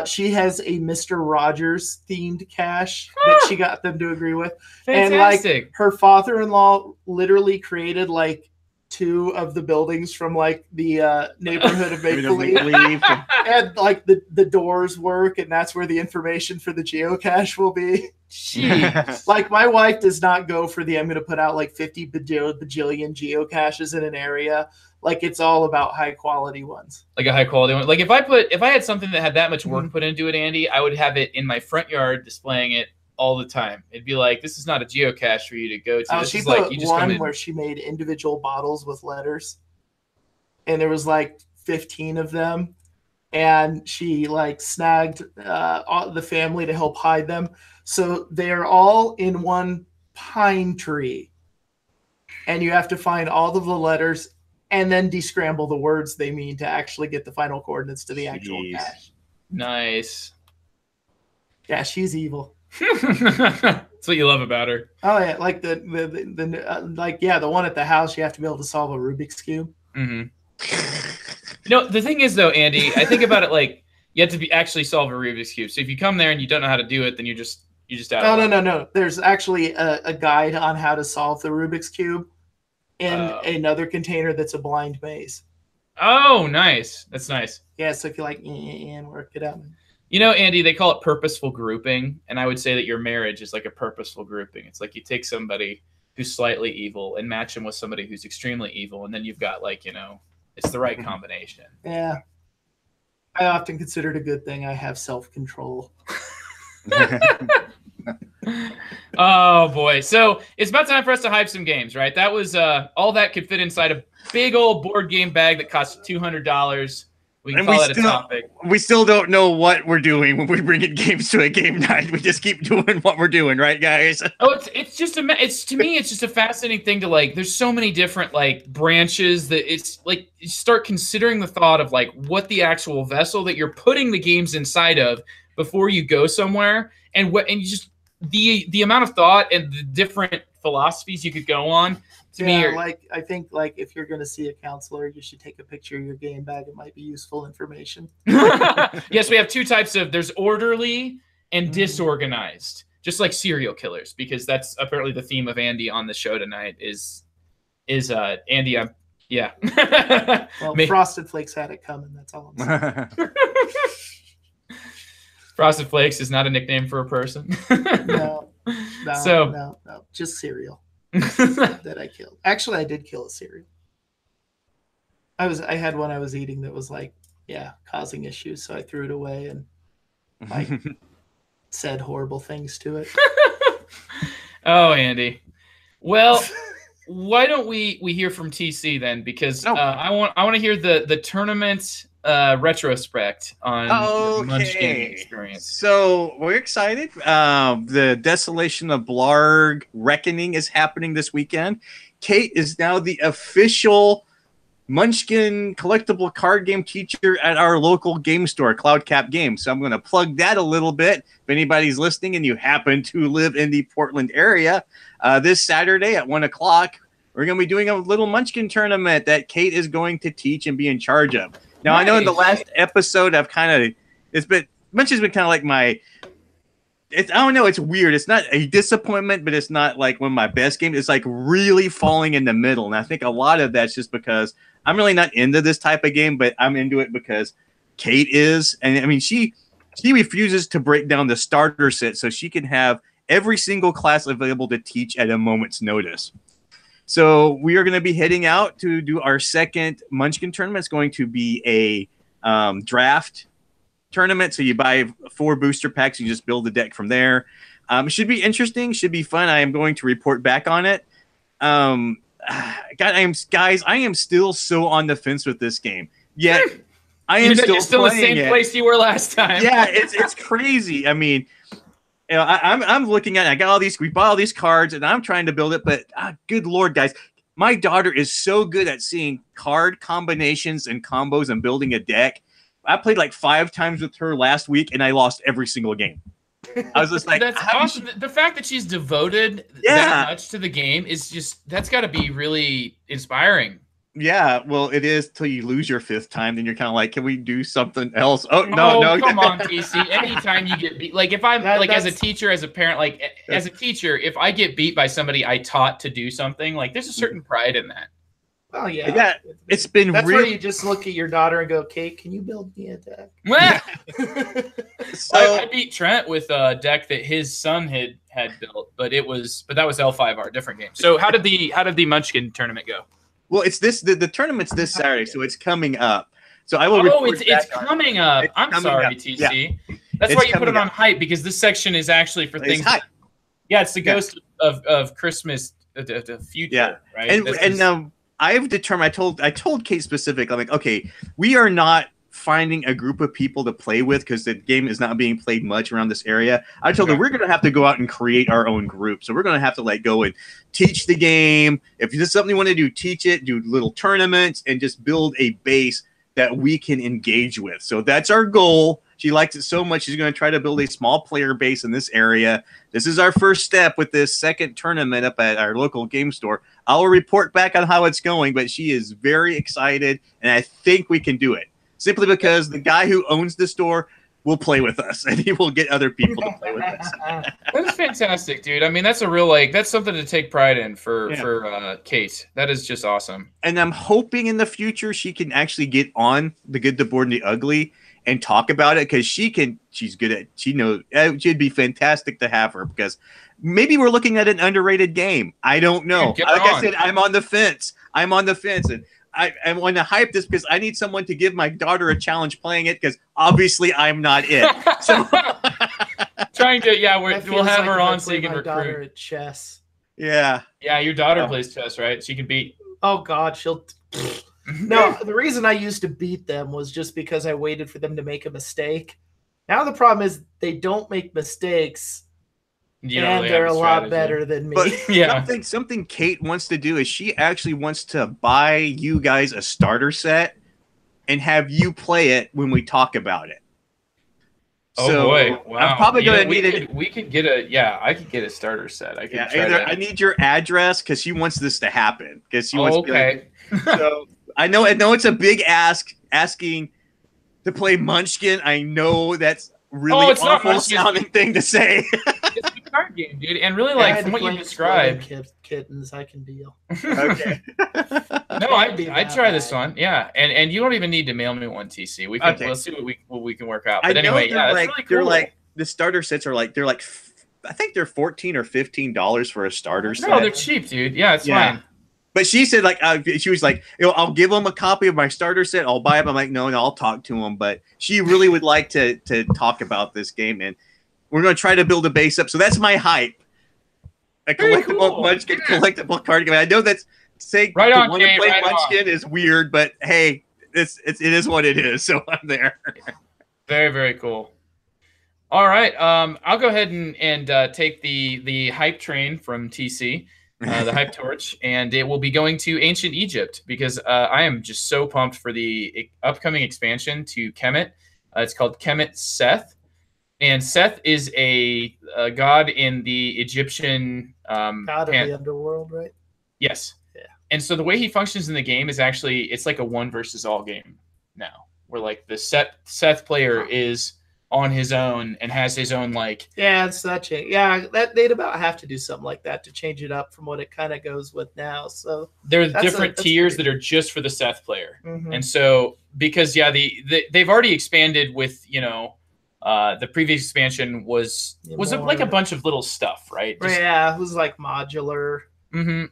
She has a Mr. Rogers themed cache that she got them to agree with. Fantastic. And like her father-in-law literally created like 2 of the buildings from like the neighborhood of Make Believe. And like the doors work, and that's where the information for the geocache will be. Jeez. Like my wife does not go for I'm going to put out like 50 bajillion geocaches in an area. Like it's all about high quality ones. Like a high quality one. Like if I had something that had that much work put into it, Andy, I would have it in my front yard displaying it all the time. It'd be like, this is not a geocache for you to go to. This she is put like you just one where she made individual bottles with letters, and there was like 15 of them, and she like snagged the family to help hide them. So they are all in one pine tree, and you have to find all of the letters and then descramble the words they mean to actually get the final coordinates to the actual cache. Nice. Yeah, she's evil. That's what you love about her. Oh yeah, like the one at the house, you have to be able to solve a Rubik's Cube. Mm-hmm. The thing is though, Andy, I think about it like you have to actually solve a Rubik's Cube. So if you come there and you don't know how to do it, then you just out. No. There's actually a guide on how to solve the Rubik's Cube in another container that's a blind maze. Oh, nice. That's nice. Yeah, so if you like and work it out. You know, Andy, they call it purposeful grouping, and I would say that your marriage is like a purposeful grouping. It's like you take somebody who's slightly evil and match them with somebody who's extremely evil, and then you've got like, it's the right combination. Yeah. I often consider it a good thing I have self-control. Oh boy. So it's about time for us to hype some games, right? That was all that could fit inside a big old board game bag that costs $200. We can call it a topic. We still don't know what we're doing when we bring in games to a game night. We just keep doing what we're doing, right, guys? Oh, it's to me, it's just a fascinating thing to like. There's so many different like branches that it's like you start considering the thought of like what the actual vessel that you're putting the games inside of before you go somewhere, and you just the amount of thought and the different philosophies you could go on. To me, I think like if you're going to see a counselor, you should take a picture of your game bag. It might be useful information. Yes, we have 2 types of. There's orderly and disorganized, just like serial killers, because that's apparently the theme of Andy on the show tonight. Is is Andy. Yeah. Well, Frosted Flakes had it coming. That's all I'm saying. Frosted Flakes is not a nickname for a person. No, just cereal that I killed. Actually, I did kill a cereal. I had one I was eating that was like, causing issues, so I threw it away and like said horrible things to it. Oh, Andy. Well, why don't we hear from TC then? Because I want to hear the tournament retrospect on the Munchkin experience. So we're excited. The Desolation of Blarg Reckoning is happening this weekend. Kate is now the official Munchkin collectible card game teacher at our local game store, Cloudcap Games. So I'm going to plug that a little bit. If anybody's listening and you happen to live in the Portland area, this Saturday at 1 o'clock, we're going to be doing a little Munchkin tournament that Kate is going to teach and be in charge of. Now, nice. I know in the last episode, Munchkin's been kind of like I don't know, it's weird. It's not a disappointment, but it's not like one of my best games. It's like really falling in the middle. And I think a lot of that's just because I'm really not into this type of game, but I'm into it because Kate is. And I mean, she refuses to break down the starter set so she can have every single class available to teach at a moment's notice. So we are going to be heading out to do our second Munchkin tournament. It's going to be a draft tournament. So you buy 4 booster packs. You just build the deck from there. It should be interesting. Should be fun. I am going to report back on it. Guys, I am still so on the fence with this game. Yet I am still the same place you were last time. Yeah, it's crazy. I mean, I'm looking at it. I got all these. We bought all these cards, and I'm trying to build it. But good Lord, guys, my daughter is so good at seeing card combinations and combos and building a deck. I played like 5 times with her last week, and I lost every single game. I was just like, that's awesome. The fact that she's devoted that much to the game is that's got to be really inspiring. Yeah, well, it is till you lose your 5th time, then you're kind of like, can we do something else? Oh, no. Come on, TC. Anytime you get beat, like if I'm as a teacher, as a parent, like as a teacher, if I get beat by somebody I taught to do something, like there's a certain pride in that. Oh yeah, it's been. That's where you just look at your daughter and go, "Kate, can you build me a deck?" So I beat Trent with a deck that his son had built, but that was L5R, different game. So how did the Munchkin tournament go? Well, it's the tournament's this Saturday, so it's coming up. So I will. It's coming up. I'm sorry, TC. Yeah. That's why you put it on hype, because this section is actually for things. Yeah, it's the ghost of Christmas, the future, right? And I've determined. I told Kate specifically, I'm like, okay, we are not finding a group of people to play with because the game is not being played much around this area. I told her we're going to have to go out and create our own group. So we're going to have to go and teach the game. If there's something you want to do, teach it, do little tournaments, and just build a base that we can engage with. So that's our goal. She likes it so much, she's going to try to build a small player base in this area. This is our first step with this second tournament up at our local game store. I'll report back on how it's going, but she is very excited, and I think we can do it. Simply because the guy who owns the store will play with us, and he will get other people to play with us. That's fantastic, dude. I mean, that's a real that's something to take pride in for Kate. That is just awesome. And I'm hoping in the future she can actually get on the Good, the Bored, and the Ugly and talk about it, because she's good at. She knows it'd be fantastic to have her, because maybe we're looking at an underrated game. I don't know. I said, I'm on the fence. And I want to hype this because I need someone to give my daughter a challenge playing it, because obviously I'm not it. So trying to, we'll have her on so you can recruit. At chess. Yeah. Yeah, your daughter plays chess, right? She can beat. Oh God, she'll. No, the reason I used to beat them was just because I waited for them to make a mistake. Now the problem is they don't make mistakes. And they're a lot better than me. But something Kate wants to do is she actually wants to buy you guys a starter set and have you play it when we talk about it. Oh boy! Wow. I'm probably going to need it. We could get I could get a starter set. I need your address, because she wants this to happen. Because she wants. Okay. So I know it's a big asking to play Munchkin. I know that's really awful sounding thing to say. It's card game, dude. And really, I like had from to what you play described. kittens, I can deal. Okay. No, I'd try this one. Yeah, and you don't even need to mail me one, TC. We can we'll see what we can work out. But anyway, yeah, that's really cool. They're like the starter sets are like I think they're $14 or $15 for a starter set. No, they're cheap, dude. Yeah, it's fine. But she said, like, she was like, I'll give them a copy of my starter set. I'll buy them. I'm like, no, I'll talk to them. But she really would like to talk about this game, and we're going to try to build a base up. So that's my hype. A collectible Munchkin collectible card game. I know that's saying right on, want to play Munchkin is weird, but hey, it is what it is. So I'm there. Very, very cool. All right, I'll go ahead and take the hype train from TC. The hype torch, and it will be going to ancient Egypt because I am just so pumped for the upcoming expansion to Kemet. It's called Kemet Seth, and Seth is a god in the Egyptian god of the underworld, right? Yes. Yeah. And so the way he functions in the game is actually it's like a 1 versus all game now, where like the Seth player is on his own and has his own like it's such a that they'd about have to do something like that to change it up from what it kind of goes with now. So there's different tiers that are just for the Seth player. And so because they've already expanded with the previous expansion was like a bunch of little stuff, right? It was like modular.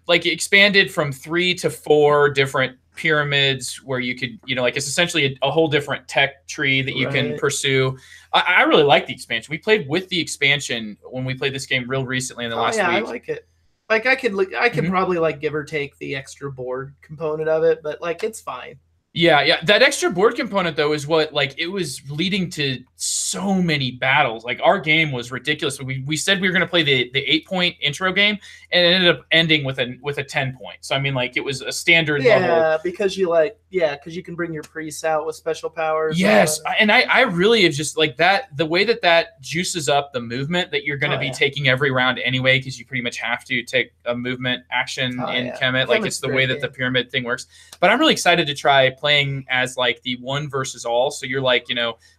Like it expanded from 3 to 4 different pyramids where you could, like it's essentially a whole different tech tree that you can pursue. I really like the expansion. We played with the expansion when we played this game real recently in the last week. I like it. Like I could probably like give or take the extra board component of it, but like it's fine. Yeah. That extra board component though is what like it was leading to so many battles. Like our game was ridiculous. We said we were going to play the 8-point intro game, and it ended up ending with a 10 point. So I mean, like it was a standard level. Yeah, because you can bring your priests out with special powers. Yes, and I really have just like that. The way that juices up the movement that you're going to be taking every round anyway, because you pretty much have to take a movement action in Kemet. Like it's the way that the pyramid thing works. But I'm really excited to try playing as like the 1 versus all. So you're like,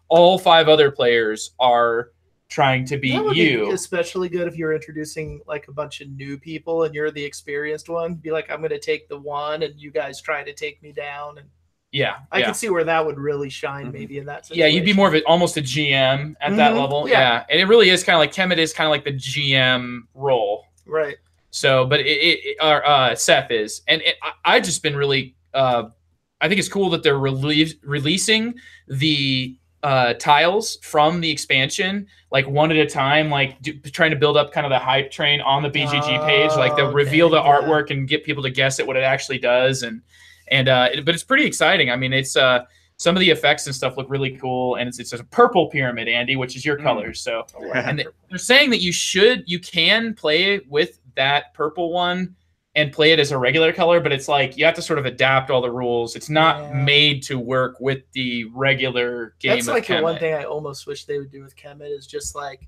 all 5 other players are trying to beat you. Be especially good if you're introducing like a bunch of new people and you're the experienced one. Be like, I'm going to take the 1 and you guys try to take me down. And I can see where that would really shine maybe in that situation. Yeah, you'd be more of almost a GM at that level. Yeah. And it really is kind of like Kemet is kind of like the GM role. Right. So, but Seth is. And I've just been really, I think it's cool that they're releasing the tiles from the expansion like one at a time, like trying to build up kind of the hype train on the BGG page. Like they'll reveal the artwork and get people to guess at what it actually does. But it's pretty exciting. I mean, it's some of the effects and stuff look really cool, and it's a purple pyramid, Andy, which is your colors. So, and they're saying that you can play with that purple one and play it as a regular color, but it's like you have to sort of adapt all the rules. It's not made to work with the regular game. That's like the one thing I almost wish they would do with Kemet is just like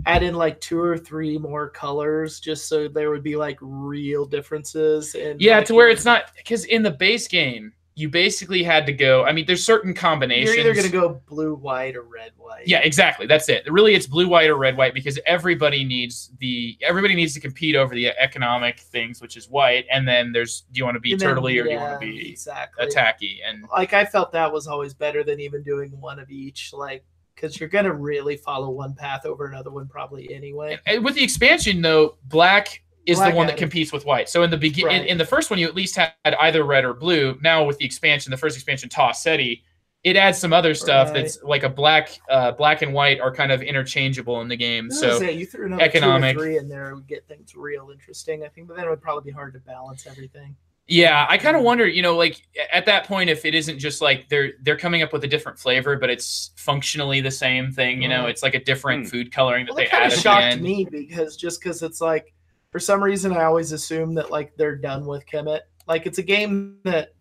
add in like 2 or 3 more colors, just so there would be like real differences. And to where it's not, because in the base game you basically had to go. I mean, there's certain combinations. You're either going to go blue, white, or red, white. Yeah, exactly. That's it. Really, it's blue, white, or red, white because everybody needs to compete over the economic things, which is white. And then do you want to be turtley or do you want to be attacky? And like I felt that was always better than even doing one of each. Like because you're going to really follow one path over another one probably anyway. And with the expansion, though, black is the one that competes with white. So in the in the first one, you at least had either red or blue. Now with the expansion, the first expansion, Toss Seti, it adds some other stuff that's like a black and white are kind of interchangeable in the game. So you threw another economic 2 or 3 in there, it would get things real interesting, I think. But then it would probably be hard to balance everything. Yeah, I kind of wonder, like at that point, if it isn't just like they're coming up with a different flavor, but it's functionally the same thing. It's like a different food coloring that they added. It shocked me because it's like, for some reason, I always assume that like they're done with Kemet. Like it's a game that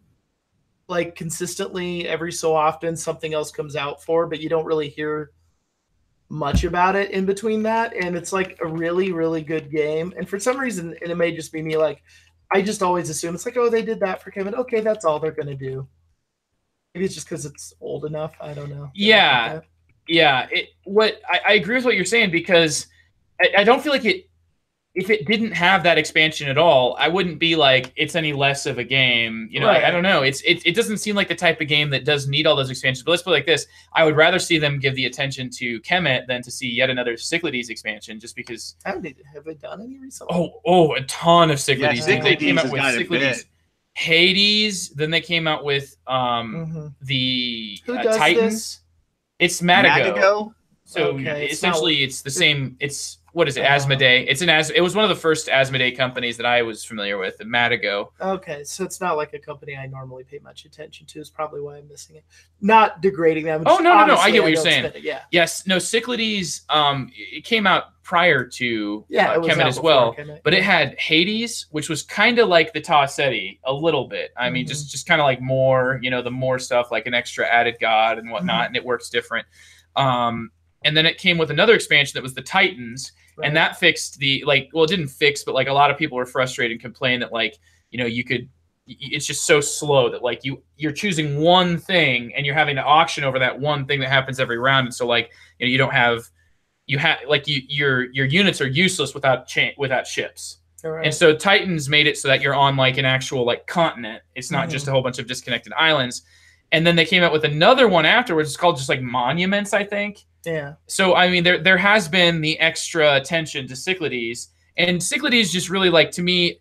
like consistently every so often something else comes out for, but you don't really hear much about it in between that. And it's like a really, really good game. And for some reason, and it may just be me, like I just always assume it's like, oh, they did that for Kemet. Okay, that's all they're gonna do. Maybe it's just because it's old enough. I don't know. Yeah. I agree with what you're saying because I don't feel like it. If it didn't have that expansion at all, I wouldn't be like it's any less of a game. You know, Right. I don't know. It doesn't seem like the type of game that does need all those expansions. But let's put it like this: I would rather see them give the attention to Kemet than to see yet another Cyclades expansion, just because. Have they done any recently? A ton of Cyclades. Yeah, They came Cyclades out has with got a Cyclades, bit. Hades. Then they came out with the Who does Titans. this? It's Madigo. Madigo? So Okay, essentially, it's the same. It's what is it? Oh. Asmodee. It was one of the first Asmodee companies that I was familiar with. Madigo. Okay, so it's not like a company I normally pay much attention to. Is probably why I'm missing it. Not degrading them. Oh, just no. I honestly, get what you're don't saying. spend it. Yeah. Yes. No. Cyclades. It came out prior to It was Kemet out as before well, Kemet. but it had Hades, which was kind of like the Tassetti a little bit. I mean, just kind of like more, the more stuff, like an extra added god and whatnot, and it works different. And then it came with another expansion that was the Titans, Right. and that fixed it didn't fix, but like a lot of people were frustrated and complained that it's just so slow that like you're choosing one thing and you're having to auction over that one thing that happens every round, and so like you don't have your units are useless without ships. Right. And so Titans made it so that you're on like an actual like continent. It's not just a whole bunch of disconnected islands. And then they came out with another one afterwards. It's called just like Monuments, I think. Yeah. So I mean, there has been the extra attention to Cyclades, and Cyclades just really like, to me.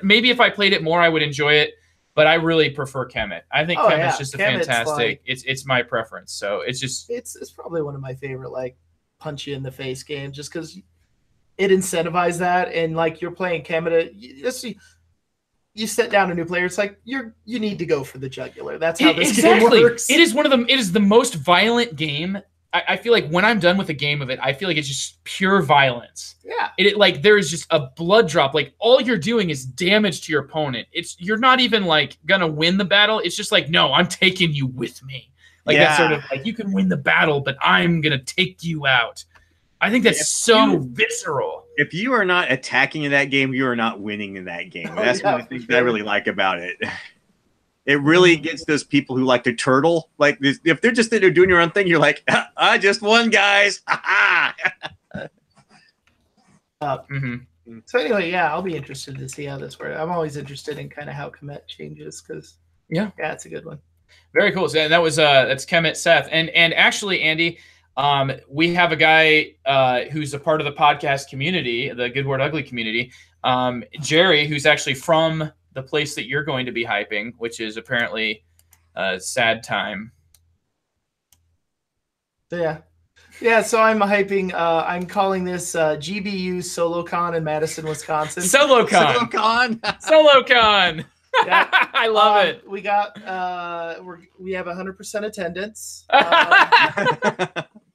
Maybe if I played it more, I would enjoy it, but I really prefer Kemet. I think Kemet's just Kemet's fantastic. like, it's my preference. So it's probably one of my favorite like punch you in the face games, just because it incentivizes that, and like you're playing Kemet. You set down a new player, it's like you need to go for the jugular. That's how this game works. It is the most violent game. I feel like when I'm done with a game of it, I feel like it's just pure violence. Yeah. There is just a blood drop. Like all you're doing is damage to your opponent. You're not even like gonna win the battle. It's just like, no, I'm taking you with me. Like that sort of like, you can win the battle, but I'm gonna take you out. I think that's visceral. If you are not attacking in that game, you are not winning in that game. That's one of the things that I really like about it. It really gets those people who like to turtle. Like if they're just doing your own thing, you're like, I just won, guys. So anyway, yeah, I'll be interested to see how this works. I'm always interested in kind of how Kemet changes, because it's a good one. Very cool. So that was that's Kemet Seth, and actually, Andy. We have a guy who's a part of the podcast community, the Good Word Ugly community, Jerry, who's actually from the place that you're going to be hyping, which is apparently Sad Time. Yeah, so I'm hyping, I'm calling this GBU SoloCon in Madison, Wisconsin. SoloCon! Yeah. I love it. We got, we have 100% attendance.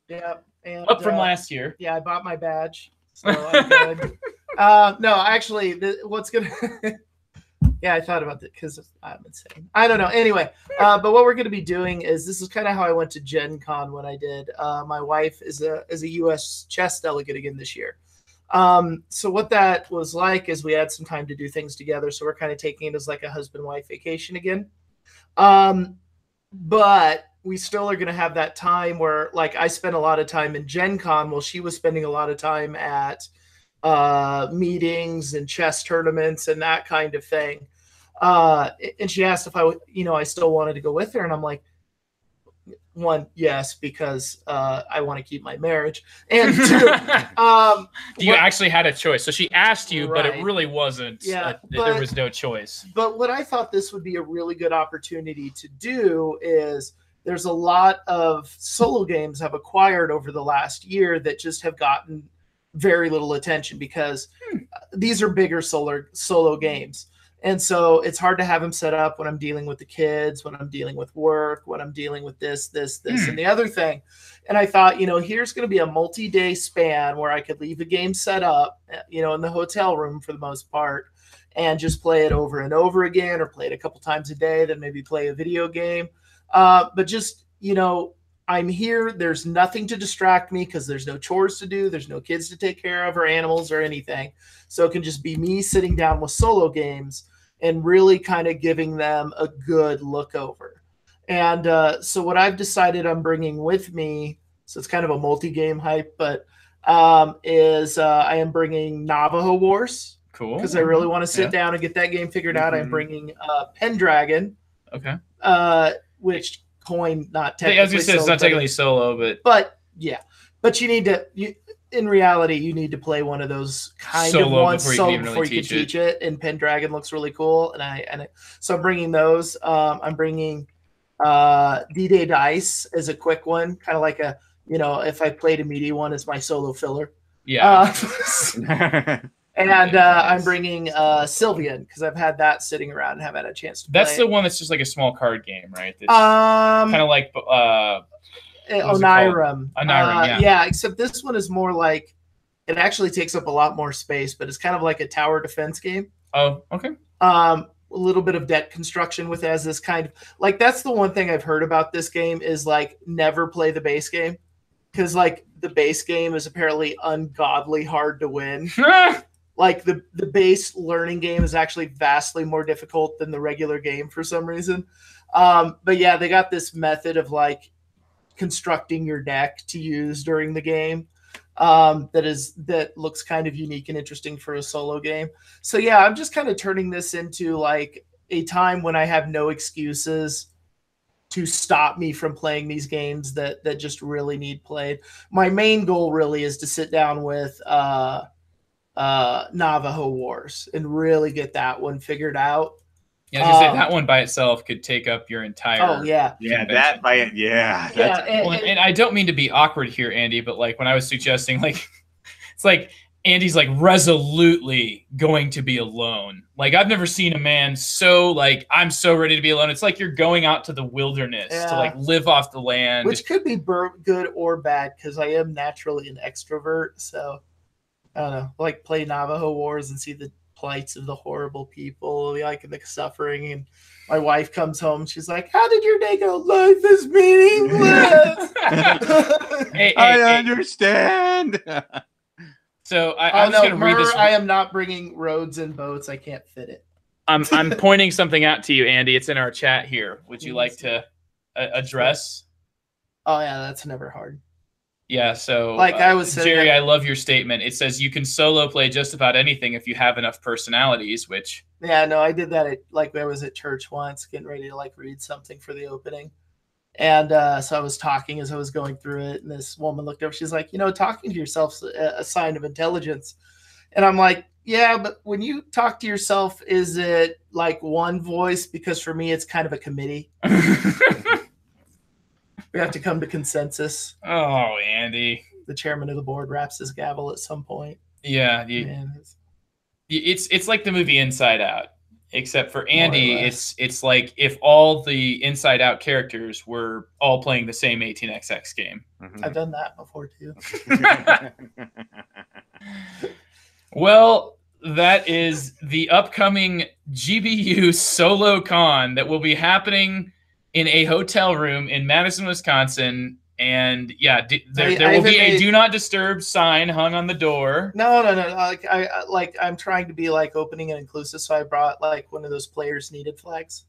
Yeah, and up from last year. Yeah, I bought my badge, so I'm good. No, actually, what's gonna? Yeah, I thought about that because I'm insane. I don't know. Anyway, but what we're gonna be doing is, this is kind of how I went to Gen Con when I did. My wife is a U.S. chess delegate again this year. So what that was like is we had some time to do things together. So we're kind of taking it as like a husband-wife vacation again. But we still are going to have that time where, like, I spent a lot of time in Gen Con while she was spending a lot of time at meetings and chess tournaments and that kind of thing. And she asked if I still wanted to go with her. And I'm like, one, yes, because I want to keep my marriage. And two, you actually had a choice. So she asked you, right. But it really wasn't. Yeah, there was no choice. But what I thought this would be a really good opportunity to do is, there's a lot of solo games I've acquired over the last year that just have gotten very little attention, because these are bigger solo games. And so it's hard to have them set up when I'm dealing with the kids, when I'm dealing with work, when I'm dealing with this, and the other thing. And I thought, here's going to be a multi-day span where I could leave a game set up, in the hotel room for the most part, and just play it over and over again, or play it a couple times a day, then maybe play a video game. But just, I'm here. There's nothing to distract me because there's no chores to do. There's no kids to take care of or animals or anything. So it can just be me sitting down with solo games and really kind of giving them a good look over. And so what I've decided I'm bringing with me, so it's kind of a multi-game hype, but is I am bringing Navajo Wars. Cool. Because I really want to sit down and get that game figured out. I'm bringing Pendragon. Okay. Which coin not technically. I was gonna say it's not technically solo, but yeah. But you need to. In reality, you need to play one of those kind solo of ones before you before can you can teach it. And Pendragon looks really cool, so I'm bringing those. I'm bringing D-Day Dice as a quick one, kind of like a if I played a meaty one as my solo filler. Yeah. And I'm bringing Sylvian because I've had that sitting around and haven't had a chance to play. That's the one that's just like a small card game, right? Kind of like Onirim. Onirim, yeah. Except this one is more like it actually takes up a lot more space, but it's kind of like a tower defense game. Oh, okay. A little bit of deck construction with it as this kind of like that's the one thing I've heard about this game is like never play the base game because like the base game is apparently ungodly hard to win. Like the base learning game is actually vastly more difficult than the regular game for some reason. But yeah, they got this method of like constructing your deck to use during the game that looks kind of unique and interesting for a solo game. So yeah, I'm just kind of turning this into like a time when I have no excuses to stop me from playing these games that just really need played. My main goal really is to sit down with Navajo Wars and really get that one figured out. Yeah, I was gonna say that one by itself could take up your entire. Oh yeah, yeah, that by it, yeah. And I don't mean to be awkward here, Andy, but like when I was suggesting, like it's like Andy's like resolutely going to be alone. Like I've never seen a man so like I'm so ready to be alone. It's like you're going out to the wilderness to like live off the land, which could be good or bad because I am naturally an extrovert. So I don't know, like play Navajo Wars and see the plights of the horrible people, like the suffering. And my wife comes home, she's like, "How did your day go?" "Life is meaningless." I understand. So I'm just gonna read this. I am not bringing roads and boats. I can't fit it. I'm pointing something out to you, Andy. It's in our chat here. Would you like to address? Oh yeah, that's never hard. Yeah, so like I was saying, Jerry, I love your statement. It says you can solo play just about anything if you have enough personalities, which yeah, no, I did that like I was at church once getting ready to like read something for the opening. And so I was talking as I was going through it, and this woman looked over. She's like, talking to yourself's a sign of intelligence. And I'm like, yeah, but when you talk to yourself, is it like one voice? Because for me, it's kind of a committee. We have to come to consensus. Oh, Andy. The chairman of the board raps his gavel at some point. Yeah. It's like the movie Inside Out, except for Andy, it's like if all the Inside Out characters were all playing the same 18xx game. Mm-hmm. I've done that before, too. Well, that is the upcoming GBU Solo Con that will be happening in a hotel room in Madison, Wisconsin. And yeah, there will be a do not disturb sign hung on the door. No. I'm trying to be like opening and inclusive. So I brought like one of those players needed flags.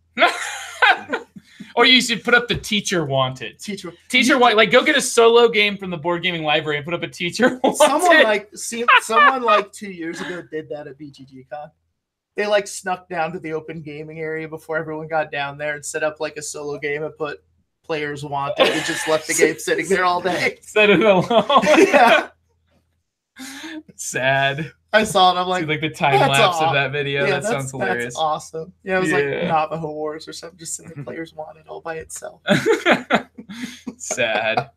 Or you should put up the teacher wanted. Teacher wanted. Like go get a solo game from the board gaming library and put up a teacher wanted. Someone like 2 years ago did that at BGG Con. They like snuck down to the open gaming area before everyone got down there and set up like a solo game and put players wanted and just left the game sitting there all day. Set it alone. Yeah. Sad. I saw it. I'm like, the time lapse of that video. Yeah, that sounds hilarious. That's awesome. Yeah, it was like Navajo Wars or something, just in the players wanted all by itself. Sad.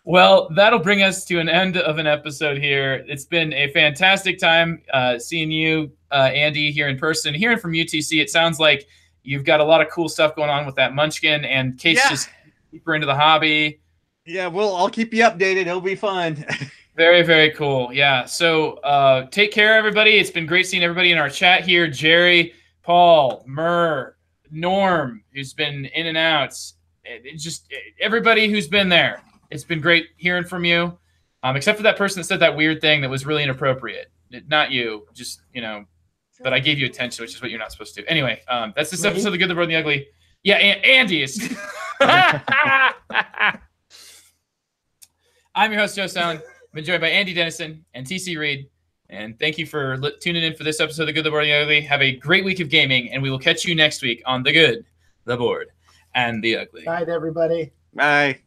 Well, that'll bring us to an end of an episode here. It's been a fantastic time seeing you, Andy, here in person. Hearing from UTC, it sounds like you've got a lot of cool stuff going on with that Munchkin, and Case just deeper into the hobby. Yeah, I'll keep you updated. It'll be fun. Very, very cool. Yeah. So take care, everybody. It's been great seeing everybody in our chat here. Jerry, Paul, Murr, Norm, who's been in and out. Just everybody who's been there. It's been great hearing from you, except for that person that said that weird thing that was really inappropriate. Not you, just, but I gave you attention, which is what you're not supposed to. Anyway, that's this episode of The Good, the Bad, and the Ugly. Yeah, Andy is. I'm your host, Joe Stalin. been joined by Andy Dennison and TC Reed. And thank you for tuning in for this episode of The Good, the Board, and the Ugly. Have a great week of gaming, and we will catch you next week on The Good, the Board, and the Ugly. Bye, everybody. Bye.